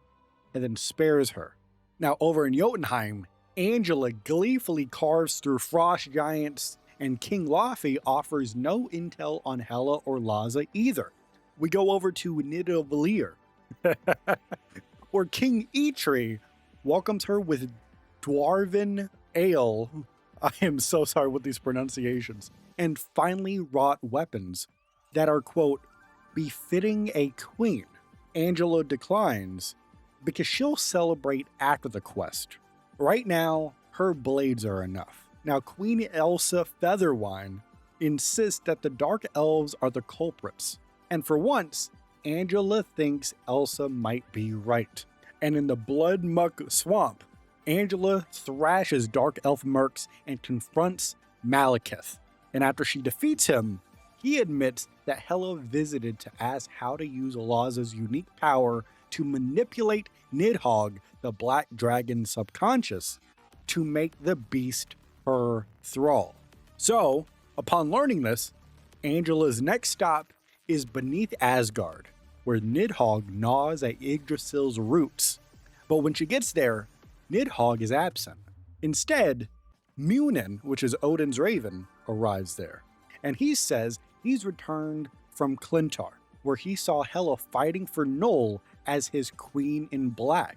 and then spares her. Now over in Jotunheim, Angela gleefully carves through frost giants, and King Laufey offers no intel on Hela or Laza either. We go over to Nidavellir, where King Eitri welcomes her with Dwarven ale. I am so sorry with these pronunciations. And finely wrought weapons that are, quote, befitting a queen. Angela declines because she'll celebrate after the quest. Right now, her blades are enough. Now, Queen Elsa Featherwine insists that the Dark Elves are the culprits. And for once, Angela thinks Elsa might be right. And in the Blood Muck Swamp, Angela thrashes Dark Elf mercs and confronts Malekith. And after she defeats him, he admits that Hela visited to ask how to use Laza's unique power to manipulate Nidhogg, the Black Dragon's subconscious, to make the beast her thrall. So, upon learning this, Angela's next stop is beneath Asgard, where Nidhogg gnaws at Yggdrasil's roots. But when she gets there, Nidhogg is absent. Instead, Munin, which is Odin's raven, arrives there. And he says he's returned from Klyntar, where he saw Hela fighting for Null as his queen in black.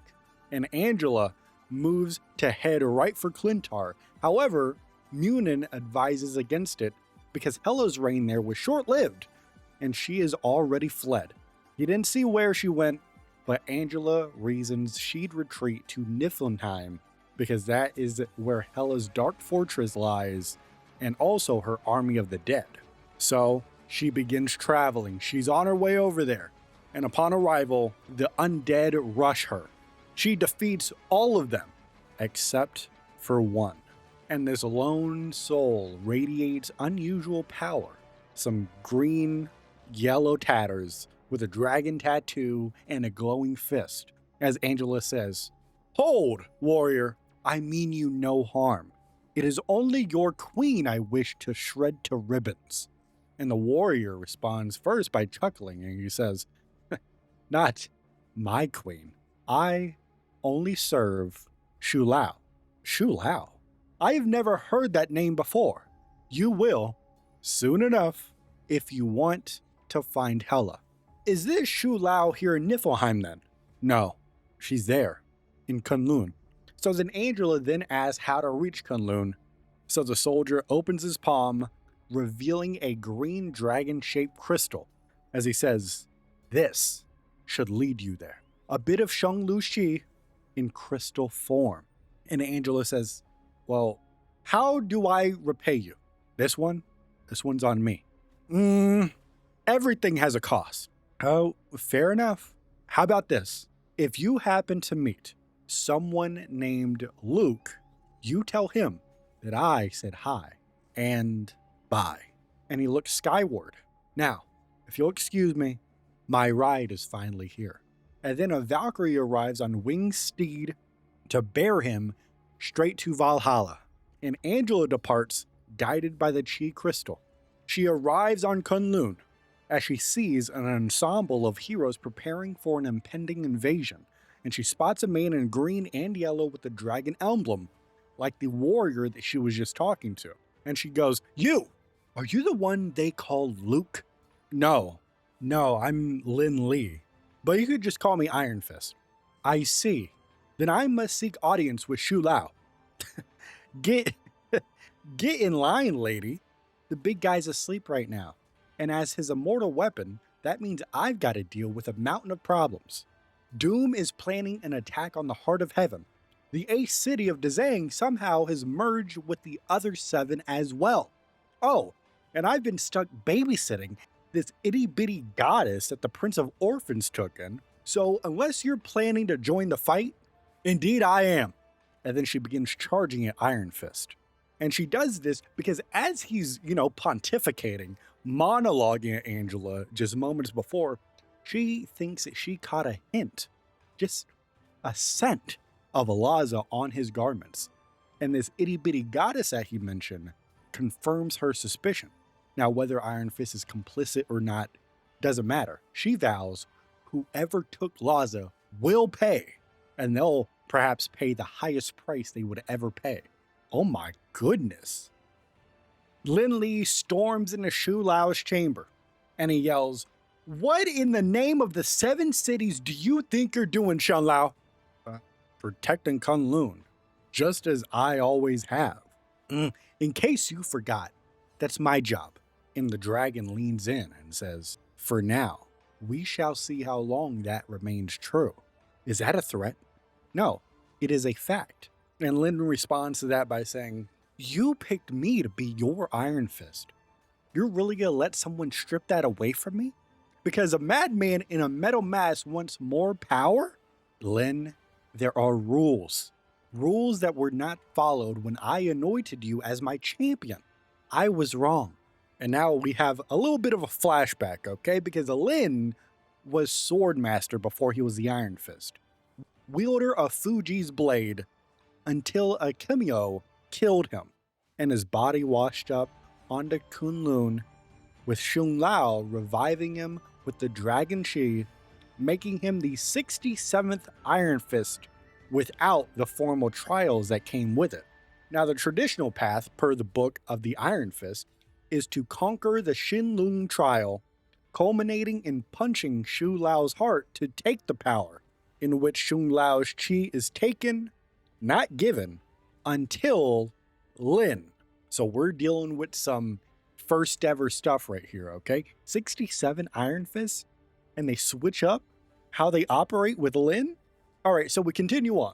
and Angela moves to head right for Klyntar. However, Munin advises against it because Hela's reign there was short-lived, and she is already fled. He didn't see where she went, but Angela reasons she'd retreat to Niflheim because that is where Hela's dark fortress lies, and also her army of the dead. So she begins traveling. She's on her way over there, and upon arrival, the undead rush her. She defeats all of them, except for one. And this lone soul radiates unusual power. Some green, yellow tatters with a dragon tattoo and a glowing fist. As Angela says, "Hold, warrior, I mean you no harm. It is only your queen I wish to shred to ribbons." And the warrior responds first by chuckling, and he says, "Not my queen. I only serve Shu Lao." Shu Lao? I have never heard that name before. You will, soon enough, if you want to find Hela. Is this Shu Lao here in Niflheim then? No, she's there, in Kunlun. So then Angela then asks how to reach Kunlun. So the soldier opens his palm, revealing a green dragon-shaped crystal, as he says, "This should lead you there. A bit of Shang Lu Shi in crystal form." And Angela says, "Well, how do I repay you? This one? This one's on me." Everything has a cost." "Oh, fair enough. How about this? If you happen to meet someone named Luke, you tell him that I said hi and bye." And he looked skyward. "Now, if you'll excuse me, my ride is finally here." And then a Valkyrie arrives on winged steed to bear him straight to Valhalla. And Angela departs, guided by the Chi crystal. She arrives on Kunlun as she sees an ensemble of heroes preparing for an impending invasion, and she spots a man in green and yellow with the dragon emblem, like the warrior that she was just talking to. And she goes, Are you the one they call Luke?" No, I'm Lin Li, but you could just call me Iron Fist." "I see. Then I must seek audience with Shu Lao." Get in line, lady. The big guy's asleep right now. And as his immortal weapon, that means I've got to deal with a mountain of problems. Doom is planning an attack on the heart of heaven. The ace city of Dzang somehow has merged with the other 7 as well. Oh, and I've been stuck babysitting this itty-bitty goddess that the Prince of Orphans took in. So unless you're planning to join the fight, indeed I am. And then she begins charging at Iron Fist. And she does this because as he's, pontificating, monologuing at Angela just moments before, she thinks that she caught a hint, just a scent of Alaza on his garments. And this itty-bitty goddess that he mentioned confirms her suspicion. Now, whether Iron Fist is complicit or not doesn't matter. She vows whoever took Laza will pay, and they'll perhaps pay the highest price they would ever pay. Oh my goodness. Lin Li storms into Shu Lao's chamber, and he yells, "What in the name of the 7 cities do you think you're doing, Shan Lao?" Protecting Kunlun, just as I always have. In case you forgot, that's my job." And the dragon leans in and says, "For now, we shall see how long that remains true." Is that a threat? No, it is a fact. And Lin responds to that by saying, "You picked me to be your Iron Fist. You're really gonna let someone strip that away from me? Because a madman in a metal mask wants more power?" "Lin, there are rules. Rules that were not followed when I anointed you as my champion. I was wrong." And now we have a little bit of a flashback, okay? Because Lin was Swordmaster before he was the Iron Fist. Wielder of Fuji's blade until a Kimio killed him, and his body washed up onto Kunlun, with Shun Lao reviving him with the Dragon Chi, making him the 67th Iron Fist without the formal trials that came with it. Now, the traditional path, per the Book of the Iron Fist, is to conquer the Shinlung trial, culminating in punching Shu Lao's heart to take the power. in which Xun Lao's chi is taken, not given, until Lin. So we're dealing with some first ever stuff right here, okay? 67 Iron Fists, and they switch up how they operate with Lin? All right, so we continue on.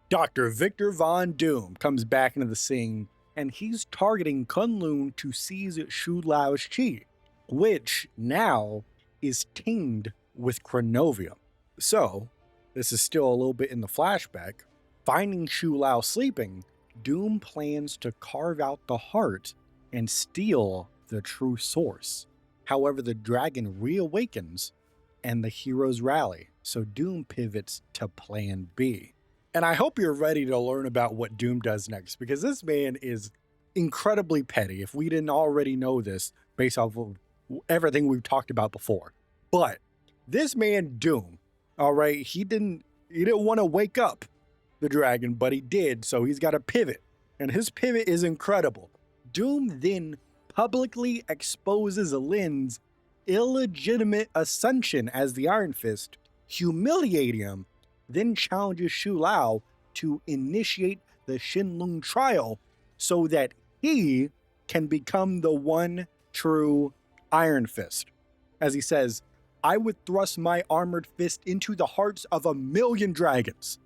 Dr. Victor Von Doom comes back into the scene, and he's targeting Kunlun to seize Xu Lao's chi, which now is tinged with chronovium. So, this is still a little bit in the flashback. Finding Xu Lao sleeping, Doom plans to carve out the heart and steal the true source. However, the dragon reawakens and the heroes rally, so Doom pivots to Plan B. And I hope you're ready to learn about what Doom does next, because this man is incredibly petty, if we didn't already know this based off of everything we've talked about before. But this man Doom, all right, he didn't want to wake up the dragon, but he did, so he's got to pivot. And his pivot is incredible. Doom then publicly exposes Lin's illegitimate ascension as the Iron Fist, humiliating him, then challenges Xu Lao to initiate the Shinlong trial so that he can become the one true Iron Fist. As he says, I would thrust my armored fist into the hearts of 1,000,000 dragons.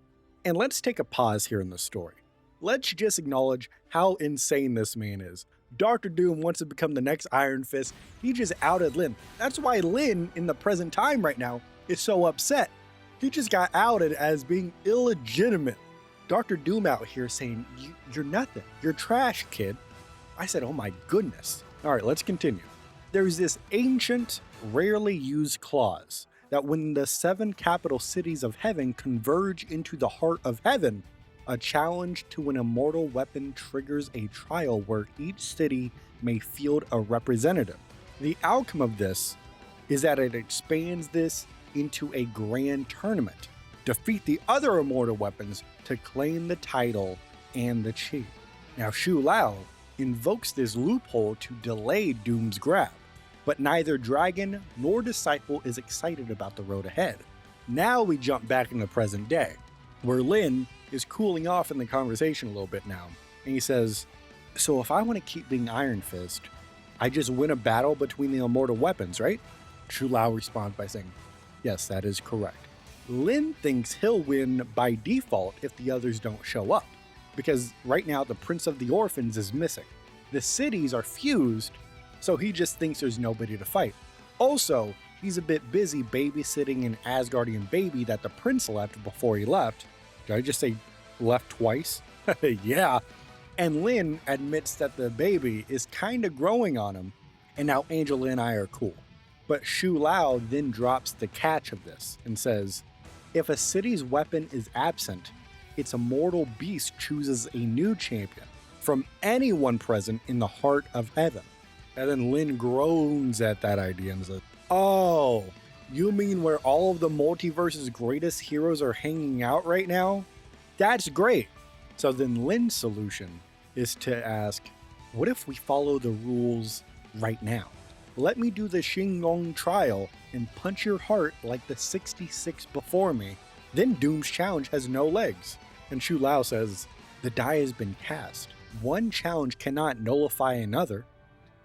And let's take a pause here in the story. Let's just acknowledge how insane this man is. Dr. Doom wants to become the next Iron Fist. He just outed Lin. That's why Lin, in the present time right now, is so upset. He just got outed as being illegitimate. Dr. Doom out here saying, you're nothing. You're trash, kid. I said, oh my goodness. All right, let's continue. There's this ancient, rarely used clause that when the 7 capital cities of heaven converge into the heart of heaven, a challenge to an immortal weapon triggers a trial where each city may field a representative. The outcome of this is that it expands this into a grand tournament. Defeat the other immortal weapons to claim the title and the chi. Now Xu Lao invokes this loophole to delay Doom's grab, but neither dragon nor disciple is excited about the road ahead. Now we jump back in the present day, where Lin is cooling off in the conversation a little bit now, and he says, so if I want to keep being Iron Fist, I just win a battle between the immortal weapons, right? Xu Lao responds by saying, yes, that is correct. Lin thinks he'll win by default if the others don't show up, because right now the Prince of the Orphans is missing. The cities are fused, so he just thinks there's nobody to fight. Also, he's a bit busy babysitting an Asgardian baby that the prince left before he left. Did I just say left twice? Yeah. And Lin admits that the baby is kind of growing on him, and now Angela and I are cool. But Xu Lao then drops the catch of this and says, if a city's weapon is absent, its immortal beast chooses a new champion from anyone present in the heart of heaven. And then Lin groans at that idea and says, oh, you mean where all of the multiverse's greatest heroes are hanging out right now? That's great. So then Lin's solution is to ask, what if we follow the rules right now? Let me do the Shinlong trial and punch your heart like the 66 before me. Then Doom's challenge has no legs. And Xu Lao says, the die has been cast. One challenge cannot nullify another.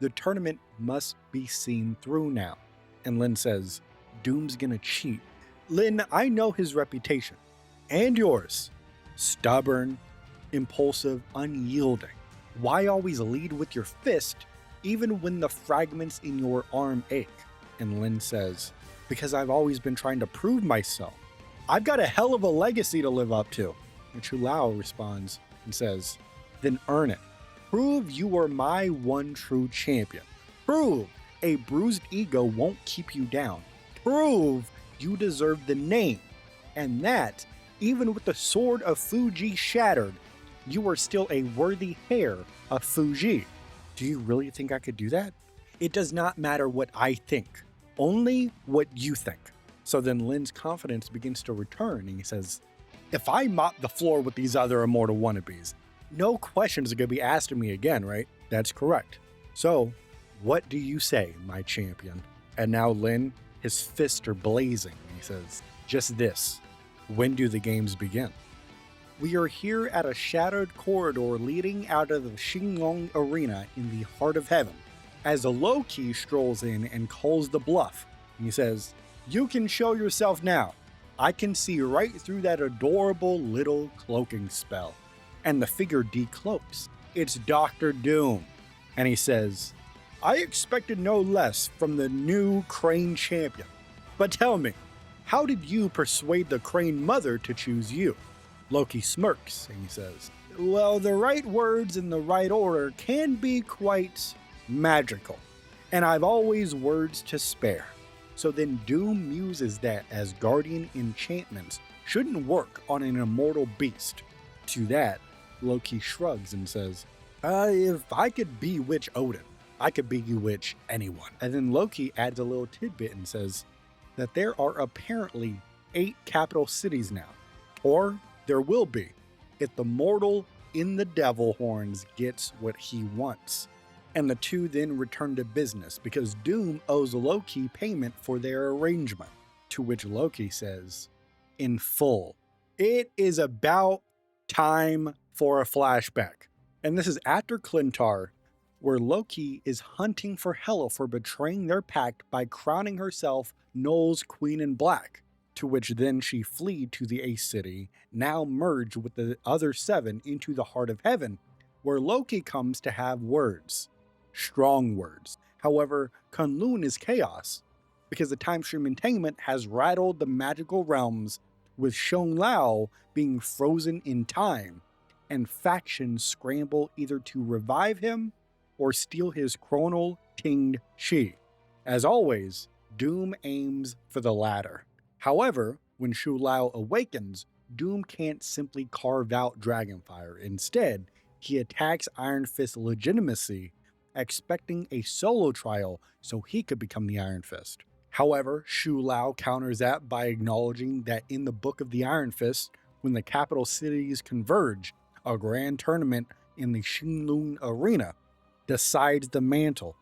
The tournament must be seen through now. And Lin says, Doom's gonna cheat. Lin, I know his reputation. And yours. Stubborn, impulsive, unyielding. Why always lead with your fist even when the fragments in your arm ache? And Lin says, because I've always been trying to prove myself. I've got a hell of a legacy to live up to. And Xu Lao responds and says, then earn it. Prove you are my one true champion. Prove a bruised ego won't keep you down. Prove you deserve the name. And that, even with the sword of Fuji shattered, you are still a worthy heir of Fuji. Do you really think I could do that? It does not matter what I think, only what you think. So then Lin's confidence begins to return, and he says, if I mop the floor with these other immortal wannabes, no questions are going to be asked of me again, right? That's correct. So, what do you say, my champion? And now Lin, his fists are blazing. He says, just this. When do the games begin? We are here at a shattered corridor leading out of the Xinglong Arena in the heart of heaven, as a Loki strolls in and calls the bluff. He says, "You can show yourself now. I can see right through that adorable little cloaking spell." And the figure decloaks. It's Doctor Doom. And he says, "I expected no less from the new Crane champion. But tell me, how did you persuade the Crane mother to choose you?" Loki smirks and he says, "Well, the right words in the right order can be quite magical, and I've always words to spare." So then Doom muses that Asgardian enchantments shouldn't work on an immortal beast. To that, Loki shrugs and says, "If I could bewitch Odin, I could bewitch anyone." And then Loki adds a little tidbit and says that there are apparently 8 capital cities now, or there will be, if the mortal in the devil horns gets what he wants. And the two then return to business because Doom owes Loki payment for their arrangement, to which Loki says, in full, "It is about time for a flashback." And this is after Klyntar, where Loki is hunting for Hela for betraying their pact by crowning herself Null's Queen in Black, to which then she flee to the Ace City, now merged with the other 7 into the heart of heaven, where Loki comes to have words. Strong words. However, Kunlun is chaos, because the time stream entertainment has rattled the magical realms, with Shong Lao being frozen in time, and factions scramble either to revive him or steal his chronal tinged chi. As always, Doom aims for the latter. However, when Shu Lao awakens, Doom can't simply carve out Dragonfire. Instead, he attacks Iron Fist's legitimacy, expecting a solo trial so he could become the Iron Fist. However, Shu Lao counters that by acknowledging that in the Book of the Iron Fist, when the capital cities converge, a grand tournament in the Xinglong Arena decides the mantle.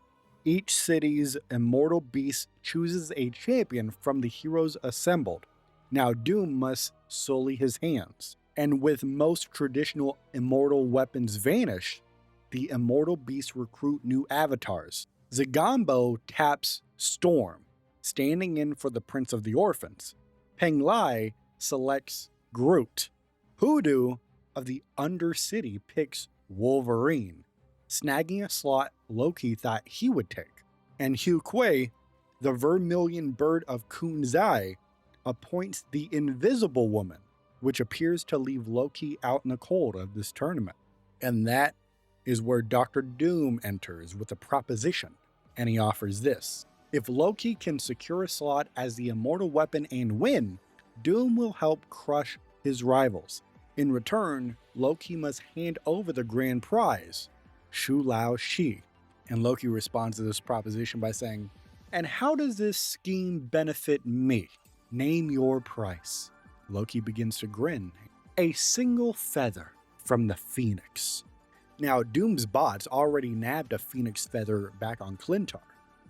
Each city's immortal beast chooses a champion from the heroes assembled. Now Doom must sully his hands, and with most traditional immortal weapons vanished, the immortal beasts recruit new avatars. Zagombo taps Storm, standing in for the Prince of the Orphans. Peng Lai selects Groot. Hoodoo of the Undercity picks Wolverine, snagging a slot Loki thought he would take. And Hugh Kuei, the Vermilion Bird of Kunzai, appoints the Invisible Woman, which appears to leave Loki out in the cold of this tournament. And that is where Dr. Doom enters with a proposition, and he offers this. If Loki can secure a slot as the immortal weapon and win, Doom will help crush his rivals. In return, Loki must hand over the grand prize, Shu Lao Shi. And Loki responds to this proposition by saying, "And how does this scheme benefit me? Name your price." Loki begins to grin. "A single feather from the Phoenix." Now, Doom's bots already nabbed a Phoenix feather back on Klyntar,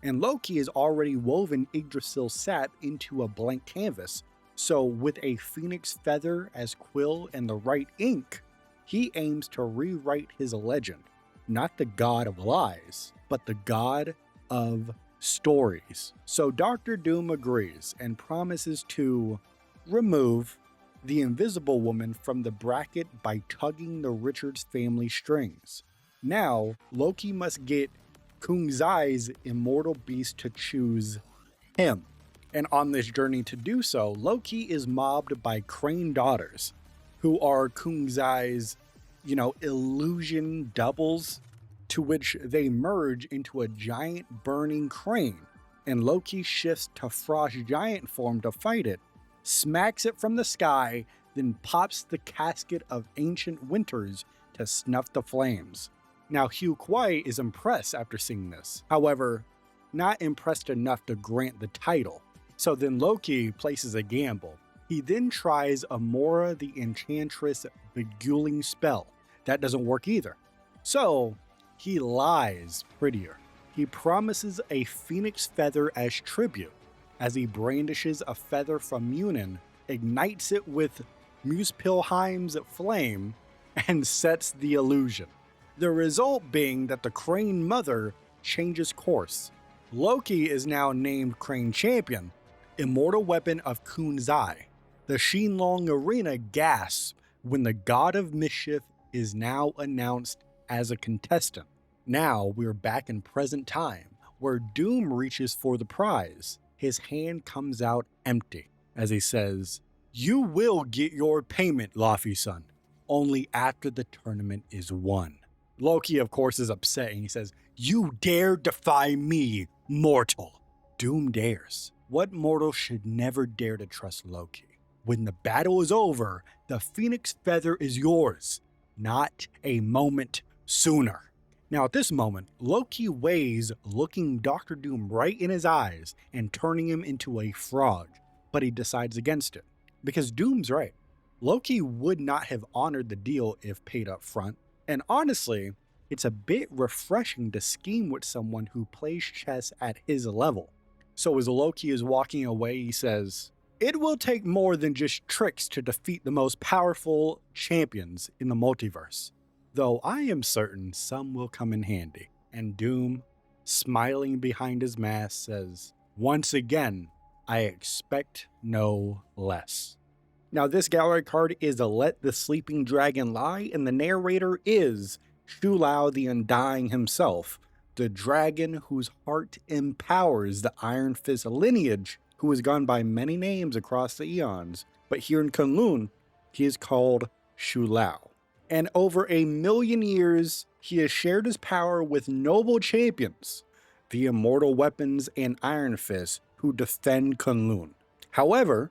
and Loki has already woven Yggdrasil's sap into a blank canvas. So with a Phoenix feather as quill and the right ink, he aims to rewrite his legend. Not the god of lies, but the god of stories. So Dr. Doom agrees and promises to remove the Invisible Woman from the bracket by tugging the Richards family strings. Now, Loki must get Kunzai's immortal beast to choose him. And on this journey to do so, Loki is mobbed by Crane daughters, who are Kunzai's, illusion doubles, to which they merge into a giant burning crane. And Loki shifts to Frost giant form to fight it, smacks it from the sky, then pops the casket of ancient winters to snuff the flames. Now Hugh Kuei is impressed after seeing this. However, not impressed enough to grant the title. So then Loki places a gamble. He then tries Amora the Enchantress Beguiling spell. That doesn't work either. So he lies prettier. He promises a phoenix feather as tribute, as he brandishes a feather from Munin ignites it with Muspelheim's flame, and sets the illusion. The result being that the Crane Mother changes course. Loki is now named Crane Champion, immortal weapon of Kunzai. The Shenlong Arena gasps when the God of Mischief is now announced as a contestant. Now we're back in present time, where Doom reaches for the prize. His hand comes out empty as he says, "You will get your payment, Laufey-san, only after the tournament is won." Loki, of course, is upset and he says, "You dare defy me, mortal." Doom dares. What mortal should never dare to trust Loki? When the battle is over, the Phoenix Feather is yours, not a moment sooner. Now at this moment, Loki weighs looking Doctor Doom right in his eyes and turning him into a frog, but he decides against it, because Doom's right. Loki would not have honored the deal if paid up front, and honestly, it's a bit refreshing to scheme with someone who plays chess at his level. So as Loki is walking away, he says, "It will take more than just tricks to defeat the most powerful champions in the multiverse, though I am certain some will come in handy." And Doom, smiling behind his mask, says, "Once again, I expect no less." Now this gallery card is a Let the Sleeping Dragon Lie, and the narrator is Shulao the Undying himself, the dragon whose heart empowers the Iron Fist lineage, who has gone by many names across the eons, but here in Kunlun, he is called Shulao. And over 1,000,000 years, he has shared his power with noble champions, the Immortal Weapons and Iron Fist, who defend Kunlun. However,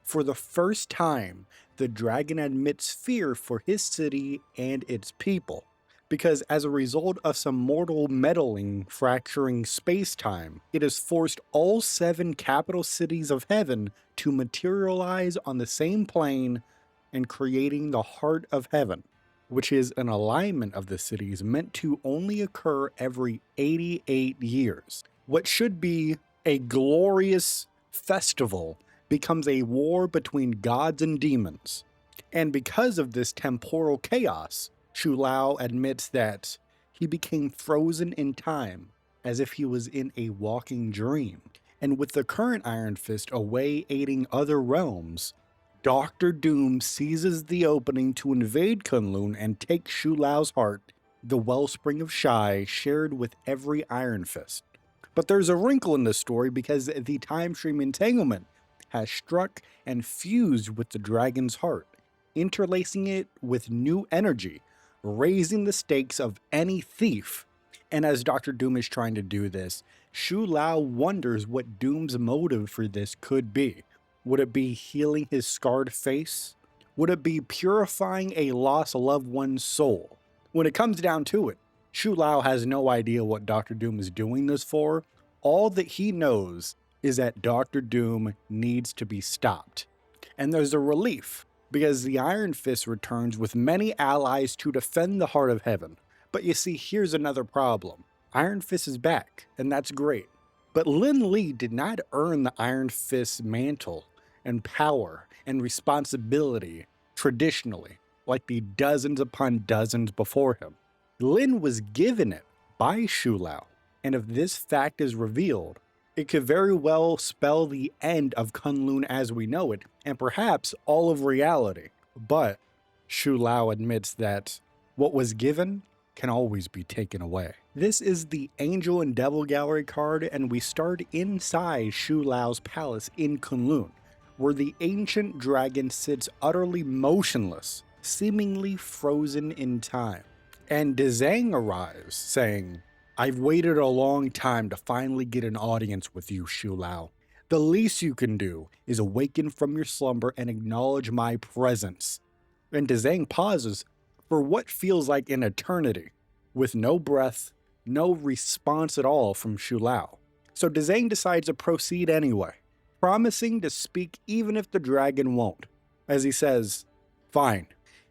for the first time, the dragon admits fear for his city and its people, because as a result of some mortal meddling fracturing space-time, it has forced all 7 capital cities of heaven to materialize on the same plane and creating the heart of heaven, which is an alignment of the cities meant to only occur every 88 years. What should be a glorious festival becomes a war between gods and demons. And because of this temporal chaos, Shulao admits that he became frozen in time, as if he was in a walking dream. And with the current Iron Fist away aiding other realms, Doctor Doom seizes the opening to invade Kunlun and take Shulao's heart, the wellspring of Shai shared with every Iron Fist. But there's a wrinkle in this story because the time stream entanglement has struck and fused with the dragon's heart, interlacing it with new energy, raising the stakes of any thief. And as Dr. Doom is trying to do this, Shulao wonders what Doom's motive for this could be. Would it be healing his scarred face? Would it be purifying a lost loved one's soul? When it comes down to it, Shulao has no idea what Dr. Doom is doing this for. All that he knows is that Dr. Doom needs to be stopped. And there's a relief, because the Iron Fist returns with many allies to defend the Heart of Heaven. But you see, here's another problem. Iron Fist is back, and that's great. But Lin Li did not earn the Iron Fist mantle and power and responsibility traditionally, like the dozens upon dozens before him. Lin was given it by Shulao, and if this fact is revealed, it could very well spell the end of Kunlun as we know it, and perhaps all of reality. But Shulao admits that what was given can always be taken away. This is the Angel and Devil Gallery card, and we start inside Shulao's palace in Kunlun, where the ancient dragon sits utterly motionless, seemingly frozen in time. And Dzang arrives, saying, "I've waited a long time to finally get an audience with you, Shulao. The least you can do is awaken from your slumber and acknowledge my presence." And Dzang pauses for what feels like an eternity, with no breath, no response at all from Shulao. So Dzang decides to proceed anyway, promising to speak even if the dragon won't, as he says, "Fine,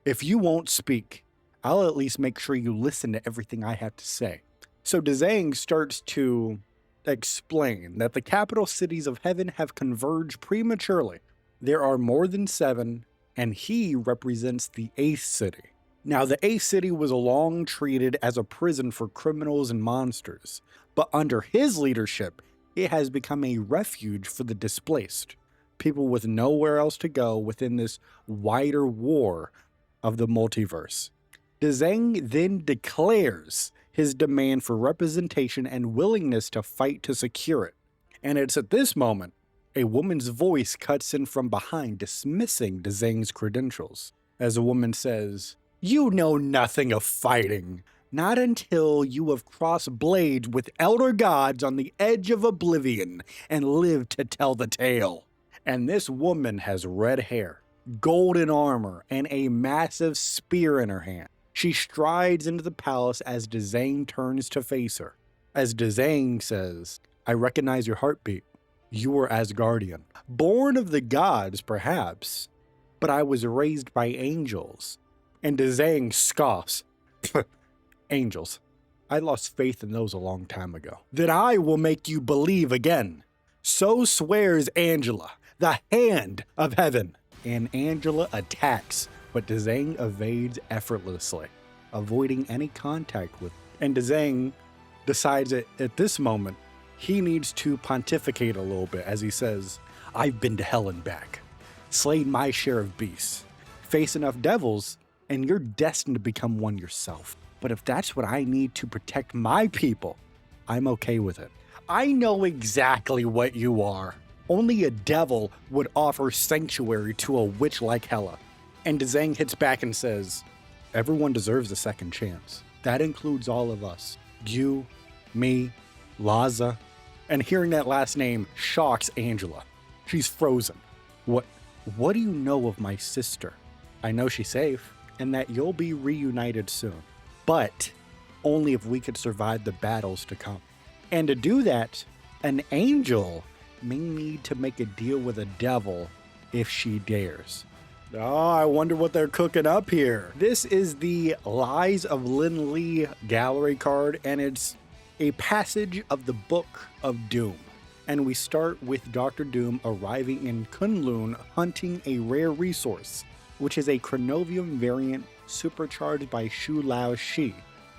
if you won't speak, I'll at least make sure you listen to everything I have to say." So Dzang starts to explain that the capital cities of heaven have converged prematurely, There are more than 7, and he represents the 8th city. Now, the 8th city was long treated as a prison for criminals and monsters, but under his leadership, it has become a refuge for the displaced, people with nowhere else to go within this wider war of the multiverse. Dzang then declares his demand for representation and willingness to fight to secure it. And it's at this moment, a woman's voice cuts in from behind, dismissing Dzang's credentials, as a woman says, "You know nothing of fighting. Not until you have crossed blades with elder gods on the edge of oblivion and lived to tell the tale." And this woman has red hair, golden armor, and a massive spear in her hand. She strides into the palace as Dzang turns to face her. As Dzang says, "I recognize your heartbeat. You are Asgardian. Born of the gods, perhaps, but I was raised by angels." And Dzang scoffs. "Angels. I lost faith in those a long time ago. Then I will make you believe again." So swears Angela, the hand of heaven. And Angela attacks, but Dzang evades effortlessly, avoiding any contact with. And Dzang decides that at this moment, he needs to pontificate a little bit as he says, "I've been to hell and back, slayed my share of beasts, faced enough devils, and you're destined to become one yourself. But if that's what I need to protect my people, I'm okay with it. I know exactly what you are. Only a devil would offer sanctuary to a witch like Hela." And Dzang hits back and says, "Everyone deserves a second chance. That includes all of us. You, me, Laza." And hearing that last name shocks Angela. She's frozen. What do you know of my sister? I know she's safe, and that you'll be reunited soon. But only if we could survive the battles to come. And to do that, an angel may need to make a deal with a devil if she dares. Oh, I wonder what they're cooking up here. This is the Lies of Lin Lee gallery card, and it's a passage of the Book of Doom. And we start with Dr. Doom arriving in Kunlun hunting a rare resource, which is a Chronovium variant supercharged by Shu Lao Shi.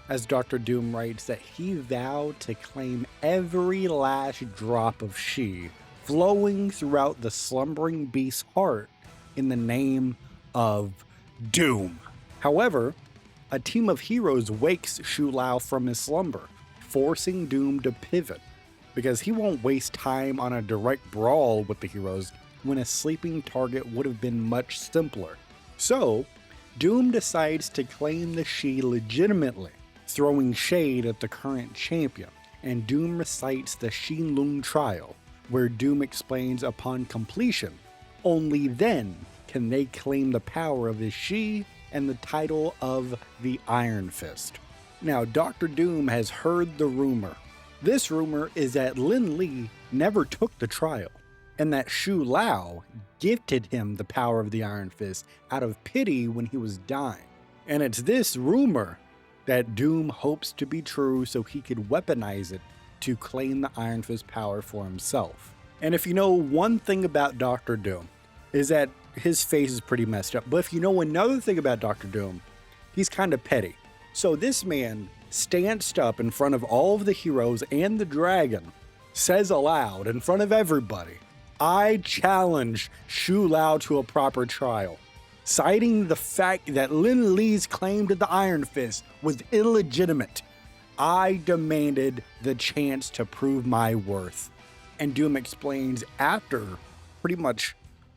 As Dr. Doom writes that he vowed to claim every last drop of Shi flowing throughout the slumbering beast's heart in the name of Doom. However, a team of heroes wakes Shu Lao from his slumber, forcing Doom to pivot, because he won't waste time on a direct brawl with the heroes when a sleeping target would have been much simpler. So, Doom decides to claim the Shi legitimately, throwing shade at the current champion, and Doom recites the Xinlun trial, where Doom explains upon completion, only then can they claim the power of his Shi and the title of the Iron Fist. Now, Dr. Doom has heard the rumor. This rumor is that Lin Lee never took the trial, and that Shu Lao gifted him the power of the Iron Fist out of pity when he was dying. And it's this rumor that Doom hopes to be true so he could weaponize it to claim the Iron Fist power for himself. And if you know one thing about Dr. Doom, is that his face is pretty messed up. But if you know another thing about Dr. Doom, he's kind of petty. So this man stanced up in front of all of the heroes and the dragon, says aloud in front of everybody, "I challenge Shu Lao to a proper trial," citing the fact that Lin Lee's claim to the Iron Fist was illegitimate. "I demanded the chance to prove my worth." And Doom explains after pretty much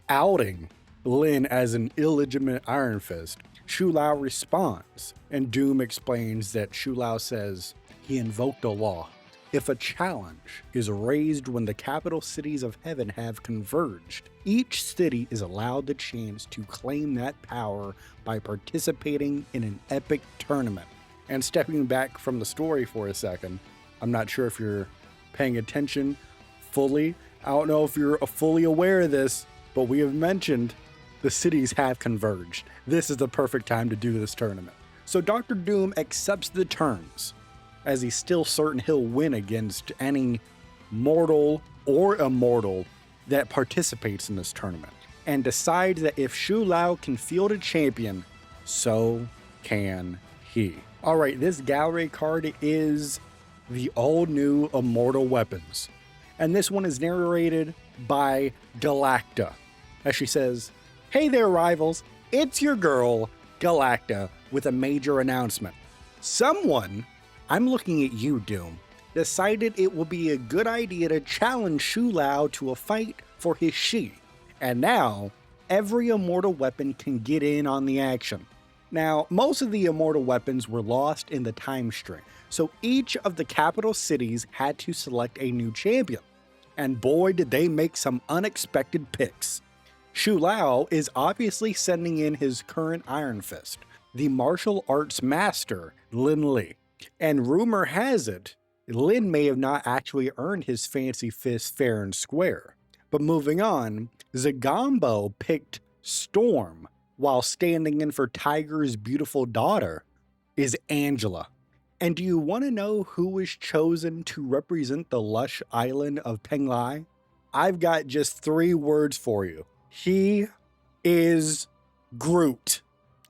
outing Lin as an illegitimate Iron Fist, Shu Lao responds, and Doom explains that Shu Lao says he invoked a law. If a challenge is raised when the capital cities of heaven have converged, each city is allowed the chance to claim that power by participating in an epic tournament. And stepping back from the story for a second, I'm not sure if you're paying attention fully. I don't know if you're fully aware of this, but we have mentioned the cities have converged. This is the perfect time to do this tournament. So Dr. Doom accepts the terms, as he's still certain he'll win against any mortal or immortal that participates in this tournament. and decides that if Shu Lao can field a champion, so can he. Alright, this gallery card is the all-new Immortal weapons. And this one is narrated by Galacta, as she says, "Hey there, rivals. It's your girl, Galacta, with a major announcement. Someone, I'm looking at you, Doom, decided it would be a good idea to challenge Shu Lao to a fight for his Shi. And now, every Immortal weapon can get in on the action. Now, most of the Immortal weapons were lost in the time stream, so each of the capital cities had to select a new champion. And boy, did they make some unexpected picks. Shu Lao is obviously sending in his current Iron Fist, the martial arts master, Lin Li. And rumor has it, Lin may have not actually earned his fancy fist fair and square. But moving on, Zagombo picked Storm, while standing in for Tiger's beautiful daughter is Angela. And do you want to know who was chosen to represent the lush island of Penglai? I've got just 3 words for you. He is Groot.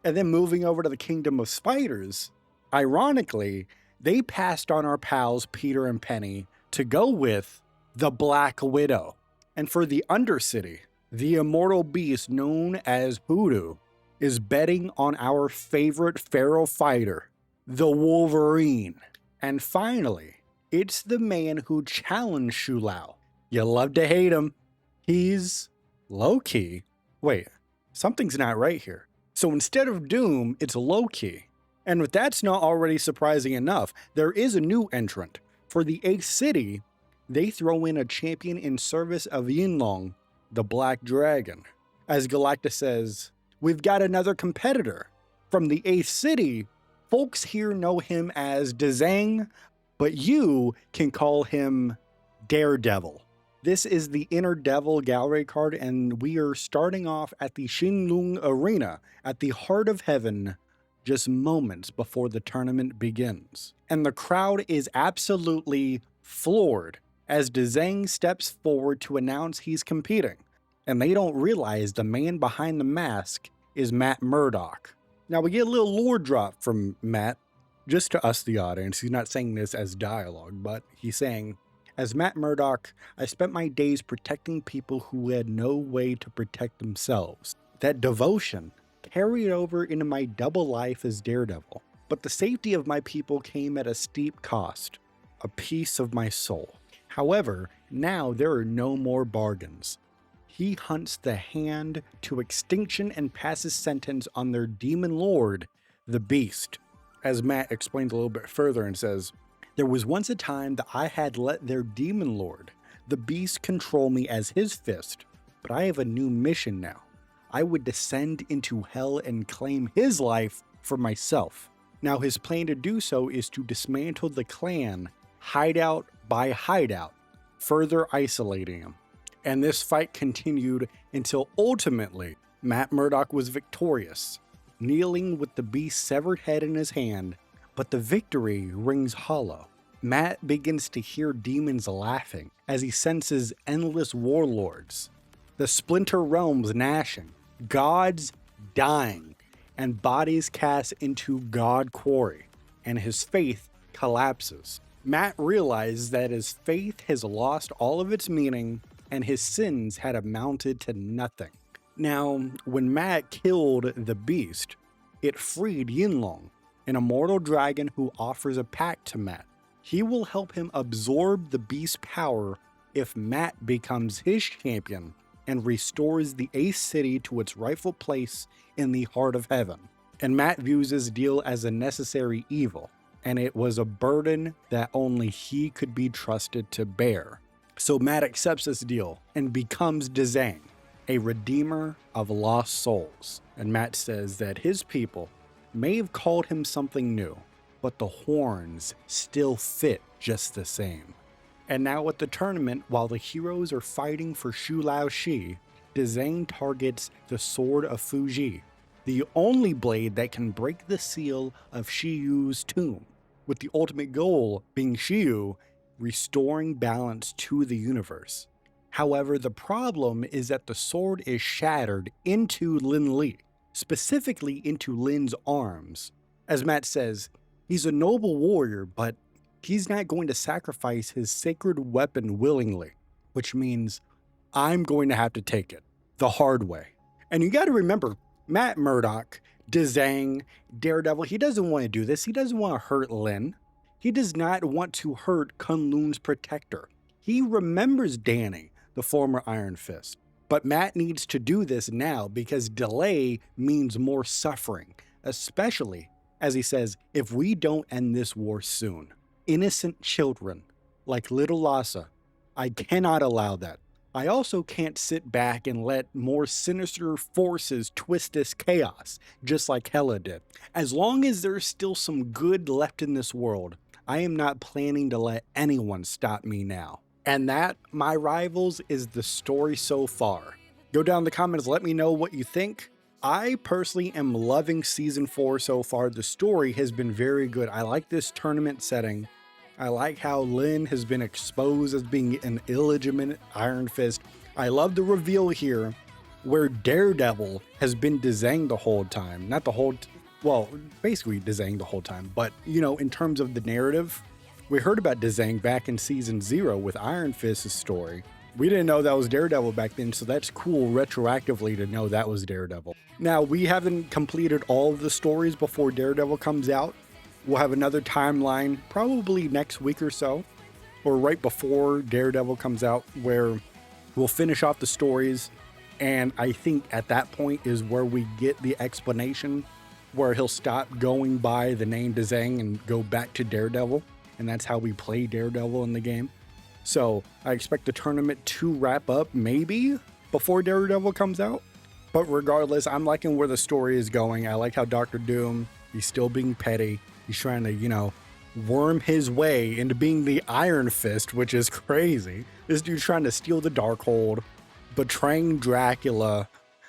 And then moving over to the Kingdom of Spiders, ironically, they passed on our pals Peter and Peni to go with the Black Widow. And for the Undercity, the immortal beast known as Hoodoo is betting on our favorite feral fighter, the Wolverine. And finally, it's the man who challenged Shu Lao. You love to hate him. He's Loki. Wait, something's not right here. So instead of Doom, it's Loki. And if that's not already surprising enough, there is a new entrant. For the 8th city, they throw in a champion in service of Yinlong, the Black Dragon. As Galacta says, "We've got another competitor." From the 8th city, folks here know him as Dzang, but you can call him Daredevil. This is the Inner Devil gallery card, and we are starting off at the Xinlong Arena at the heart of heaven, just moments before the tournament begins. And the crowd is absolutely floored as Dzang steps forward to announce he's competing. And they don't realize the man behind the mask is Matt Murdock. Now we get a little lore drop from Matt, just to us the audience. He's not saying this as dialogue, but he's saying, "As Matt Murdock, I spent my days protecting people who had no way to protect themselves. That devotion carried over into my double life as Daredevil. But the safety of my people came at a steep cost, a piece of my soul. However, now there are no more bargains. He hunts the hand to extinction and passes sentence on their demon lord, the Beast." As Matt explains a little bit further and says, "There was once a time that I had let their demon lord, the Beast, control me as his fist, but I have a new mission now. I would descend into hell and claim his life for myself." Now his plan to do so is to dismantle the clan hideout by hideout, further isolating him. And this fight continued until ultimately Matt Murdock was victorious, kneeling with the Beast's severed head in his hand, but the victory rings hollow. Matt begins to hear demons laughing as he senses endless warlords, the splinter realms gnashing, gods dying, and bodies cast into God Quarry, and his faith collapses. Matt realizes that his faith has lost all of its meaning and his sins had amounted to nothing. Now, when Matt killed the Beast, it freed Yinlong, an immortal dragon who offers a pact to Matt. He will help him absorb the Beast's power if Matt becomes his champion and restores the 8th city to its rightful place in the heart of heaven. And Matt views this deal as a necessary evil, and it was a burden that only he could be trusted to bear. So Matt accepts this deal and becomes Dzang, a redeemer of lost souls. And Matt says that his people may have called him something new, but the horns still fit just the same. And now at the tournament, while the heroes are fighting for Shu Lao Shi, Dzang targets the Sword of Fuji, the only blade that can break the seal of Shiyu's tomb, with the ultimate goal being Shiyu restoring balance to the universe. However, the problem is that the sword is shattered into Lin Li, specifically into Lin's arms. As Matt says, he's a noble warrior, but he's not going to sacrifice his sacred weapon willingly, which means I'm going to have to take it the hard way. And you got to remember, Matt Murdock, Dzang, Daredevil, he doesn't want to do this. He doesn't want to hurt Lin. He does not want to hurt Kunlun's protector. He remembers Danny, the former Iron Fist. But Matt needs to do this now because delay means more suffering, especially, as he says, if we don't end this war soon. Innocent children, like little Lhasa, I cannot allow that. I also can't sit back and let more sinister forces twist this chaos, just like Hela did. As long as there's still some good left in this world, I am not planning to let anyone stop me now. And that, my rivals, is the story so far. Go down in the comments, let me know what you think. I personally am loving Season 4 so far. The story has been very good. I like this tournament setting. I like how Lin has been exposed as being an illegitimate Iron Fist. I love the reveal here where Daredevil has been Dzang the whole time. Not the whole, well, basically Dzang the whole time. But, you know, in terms of the narrative, we heard about Dzang back in Season 0 with Iron Fist's story. We didn't know that was Daredevil back then, so that's cool retroactively to know that was Daredevil. Now, we haven't completed all of the stories before Daredevil comes out. We'll have another timeline probably next week or so, or right before Daredevil comes out, where we'll finish off the stories. And I think at that point is where we get the explanation where he'll stop going by the name Dzang and go back to Daredevil. And that's how we play Daredevil in the game. So I expect the tournament to wrap up maybe before Daredevil comes out. But regardless, I'm liking where the story is going. I like how Dr. Doom, he's still being petty. He's trying to, you know, worm his way into being the Iron Fist, which is crazy. This dude's trying to steal the Darkhold, betraying Dracula,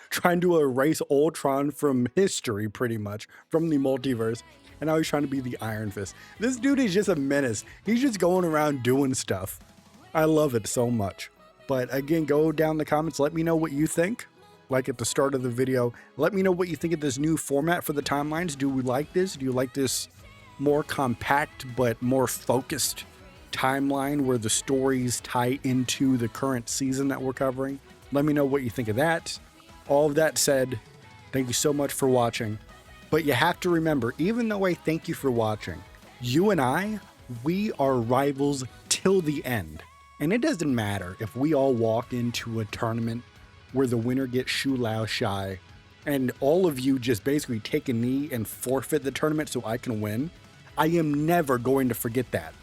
trying to erase Ultron from history, pretty much, from the multiverse. And now he's trying to be the Iron Fist. This dude is just a menace. He's just going around doing stuff. I love it so much. But again, go down in the comments. Let me know what you think. Like at the start of the video, let me know what you think of this new format for the timelines. Do we like this? Do you like this more compact but more focused timeline where the stories tie into the current season that we're covering? Let me know what you think of that. All of that said, thank you so much for watching. But you have to remember, even though I thank you for watching, you and I, we are rivals till the end. And it doesn't matter if we all walk into a tournament where the winner gets Shu Lao Shai and all of you just basically take a knee and forfeit the tournament so I can win. I am never going to forget that.